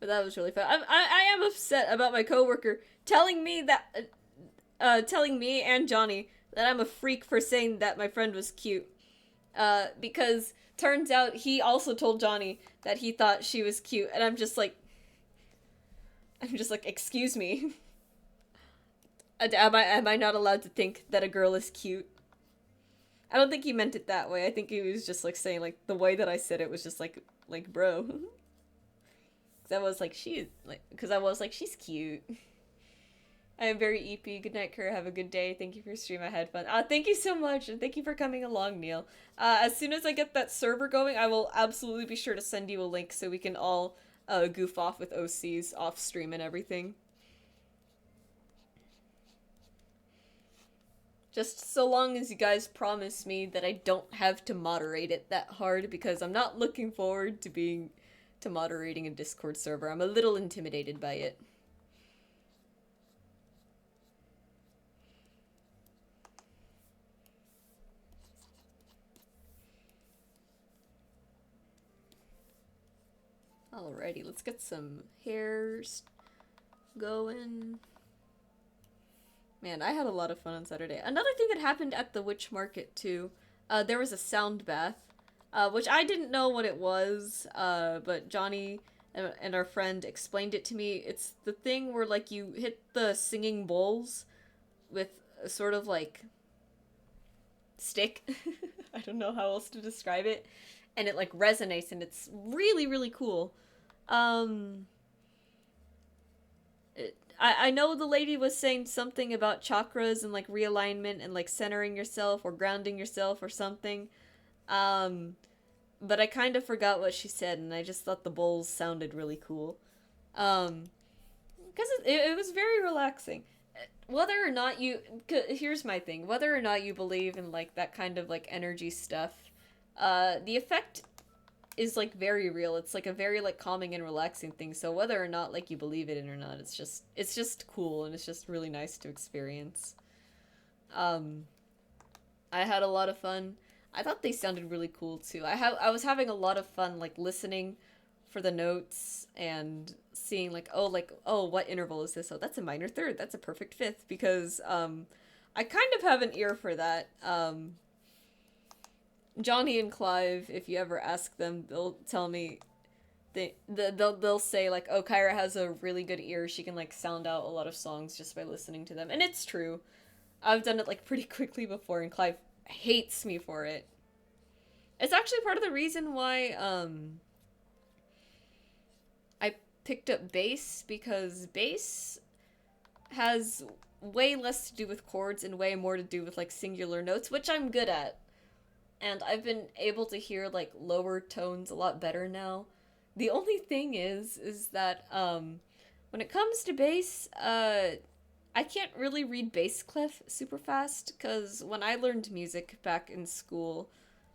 But that was really fun. I am upset about my coworker telling me that, telling me and Johnny that I'm a freak for saying that my friend was cute. Because turns out he also told Johnny that he thought she was cute, and I'm just like, excuse me. Am I not allowed to think that a girl is cute? I don't think he meant it that way. I think he was just like saying like the way that I said it was just like bro. Cause I was like she's cute. I am very EP. Good night, Kara. Have a good day. Thank you for your stream. I had fun. Thank you so much, and thank you for coming along, Neil. As soon as I get that server going, I will absolutely be sure to send you a link so we can all goof off with OCs off stream and everything. Just so long as you guys promise me that I don't have to moderate it that hard, because I'm not looking forward to moderating a Discord server. I'm a little intimidated by it. Alrighty, let's get some hairs going. Man, I had a lot of fun on Saturday. Another thing that happened at the witch market, too, there was a sound bath, which I didn't know what it was, but Johnny and our friend explained it to me. It's the thing where, like, you hit the singing bowls with a sort of, like, stick. I don't know how else to describe it. And it, like, resonates, and it's really, really cool. I know the lady was saying something about chakras and like realignment and like centering yourself or grounding yourself or something. Um, but I kind of forgot what she said, and I just thought the bowls sounded really cool. Um, because it was very relaxing. Whether or not you, here's my thing: whether or not you believe in like that kind of like energy stuff, the effect is like very real. It's like a very like calming and relaxing thing. So whether or not like you believe it in or not, it's just cool and it's just really nice to experience. Um, I had a lot of fun. I thought they sounded really cool too. I was having a lot of fun like listening for the notes and seeing like oh what interval is this? Oh, that's a minor third. That's a perfect fifth because I kind of have an ear for that. Johnny and Clive, if you ever ask them, they'll tell me they'll say like, "Oh, Kyra has a really good ear. She can like sound out a lot of songs just by listening to them." And it's true. I've done it like pretty quickly before and Clive hates me for it. It's actually part of the reason why I picked up bass because bass has way less to do with chords and way more to do with like singular notes, which I'm good at. And I've been able to hear like lower tones a lot better now. The only thing is that when it comes to bass, I can't really read bass clef super fast because when I learned music back in school,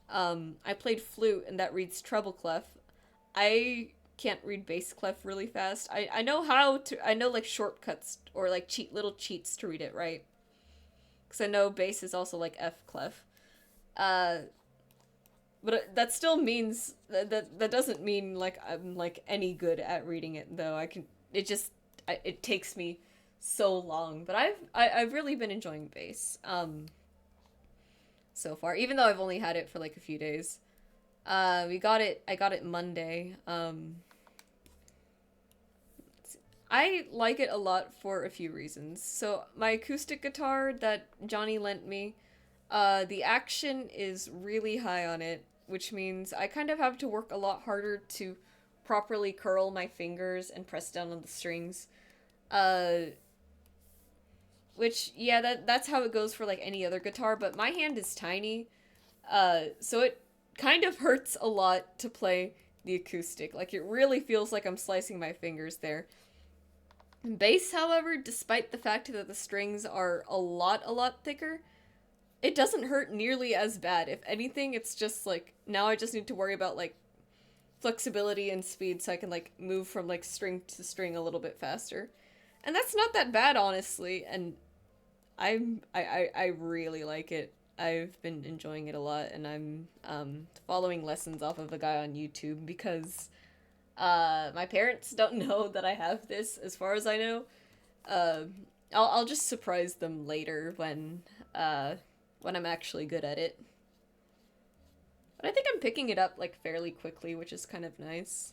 I played flute and that reads treble clef. I can't read bass clef really fast. I know how to, I know like shortcuts or like little cheats to read it right. Because I know bass is also like F clef. Uh, but that still means that doesn't mean like I'm like any good at reading it though. It takes me so long. But I've really been enjoying bass so far, even though I've only had it for like a few days. I got it Monday. I like it a lot for a few reasons. So my acoustic guitar that Johnny lent me, the action is really high on it, which means I kind of have to work a lot harder to properly curl my fingers and press down on the strings. Uh, which yeah, that's how it goes for like any other guitar, but my hand is tiny, so it kind of hurts a lot to play the acoustic. Like it really feels like I'm slicing my fingers there. Bass, however, despite the fact that the strings are a lot thicker, it doesn't hurt nearly as bad. If anything, it's just like now I just need to worry about like flexibility and speed so I can like move from like string to string a little bit faster. And that's not that bad honestly, and I really like it. I've been enjoying it a lot and I'm following lessons off of a guy on YouTube because my parents don't know that I have this as far as I know. Uh, I'll just surprise them later when I'm actually good at it. But I think I'm picking it up like fairly quickly, which is kind of nice.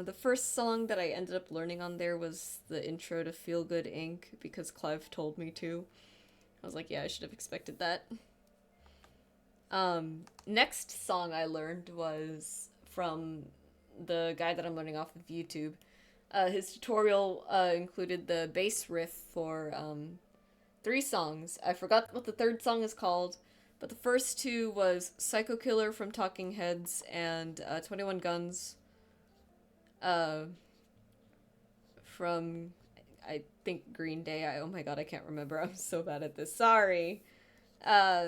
The first song that I ended up learning on there was the intro to Feel Good Inc. because Clive told me to. I was like, yeah, I should have expected that. Next song I learned was from the guy that I'm learning off of YouTube. His tutorial included the bass riff for three songs. I forgot what the third song is called, but the first two was Psycho Killer from Talking Heads and 21 Guns uh, from, I think, Green Day. Oh my god, I can't remember. I'm so bad at this. Sorry. Uh,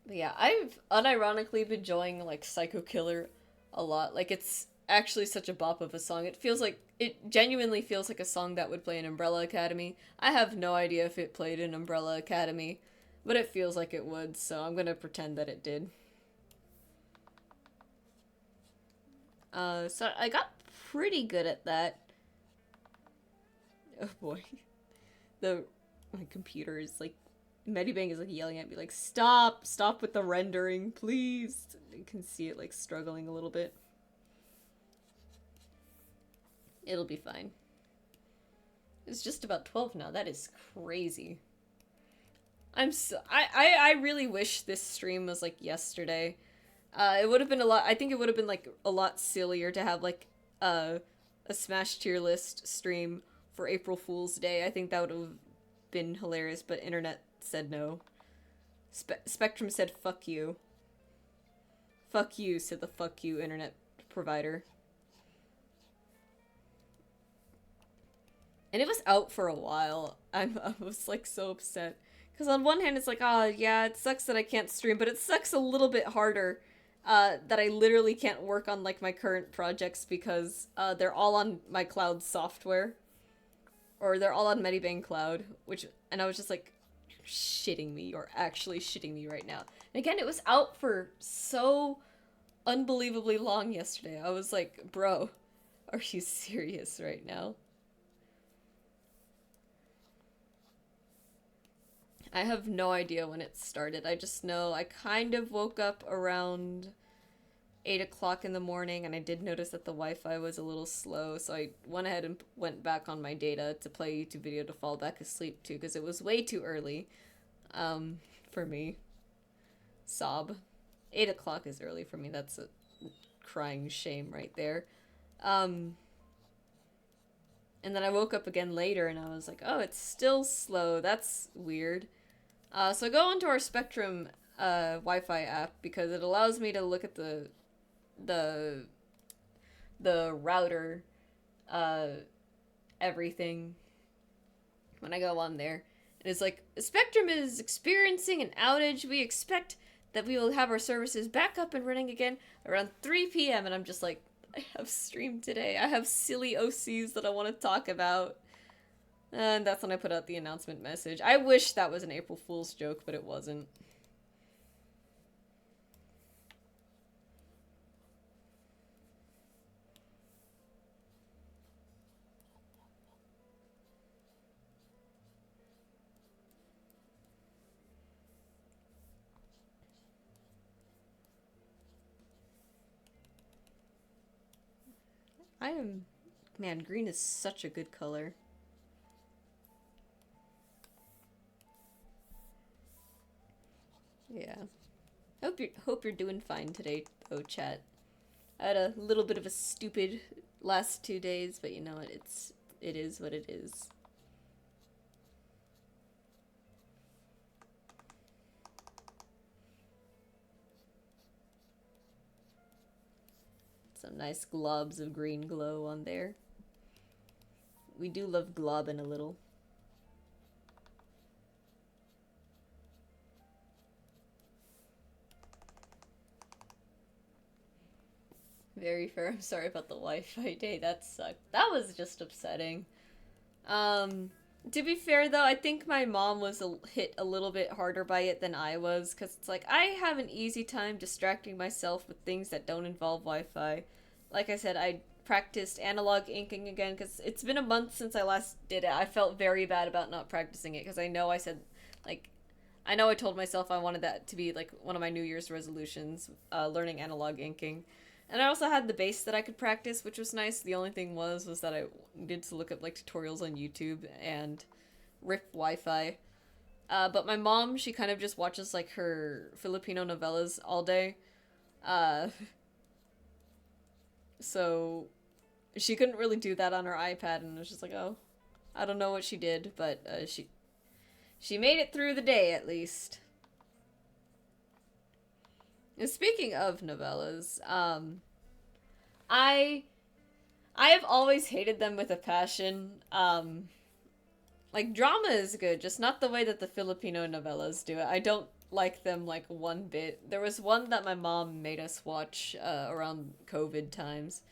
but yeah, I've unironically been enjoying like Psycho Killer a lot. Like it's actually such a bop of a song. It genuinely feels like a song that would play in Umbrella Academy. I have no idea if it played in Umbrella Academy, but it feels like it would, so I'm gonna pretend that it did. So I got pretty good at that. Oh boy. The my computer is like Medibang is like yelling at me like stop with the rendering, please. You can see it like struggling a little bit. It'll be fine. It's just about 12 now. That is crazy. I really wish this stream was like yesterday. It would have been a lot. I think it would have been like a lot sillier to have like a a Smash tier list stream for April Fool's Day. I think that would have been hilarious, but internet said no. Spectrum said fuck you. Fuck you, said the fuck you internet provider. And it was out for a while. I was like so upset. Because on one hand, it's like, oh yeah, it sucks that I can't stream, but it sucks a little bit harder that I literally can't work on like my current projects because they're all on my cloud software. Or they're all on Medibang Cloud, and I was just like, you're shitting me. You're actually shitting me right now. And again, it was out for so unbelievably long yesterday. I was like, bro, are you serious right now? I have no idea when it started. I just know I kind of woke up around 8 o'clock in the morning, and I did notice that the Wi-Fi was a little slow, so I went ahead and went back on my data to play a YouTube video to fall back asleep to, because it was way too early for me. Sob. 8 o'clock is early for me. That's a crying shame right there. And then I woke up again later, and I was like, oh, it's still slow. That's weird. So I go onto our Spectrum Wi-Fi app, because it allows me to look at the router everything when I go on there. And it's like, Spectrum is experiencing an outage. We expect that we will have our services back up and running again around 3 p.m. And I'm just like, I have streamed today. I have silly OCs that I want to talk about. And that's when I put out the announcement message. I wish that was an April Fool's joke, but it wasn't. Man, green is such a good color. Yeah. Hope you're doing fine today, though, chat. I had a little bit of a stupid last 2 days, but you know what? It is what it is. Some nice globs of green glow on there. We do love globbing a little. Very fair. I'm sorry about the Wi-Fi day. That sucked. That was just upsetting. To be fair though, I think my mom was hit a little bit harder by it than I was, because it's like, I have an easy time distracting myself with things that don't involve Wi-Fi. Like I said, I practiced analog inking again, because it's been a month since I last did it. I felt very bad about not practicing it, because I know I said, like, I know I told myself I wanted that to be, like, one of my New Year's resolutions, learning analog inking. And I also had the bass that I could practice, which was nice. The only thing was that I needed to look up, like, tutorials on YouTube and rip Wi-Fi. But my mom, she kind of just watches, like, her Filipino novellas all day. So she couldn't really do that on her iPad, and I was just like, oh, I don't know what she did, but she made it through the day, at least. And speaking of novellas, I have always hated them with a passion. Like, drama is good, just not the way that the Filipino novellas do it. I don't like them, like, one bit. There was one that my mom made us watch around COVID times.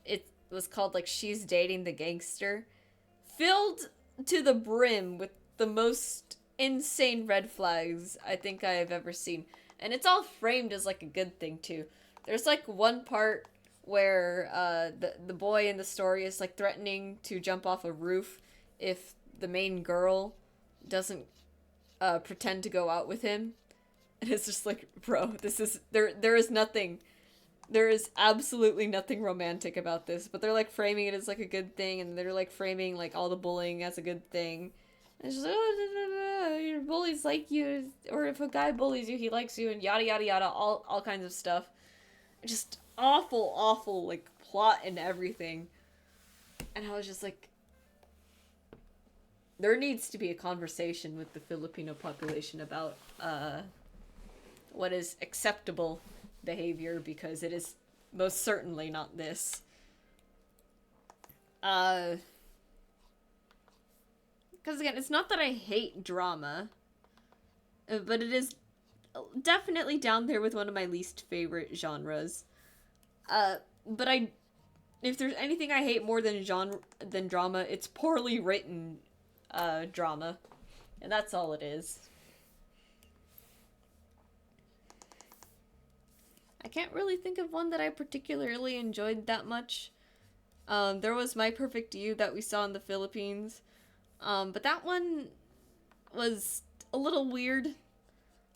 It was called, like, She's Dating the Gangster. Filled to the brim with the most insane red flags I think I have ever seen. And it's all framed as, like, a good thing, too. There's, like, one part where the boy in the story is, like, threatening to jump off a roof if the main girl doesn't pretend to go out with him. And it's just like, bro, this is... There is nothing... There is absolutely nothing romantic about this, but they're, like, framing it as, like, a good thing, and they're, like, framing, like, all the bullying as a good thing. It's just, oh, your bullies like you, or if a guy bullies you, he likes you, and yada yada yada, all kinds of stuff. Just awful, awful, like, plot and everything. And I was just like, there needs to be a conversation with the Filipino population about what is acceptable behavior, because it is most certainly not this. Because again, it's not that I hate drama, but it is definitely down there with one of my least favorite genres. But if there's anything I hate more than drama, it's poorly written drama, and that's all it is. I can't really think of one that I particularly enjoyed that much. There was My Perfect You that we saw in the Philippines, but that one was a little weird.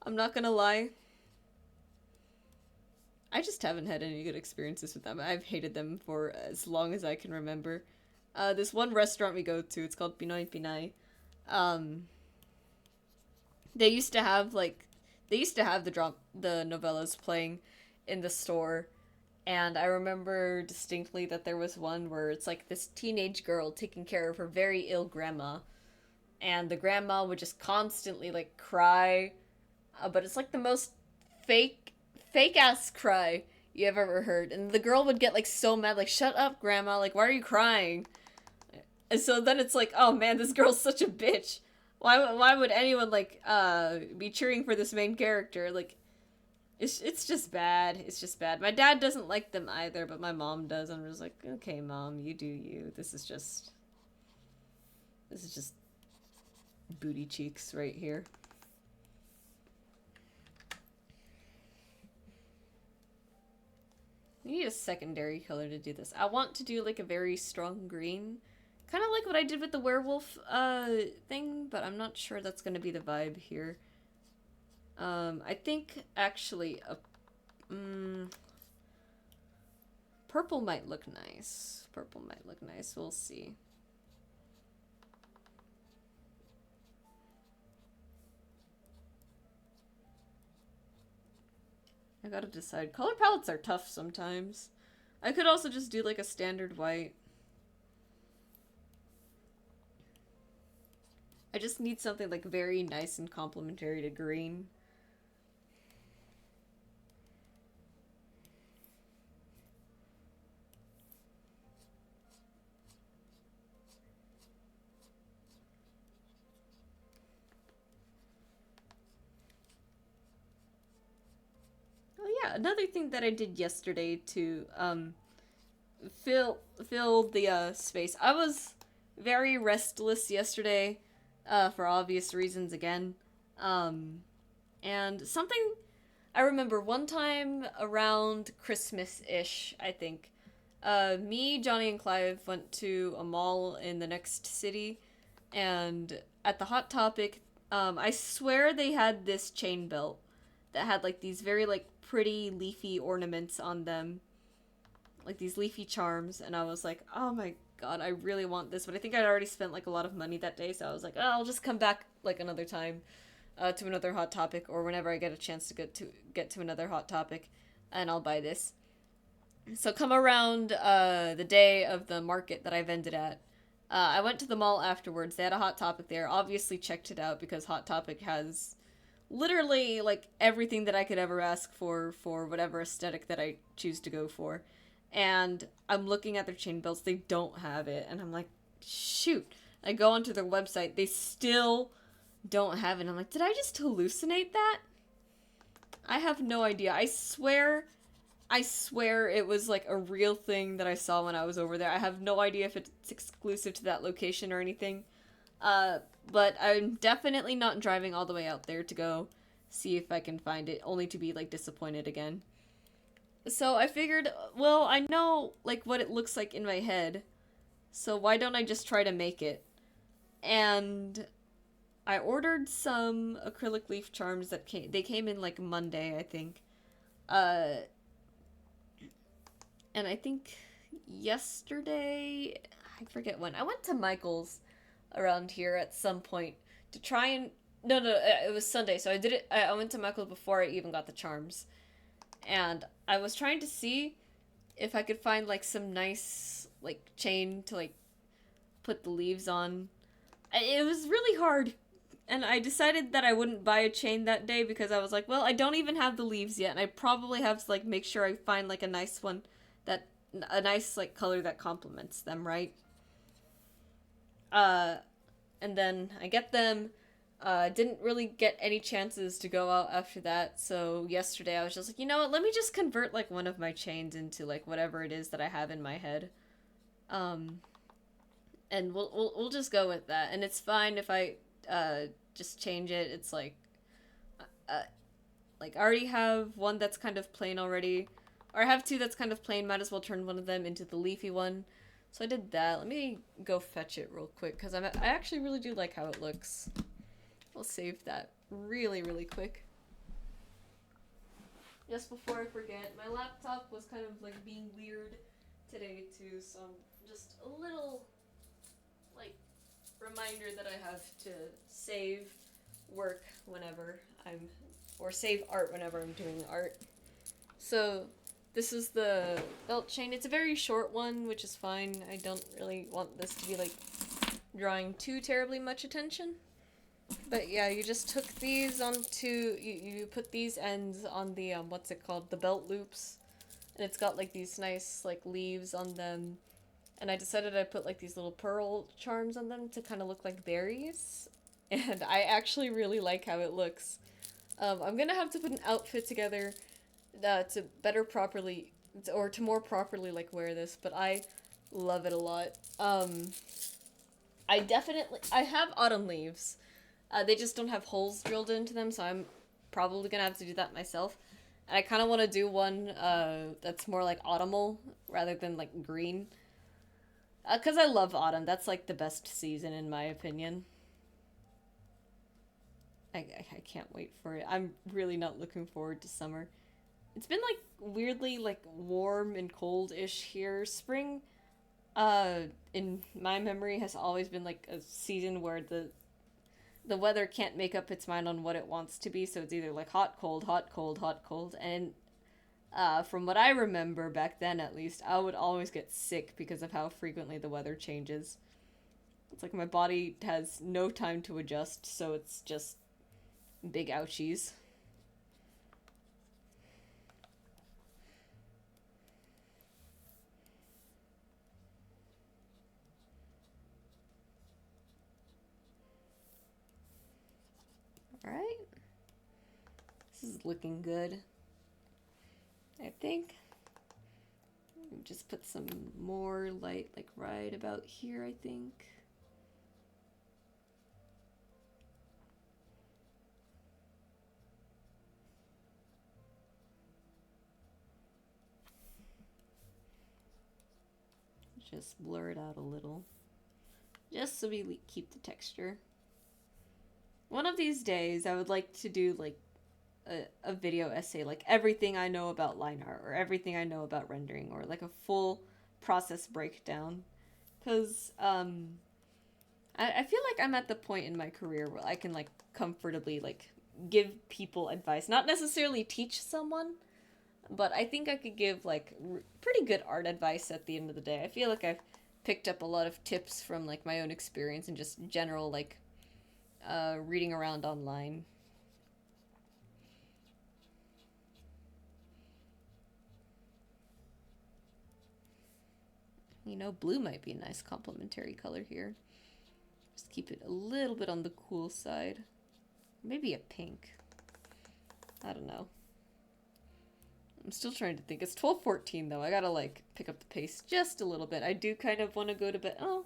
I'm not gonna lie. I just haven't had any good experiences with them. I've hated them for as long as I can remember. This one restaurant we go to, it's called Pinoy Pinay. Um, they used to have the novellas playing in the store, and I remember distinctly that there was one where it's like this teenage girl taking care of her very ill grandma, and the grandma would just constantly like cry, but it's like the most fake ass cry you have ever heard, and the girl would get like so mad, like, shut up grandma, like, why are you crying? And so then it's like, oh man, this girl's such a bitch. Why would anyone like be cheering for this main character? Like, it's just bad. It's just bad. My dad doesn't like them either, but my mom does. I'm just like, okay, mom, you do you. This is just booty cheeks right here. I need a secondary color to do this. I want to do like a very strong green. Kind of like what I did with the werewolf thing, but I'm not sure that's going to be the vibe here. I think actually purple might look nice. Purple might look nice. We'll see. I gotta decide. Color palettes are tough sometimes. I could also just do like a standard white. I just need something like very nice and complementary to green. Oh yeah, another thing that I did yesterday to fill the space. I was very restless yesterday, for obvious reasons again. And something I remember one time around Christmas-ish, I think. Me, Johnny, and Clive went to a mall in the next city, and at the Hot Topic, I swear they had this chain belt that had like these very like pretty leafy ornaments on them, like these leafy charms, and I was like, oh my god, I really want this, but I think I'd already spent like a lot of money that day, so I was like, oh, I'll just come back like another time, to another Hot Topic, or whenever I get a chance to get to another Hot Topic, and I'll buy this. So come around the day of the market that I vended at, I went to the mall afterwards. They had a Hot Topic there. Obviously checked it out because Hot Topic has literally like everything that I could ever ask for whatever aesthetic that I choose to go for. And I'm looking at their chain belts. They don't have it, and I'm like, shoot. I go onto their website. They still don't have it. I'm like, did I just hallucinate that? I have no idea. I swear it was like a real thing that I saw when I was over there. I have no idea if it's exclusive to that location or anything. But I'm definitely not driving all the way out there to go see if I can find it, only to be like disappointed again. So I figured, well, I know like what it looks like in my head, so why don't I just try to make it? And I ordered some acrylic leaf charms that came in like Monday, I think. And I think yesterday, I forget when, I went to Michael's around here at some point to try and no, it was Sunday, so I did it. I went to Michael before I even got the charms, and I was trying to see if I could find like some nice like chain to like put the leaves on. It was really hard, and I decided that I wouldn't buy a chain that day because I was like, well, I don't even have the leaves yet, and I probably have to like make sure I find like a nice one that a nice like color that complements them, right? Uh, and then I get them. Didn't really get any chances to go out after that, so yesterday I was just like, you know what, let me just convert like one of my chains into like whatever it is that I have in my head. Um, and we'll just go with that. And it's fine if I just change it. It's uh like I already have one that's kind of plain already. Or I have two that's kind of plain, might as well turn one of them into the leafy one. So I did that. Let me go fetch it real quick because I actually really do like how it looks. I'll save that really, really quick. Just before I forget, my laptop was kind of like being weird today too, so just a little like reminder that I have to save work whenever I'm or save art whenever I'm doing art. So this is the belt chain. It's a very short one, which is fine. I don't really want this to be like drawing too terribly much attention. But yeah, you just took these onto you put these ends on the what's it called? The belt loops. And it's got like these nice like leaves on them. And I decided I'd put like these little pearl charms on them to kind of look like berries. And I actually really like how it looks. I'm gonna have to put an outfit together to better properly or to more properly like wear this, but I love it a lot. I have autumn leaves. They just don't have holes drilled into them, so I'm probably gonna have to do that myself. And I kind of want to do one that's more like autumnal rather than like green. Because I love autumn. That's like the best season in my opinion. I can't wait for it. I'm really not looking forward to summer. It's been like weirdly like warm and cold-ish here. Spring in my memory has always been like a season where the weather can't make up its mind on what it wants to be, so it's either like hot, cold, hot, cold, hot, cold. And from what I remember back then at least, I would always get sick because of how frequently the weather changes. It's like my body has no time to adjust, so it's just big ouchies. Alright. This is looking good. I think. Just put some more light, like right about here, I think. Just blur it out a little. Just so we keep the texture. One of these days, I would like to do like a video essay, like everything I know about line art or everything I know about rendering, or like a full process breakdown. Because I feel like I'm at the point in my career where I can like comfortably like give people advice, not necessarily teach someone, but I think I could give like pretty good art advice at the end of the day. I feel like I've picked up a lot of tips from like my own experience and just general like reading around online. You know, blue might be a nice complementary color here. Just keep it a little bit on the cool side. Maybe a pink. I don't know. I'm still trying to think. It's 12:14 though. I gotta like pick up the pace just a little bit. I do kind of want to go to bed. Oh,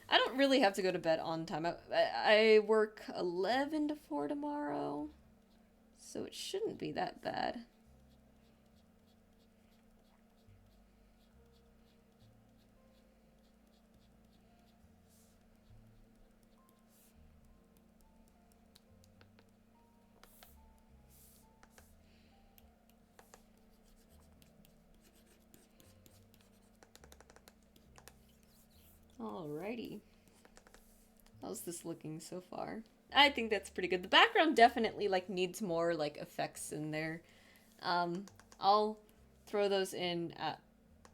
I don't really have to go to bed on time. I work 11 to 4 tomorrow, so it shouldn't be that bad. Alrighty. How's this looking so far? I think that's pretty good. The background definitely like needs more like effects in there. I'll throw those in at,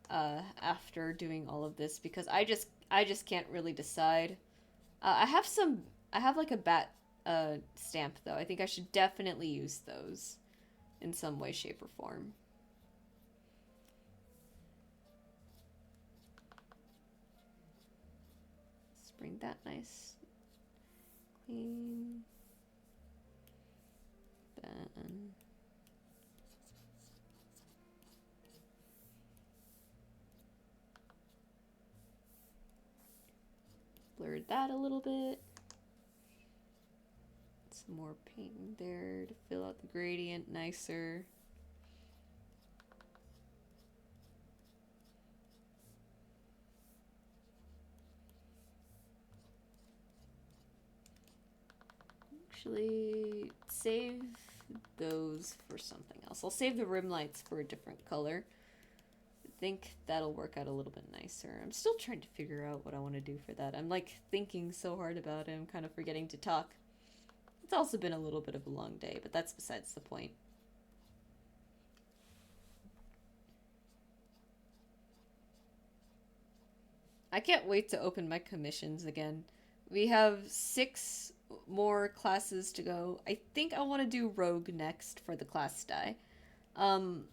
after doing all of this because I just can't really decide. I have like a bat stamp though. I think I should definitely use those in some way, shape, or form. Let's bring that nice, clean. Then blurred that a little bit. Some more paint there to fill out the gradient nicer. Actually, save those for something else. I'll save the rim lights for a different color. I think that'll work out a little bit nicer. I'm still trying to figure out what I want to do for that. I'm like thinking so hard about it, I'm kind of forgetting to talk. It's also been a little bit of a long day, but that's besides the point. I can't wait to open my commissions again. We have 6 more classes to go. I think I want to do Rogue next for the class die. Um,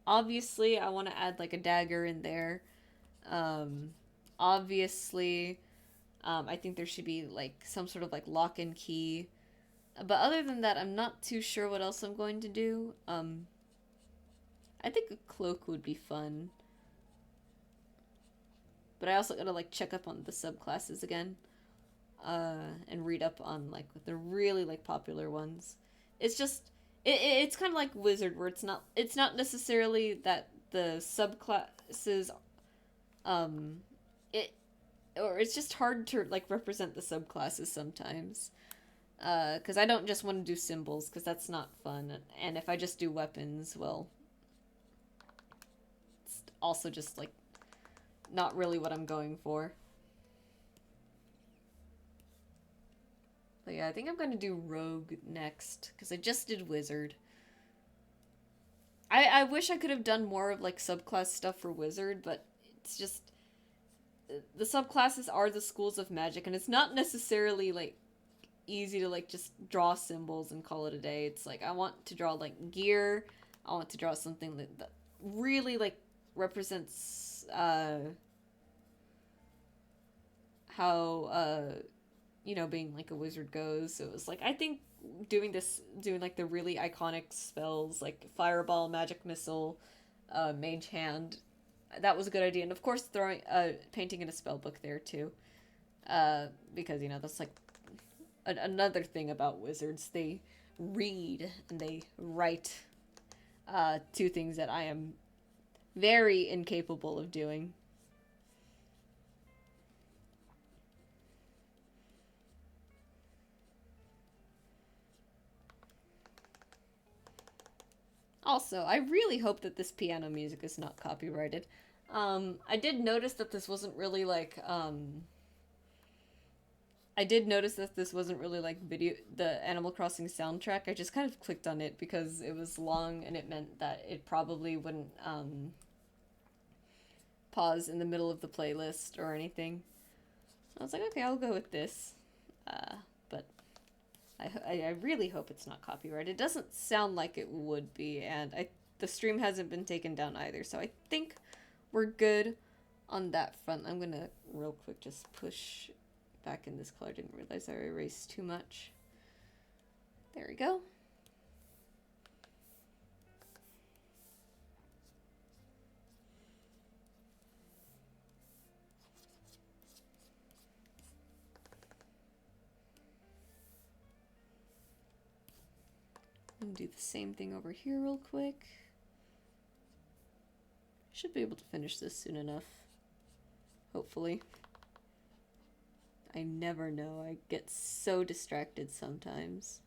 Obviously, I want to add like a dagger in there. Um, obviously, I think there should be like some sort of like lock and key. But other than that, I'm not too sure what else I'm going to do. I think a cloak would be fun. But I also gotta like check up on the subclasses again. And read up on like the really like popular ones. It's just it's kind of like Wizard where it's not necessarily that the subclasses it or it's just hard to like represent the subclasses sometimes. Because I don't just want to do symbols because that's not fun, and if I just do weapons, well, it's also just like not really what I'm going for. But yeah, I think I'm going to do Rogue next, because I just did Wizard. I wish I could have done more of, like, subclass stuff for Wizard, but it's just... The subclasses are the schools of magic, and it's not necessarily, like, easy to, like, just draw symbols and call it a day. It's like, I want to draw, like, gear. I want to draw something that really, like, represents, how, you know, being like a wizard goes. So it was like, I think doing like the really iconic spells like Fireball, Magic Missile, Mage Hand, that was a good idea. And of course, painting in a spell book there too. Because, you know, that's like another thing about wizards. They read and they write, 2 things that I am very incapable of doing. Also, I really hope that this piano music is not copyrighted. I did notice that this wasn't really like, I did notice that this wasn't really like the Animal Crossing soundtrack. I just kind of clicked on it because it was long and it meant that it probably wouldn't, pause in the middle of the playlist or anything. I was like, okay, I'll go with this. But I really hope it's not copyrighted. It doesn't sound like it would be, and the stream hasn't been taken down either, so I think we're good on that front. I'm gonna real quick just push back in this color. I didn't realize I erased too much. There we go. And do the same thing over here real quick. Should be able to finish this soon enough. Hopefully. I never know. I get so distracted sometimes.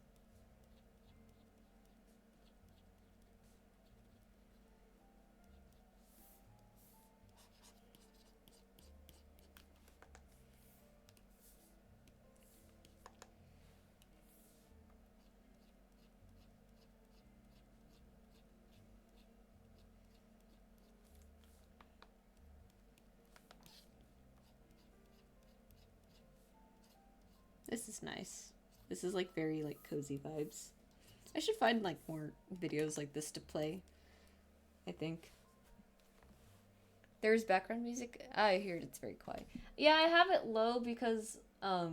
This is nice. This is like very like cozy vibes. I should find like more videos like this to play, I think. There's background music. I hear it, it's very quiet. Yeah, I have it low because I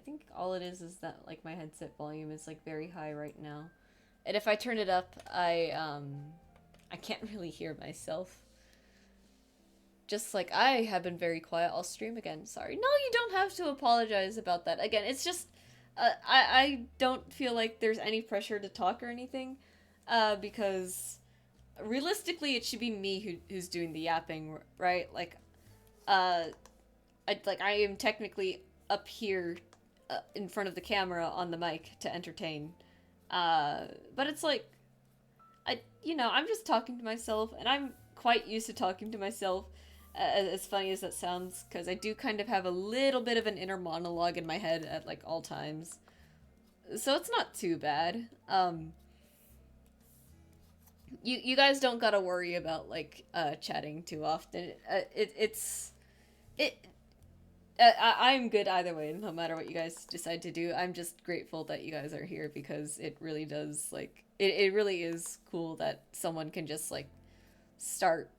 think all it is that like my headset volume is like very high right now. And if I turn it up, I can't really hear myself. Just like I have been very quiet. I'll stream again. Sorry. No, you don't have to apologize about that. Again, it's just I don't feel like there's any pressure to talk or anything, because realistically it should be me who's doing the yapping, right? Like, I am technically up here, in front of the camera on the mic to entertain, but it's like, I'm just talking to myself, and I'm quite used to talking to myself. As funny as that sounds, because I do kind of have a little bit of an inner monologue in my head at like all times, so it's not too bad. You guys don't gotta worry about like chatting too often. I'm good either way, no matter what you guys decide to do. I'm just grateful that you guys are here because it really does like it really is cool that someone can just like start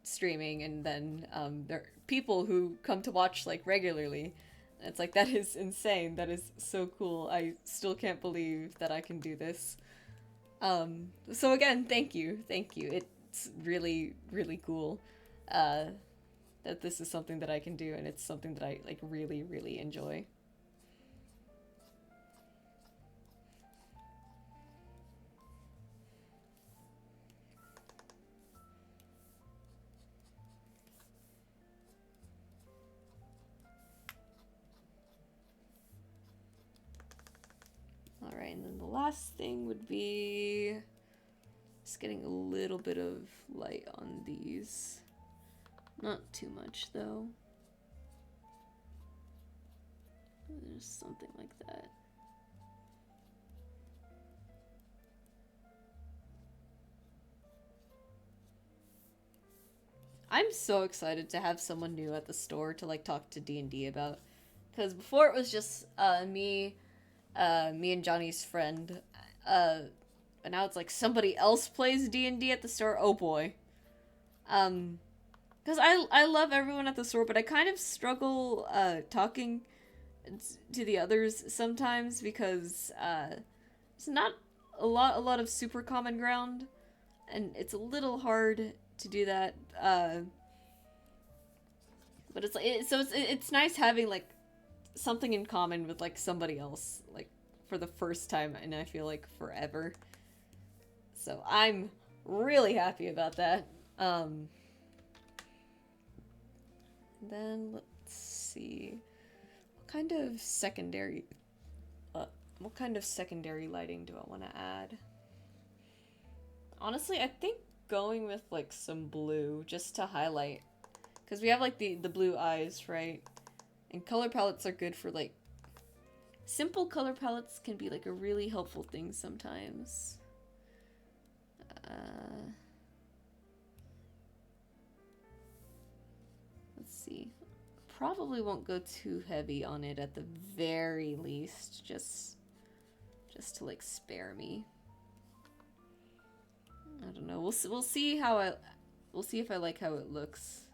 streaming, and then there are people who come to watch like regularly. It's like, that is insane. That is so cool. I still can't believe that I can do this. So again, thank you. It's really, really cool that this is something that I can do, and it's something that I like really, really enjoy. Alright, and then the last thing would be just getting a little bit of light on these. Not too much, though. There's something like that. I'm so excited to have someone new at the store to like talk to D&D about. Because before it was just me and Johnny's friend, and now it's like somebody else plays D&D at the store. Oh boy. Because I love everyone at the store, but I kind of struggle talking to the others sometimes because it's not a lot of super common ground, and it's a little hard to do that. But it's like it's nice having like something in common with like somebody else, like for the first time, and I feel like forever. So I'm really happy about that. Then let's see, what kind of secondary lighting do I want to add? Honestly, I think going with like some blue just to highlight, because we have like the blue eyes, right? And color palettes are good for like simple color palettes can be like a really helpful thing sometimes. Let's see. Probably won't go too heavy on it at the very least, just to like spare me. I don't know. We'll see how we'll see if I like how it looks.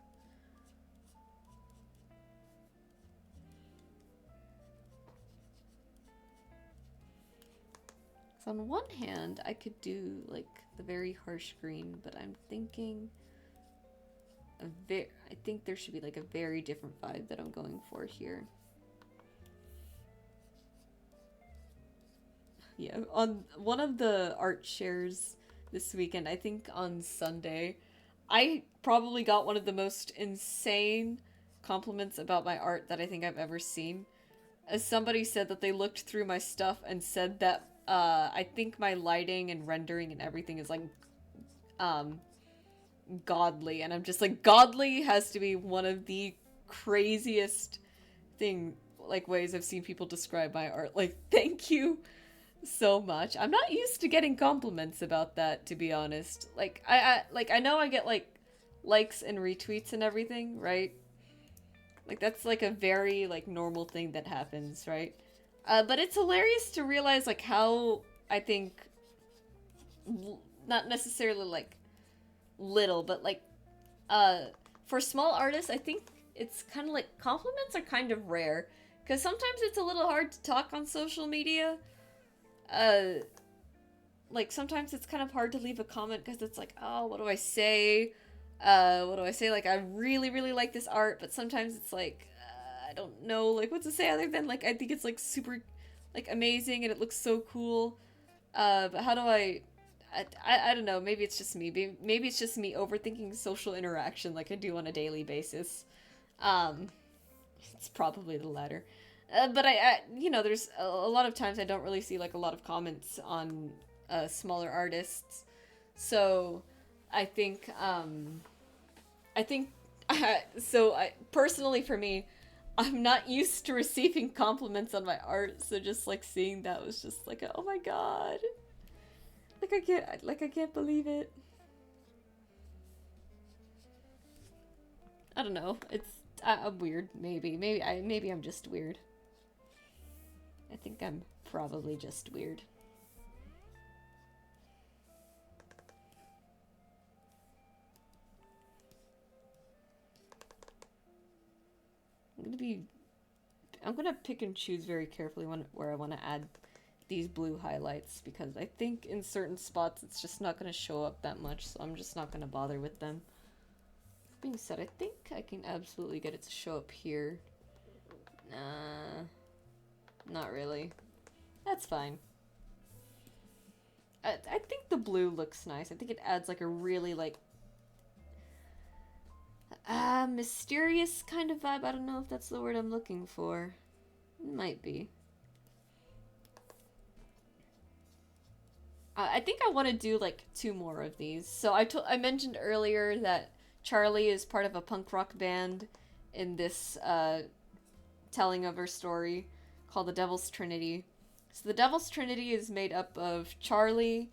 So on one hand, I could do like the very harsh green, but I'm thinking I think there should be like a very different vibe that I'm going for here. Yeah, on one of the art shares this weekend, I think on Sunday, I probably got one of the most insane compliments about my art that I think I've ever seen. As somebody said that they looked through my stuff and said that I think my lighting and rendering and everything is like godly, and I'm just like, godly has to be one of the craziest ways I've seen people describe my art. Like, thank you so much. I'm not used to getting compliments about that, to be honest. Like, I know I get like likes and retweets and everything, right? Like, that's, like, a very, like, normal thing that happens, right? But it's hilarious to realize, like, how, I think, not necessarily, like, little, but, like, uh, for small artists, I think it's kind of like compliments are kind of rare. Because sometimes it's a little hard to talk on social media. Uh, like, sometimes it's kind of hard to leave a comment because it's like, oh, what do I say? What do I say? Like, I really, really like this art, but sometimes it's like, I don't know, like, what to say other than, like, I think it's, like, super, like, amazing and it looks so cool. But how do I don't know, maybe it's just me. Maybe it's just me overthinking social interaction like I do on a daily basis. Um, it's probably the latter. But you know, there's a lot of times I don't really see like a lot of comments on smaller artists. So I think, so personally for me, I'm not used to receiving compliments on my art. So just like seeing that was just like, oh my god. I can't believe it. I don't know. I'm weird. Maybe I'm just weird. I think I'm probably just weird. I'm gonna pick and choose very carefully where I want to add these blue highlights because I think in certain spots it's just not gonna show up that much, so I'm just not gonna bother with them. That being said, I think I can absolutely get it to show up here. Nah, not really. That's fine. I think the blue looks nice. I think it adds like a really like mysterious kind of vibe. I don't know if that's the word I'm looking for. It might be. I think I want to do like 2 more of these. So I mentioned earlier that Charlie is part of a punk rock band in this telling of her story called the Devil's Trinity. So the Devil's Trinity is made up of Charlie,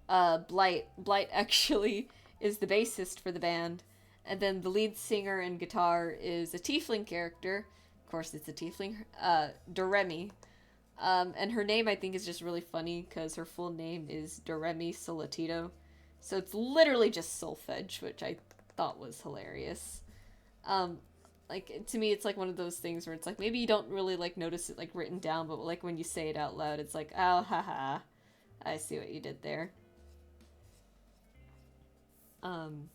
Blight. Blight actually is the bassist for the band, and then the lead singer and guitar is a tiefling character. Of course, it's a tiefling, Doremi. And her name I think is just really funny because her full name is Doremi Solatito. So it's literally just solfege, which I thought was hilarious. Like to me it's like one of those things where it's like maybe you don't really like notice it like written down, but like when you say it out loud it's like, oh haha, I see what you did there. Um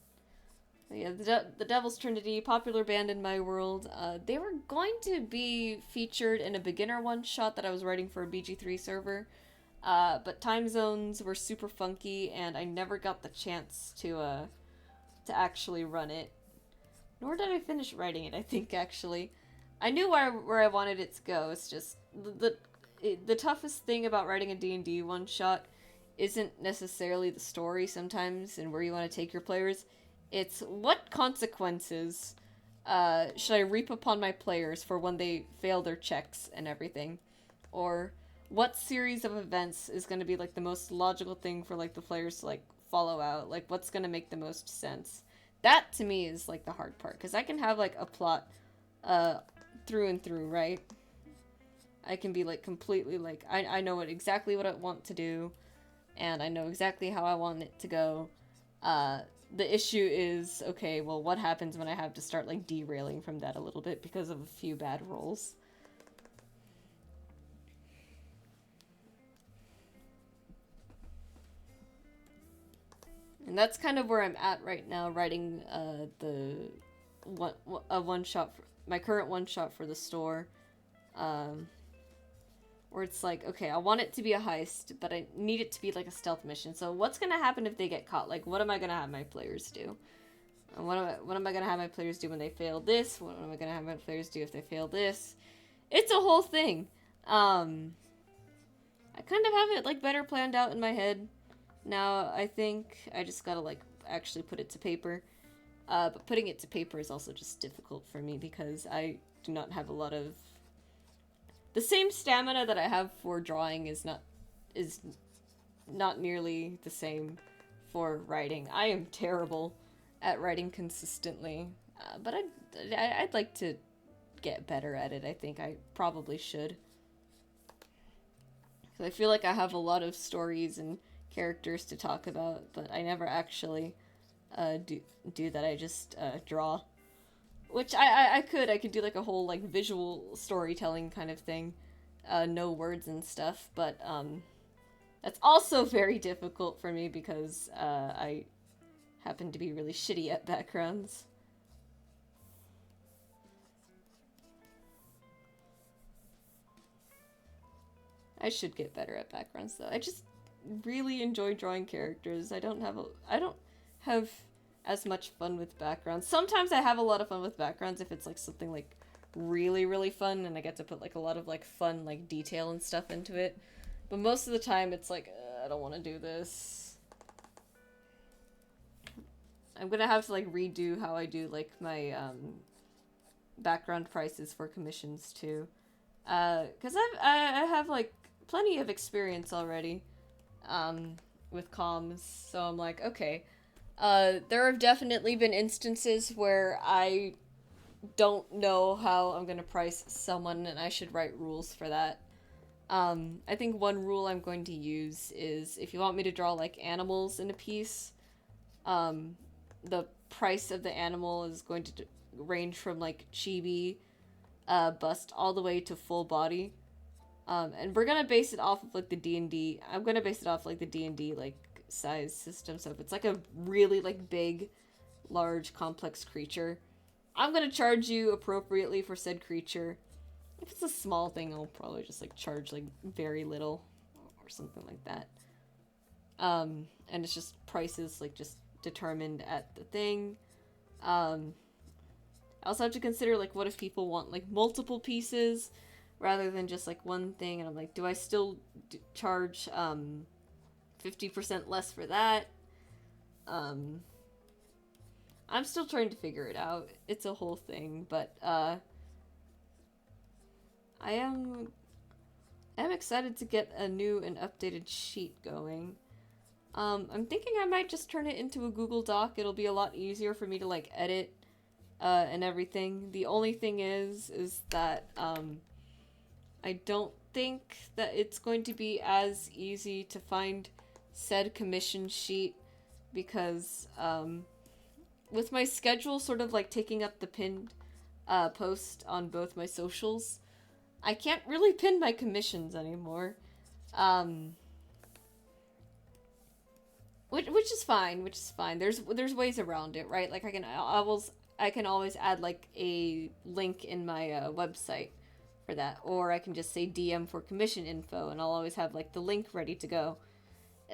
yeah, the Devil's Trinity, popular band in my world. They were going to be featured in a beginner one shot that I was writing for a BG3 server, but time zones were super funky, and I never got the chance to actually run it. Nor did I finish writing it. I think actually, I knew where I wanted it to go. It's just the toughest thing about writing a D&D one shot isn't necessarily the story sometimes and where you want to take your players. It's what consequences should I reap upon my players for when they fail their checks and everything, or what series of events is going to be like the most logical thing for like the players to like follow out, like what's going to make the most sense. That to me is like the hard part because I can have like a plot through and through, right? I can be like completely like I know exactly what I want to do and I know exactly how I want it to go. The issue is, okay, well, what happens when I have to start, like, derailing from that a little bit because of a few bad rolls? And that's kind of where I'm at right now, writing one shot, my current one shot for the store. Where it's like, okay, I want it to be a heist, but I need it to be like a stealth mission. So what's gonna happen if they get caught? Like, what am I gonna have my players do? And what am I gonna have my players do when they fail this? What am I gonna have my players do if they fail this? It's a whole thing. I kind of have it like better planned out in my head. Now I think I just gotta like actually put it to paper. But putting it to paper is also just difficult for me because I do not have a lot of the same stamina that I have for drawing is not nearly the same for writing. I am terrible at writing consistently, but I'd like to get better at it. I think I probably should. Because I feel like I have a lot of stories and characters to talk about, but I never actually do that. I just draw. Which I could do like a whole like visual storytelling kind of thing. No words and stuff, but that's also very difficult for me because I happen to be really shitty at backgrounds. I should get better at backgrounds though. I just really enjoy drawing characters. I don't have as much fun with backgrounds. Sometimes I have a lot of fun with backgrounds if it's like something like really really fun and I get to put like a lot of like fun like detail and stuff into it. But most of the time it's like I don't want to do this. I'm gonna have to like redo how I do like my background prices for commissions too. Cause I have like plenty of experience already with comms, so I'm like, okay. There have definitely been instances where I don't know how I'm gonna price someone and I should write rules for that. I think one rule I'm going to use is if you want me to draw like animals in a piece, the price of the animal is going to range from like chibi bust all the way to full body. And we're gonna base it off of like the D&D. I'm gonna base it off like the D&D like size system. So if it's like a really like big, large, complex creature, I'm gonna charge you appropriately for said creature. If it's a small thing, I'll probably just like charge like very little or something like that. And it's just prices like just determined at the thing. I also have to consider like what if people want like multiple pieces rather than just like one thing, and I'm like, do I still charge 50% less for that? I'm still trying to figure it out. It's a whole thing, but I am excited to get a new and updated sheet going. I'm thinking I might just turn it into a Google Doc. It'll be a lot easier for me to like edit and everything. The only thing is that I don't think that it's going to be as easy to find said commission sheet because with my schedule sort of like taking up the pinned post on both my socials, I can't really pin my commissions anymore. Which is fine, There's ways around it, right? Like I can always add like a link in my website for that, or I can just say DM for commission info, and I'll always have like the link ready to go.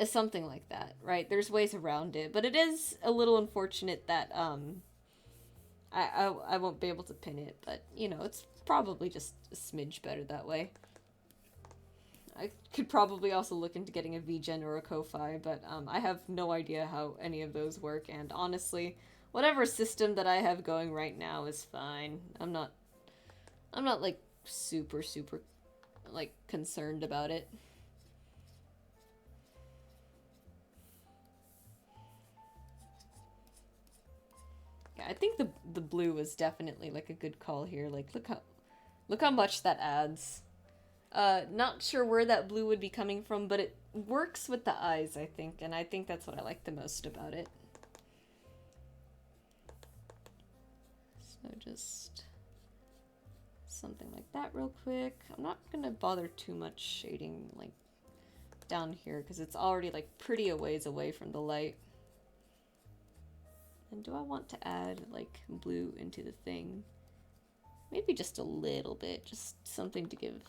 Something like that, right? There's ways around it, but it is a little unfortunate that I won't be able to pin it, but you know, it's probably just a smidge better that way. I could probably also look into getting a VGen or a Ko-Fi, but I have no idea how any of those work, and honestly, whatever system that I have going right now is fine. I'm not like super like concerned about it. Yeah, I think the blue is definitely like a good call here. Like look how much that adds. Not sure where that blue would be coming from, but it works with the eyes, I think, and I think that's what I like the most about it. So just something like that real quick. I'm not gonna bother too much shading like down here because it's already like pretty a ways away from the light. And do I want to add like blue into the thing? Maybe just a little bit, just something to give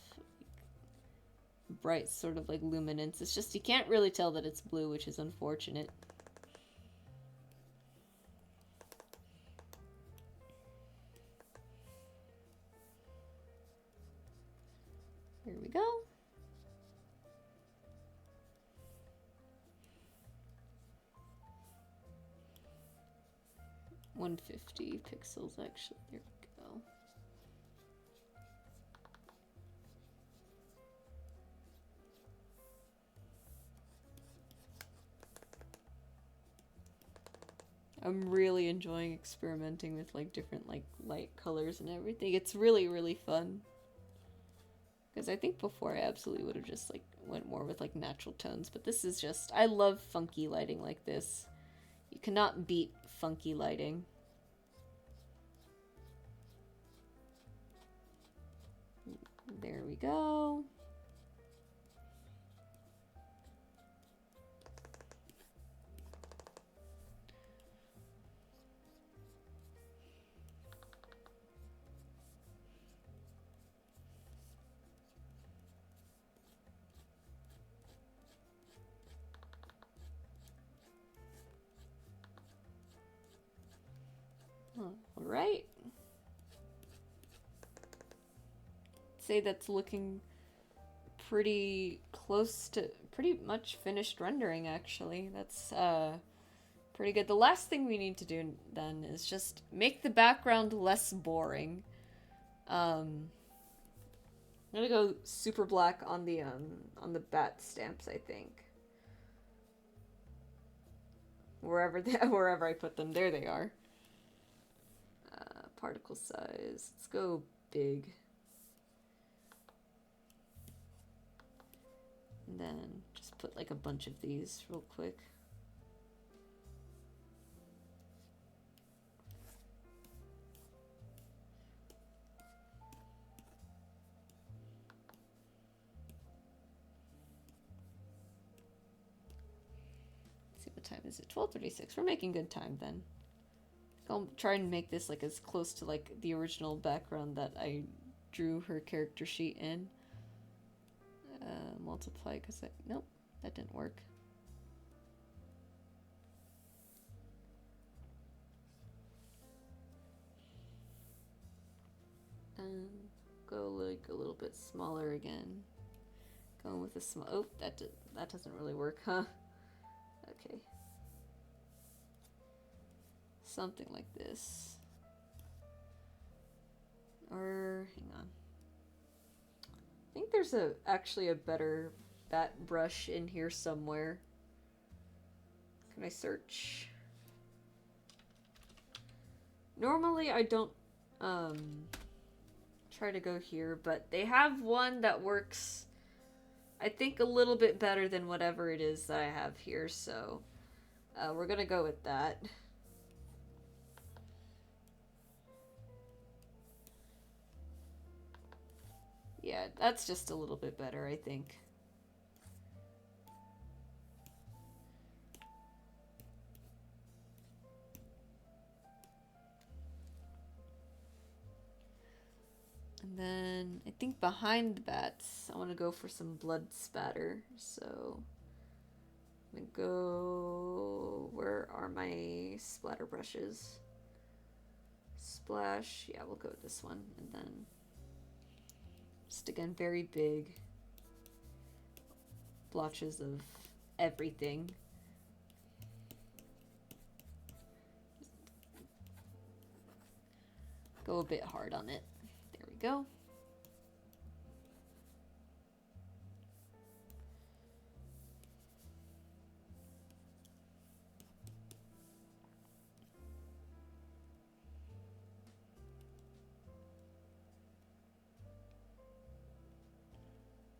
bright sort of like luminance. It's just you can't really tell that it's blue, which is unfortunate. Here we go. $150 pixels actually. There we go. I'm really enjoying experimenting with like different like light colors and everything. It's really, really fun. Because I think before I absolutely would have just like went more with like natural tones, but this is just, I love funky lighting like this. You cannot beat funky lighting. There we go. Alright. Say that's looking pretty close to pretty much finished rendering actually. That's pretty good. The last thing we need to do then is just make the background less boring. I'm gonna go super black on the bat stamps, I think. Wherever I put them, there they are. Particle size. Let's go big. And then just put like a bunch of these real quick. Let's see, what time is it? 12:36. We're making good time then. I'll try and make this like as close to like the original background that I drew her character sheet in. Multiply because nope, that didn't work. And go like a little bit smaller again. Going with a small. Oh, that doesn't really work, huh? Okay. Something like this. Or hang on. I think there's actually a better bat brush in here somewhere. Can I search? Normally I don't try to go here, but they have one that works I think a little bit better than whatever it is that I have here, so we're gonna go with that. Yeah, that's just a little bit better, I think. And then I think behind the bats, I want to go for some blood spatter. So I'm gonna go. Where are my splatter brushes? Splash. Yeah, we'll go with this one. And then just again, very big blotches of everything. Go a bit hard on it. There we go.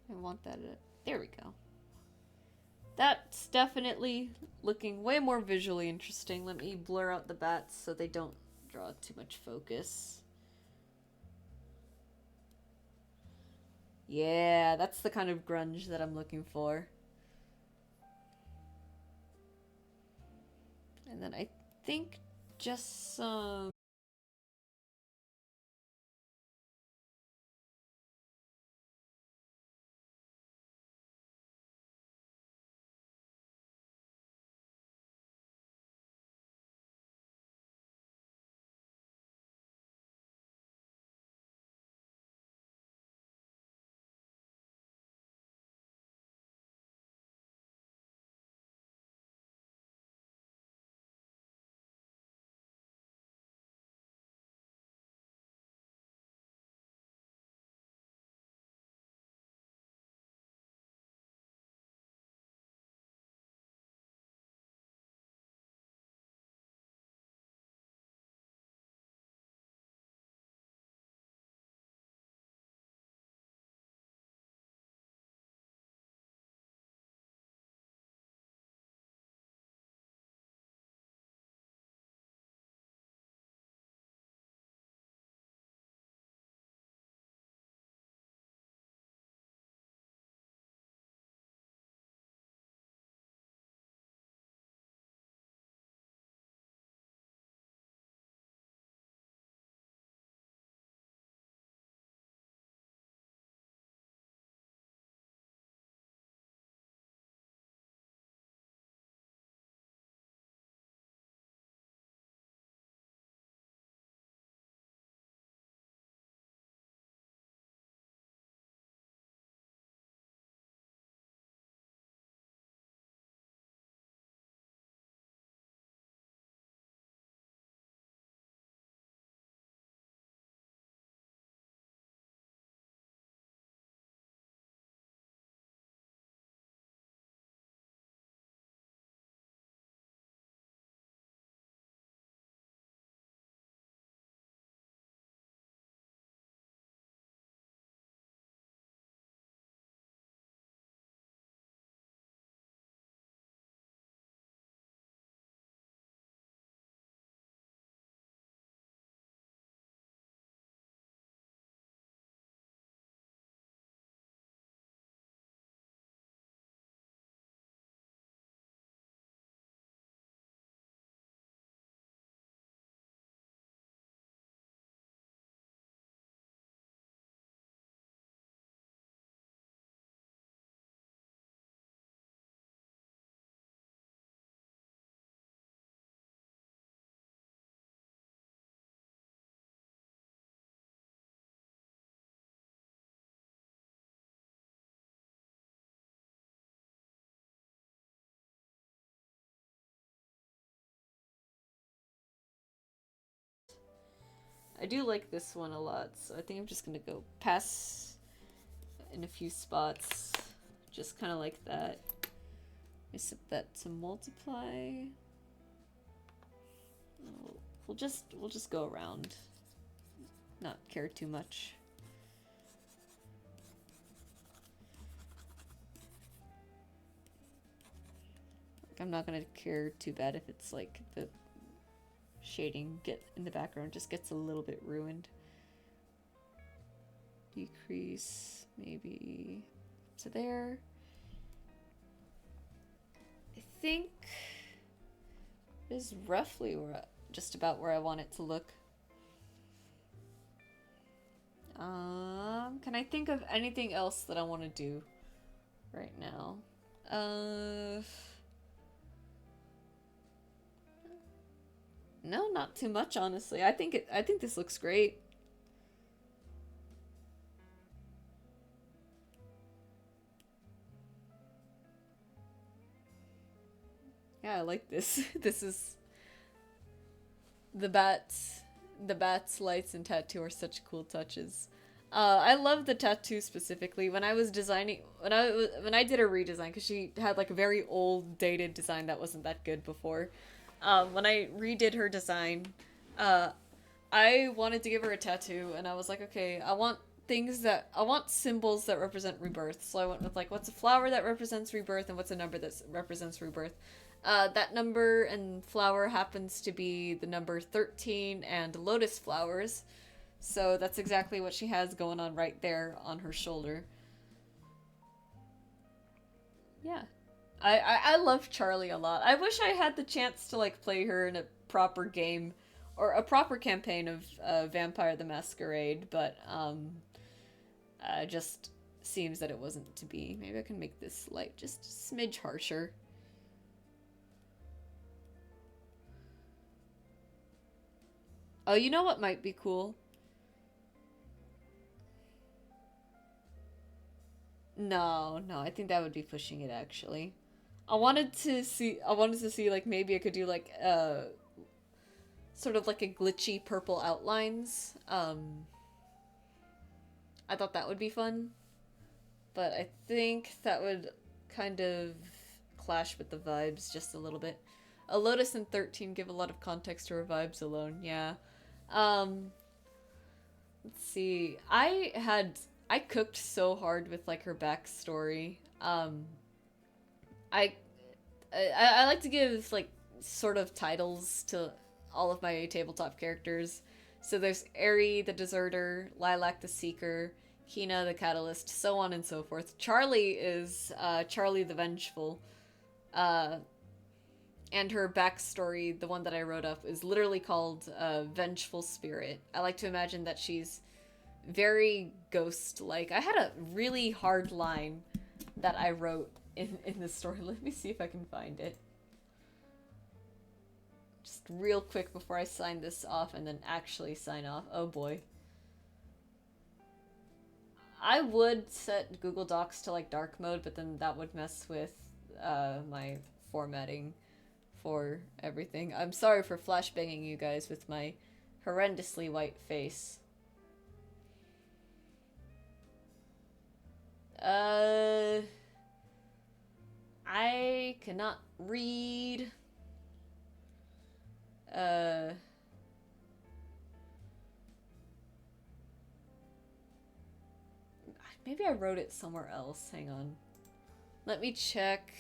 I want that. There we go. That's definitely looking way more visually interesting. Let me blur out the bats so they don't draw too much focus. Yeah, that's the kind of grunge that I'm looking for. And then I think just some I do like this one a lot, so I think I'm just gonna go pass in a few spots. Just kind of like that. I set that to multiply. We'll just go around. Not care too much. Like, I'm not gonna care too bad if it's like the shading get in the background just gets a little bit ruined. Decrease maybe to there. I think this is roughly just about where I want it to look. Can I think of anything else that I want to do right now? No, not too much, honestly. I think this looks great. Yeah, I like this. This is the bats, lights, and tattoo are such cool touches. I love the tattoo specifically. When I was designing, when I did a redesign, because she had like a very old, dated design that wasn't that good before. When I redid her design, I wanted to give her a tattoo, and I was like, okay, I want symbols that represent rebirth. So I went with like, what's a flower that represents rebirth, and what's a number that represents rebirth. That number and flower happens to be the number 13 and lotus flowers. So that's exactly what she has going on right there on her shoulder. Yeah. I love Charlie a lot. I wish I had the chance to like play her in a proper game or a proper campaign of Vampire the Masquerade, but just seems that it wasn't to be. Maybe I can make this light just a smidge harsher. Oh, you know what might be cool? No, I think that would be pushing it actually. I wanted to see like maybe I could do like sort of like a glitchy purple outlines. I thought that would be fun, but I think that would kind of clash with the vibes just a little bit. A Lotus and 13 give a lot of context to her vibes alone, yeah. Um, let's see. I cooked so hard with like her backstory. I I like to give like sort of titles to all of my tabletop characters. So there's Airy the Deserter, Lilac the Seeker, Kina the Catalyst, so on and so forth. Charlie is Charlie the Vengeful. Uh, and her backstory, the one that I wrote up, is literally called Vengeful Spirit. I like to imagine that she's very ghost-like. I had a really hard line that I wrote in the story. Let me see if I can find it. Just real quick before I sign this off and then actually sign off. Oh boy. I would set Google Docs to like dark mode, but then that would mess with my formatting for everything. I'm sorry for flashbanging you guys with my horrendously white face. I cannot read. Maybe I wrote it somewhere else. Hang on. Let me check.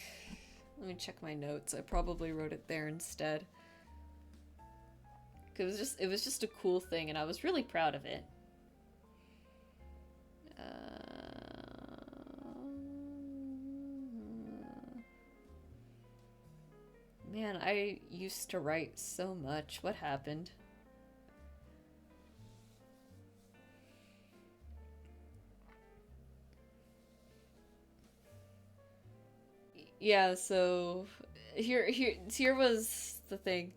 Let me check my notes. I probably wrote it there instead. Cause it was just a cool thing, and I was really proud of it. Man, I used to write so much. What happened? Yeah, so here was the thing.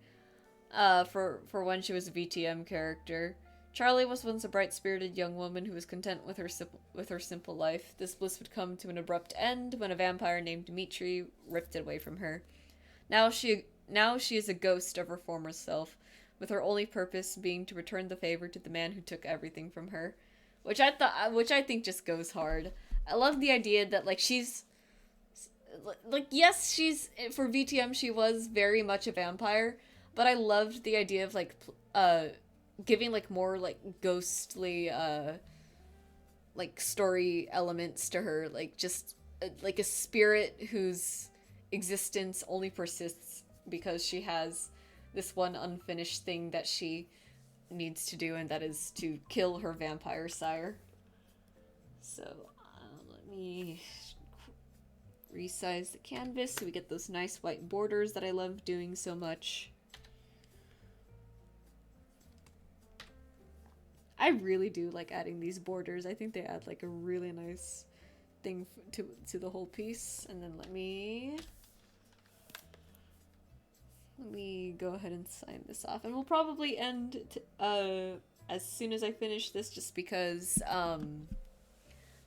For when she was a VTM character. Charlie was once a bright-spirited young woman who was content with her simple life. This bliss would come to an abrupt end when a vampire named Dimitri ripped it away from her. Now she is a ghost of her former self, with her only purpose being to return the favor to the man who took everything from her, which I think just goes hard. I love the idea that like she's like yes, she's for VTM she was very much a vampire, but I loved the idea of like giving like more like ghostly like story elements to her, like just like a spirit whose existence only persists because she has this one unfinished thing that she needs to do, and that is to kill her vampire sire. So let me resize the canvas so we get those nice white borders that I love doing so much. I really do like adding these borders. I think they add like a really nice thing to the whole piece. And then let me go ahead and sign this off, and we'll probably end as soon as I finish this, just because I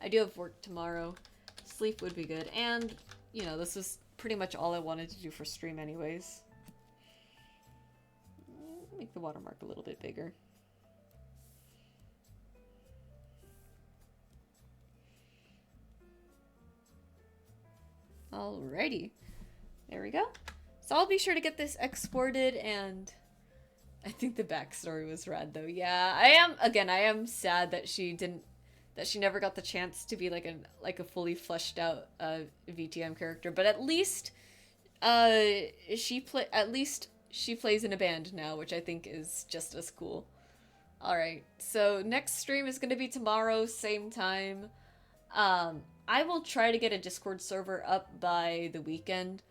do have work tomorrow. Sleep would be good, and you know, this was pretty much all I wanted to do for stream anyways. Make the watermark a little bit bigger. Alrighty, there we go. So I'll be sure to get this exported, and I think the backstory was rad though. Yeah, I am sad that she never got the chance to be like a fully fleshed out VTM character, but at least she plays in a band now, which I think is just as cool. Alright, so next stream is gonna be tomorrow, same time. I will try to get a Discord server up by the weekend.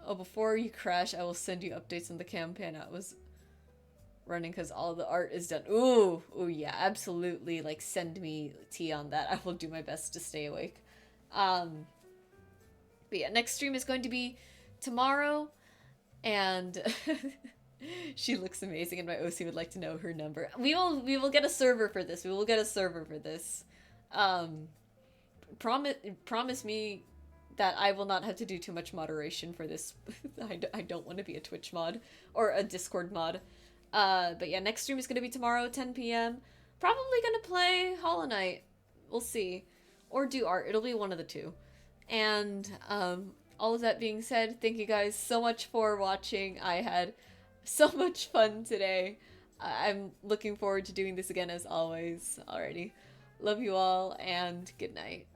Oh, before you crash, I will send you updates on the campaign I was running because all the art is done. Ooh, yeah, absolutely. Like, send me tea on that. I will do my best to stay awake. But yeah, next stream is going to be tomorrow, and she looks amazing, and my OC would like to know her number. We will get a server for this. We will get a server for this. Promise me that I will not have to do too much moderation for this. I don't want to be a Twitch mod or a Discord mod. But yeah, next stream is going to be tomorrow, 10 p.m. Probably going to play Hollow Knight. We'll see. Or do art. It'll be one of the two. And all of that being said, thank you guys so much for watching. I had so much fun today. I'm looking forward to doing this again as always. Alrighty. Love you all, and good night.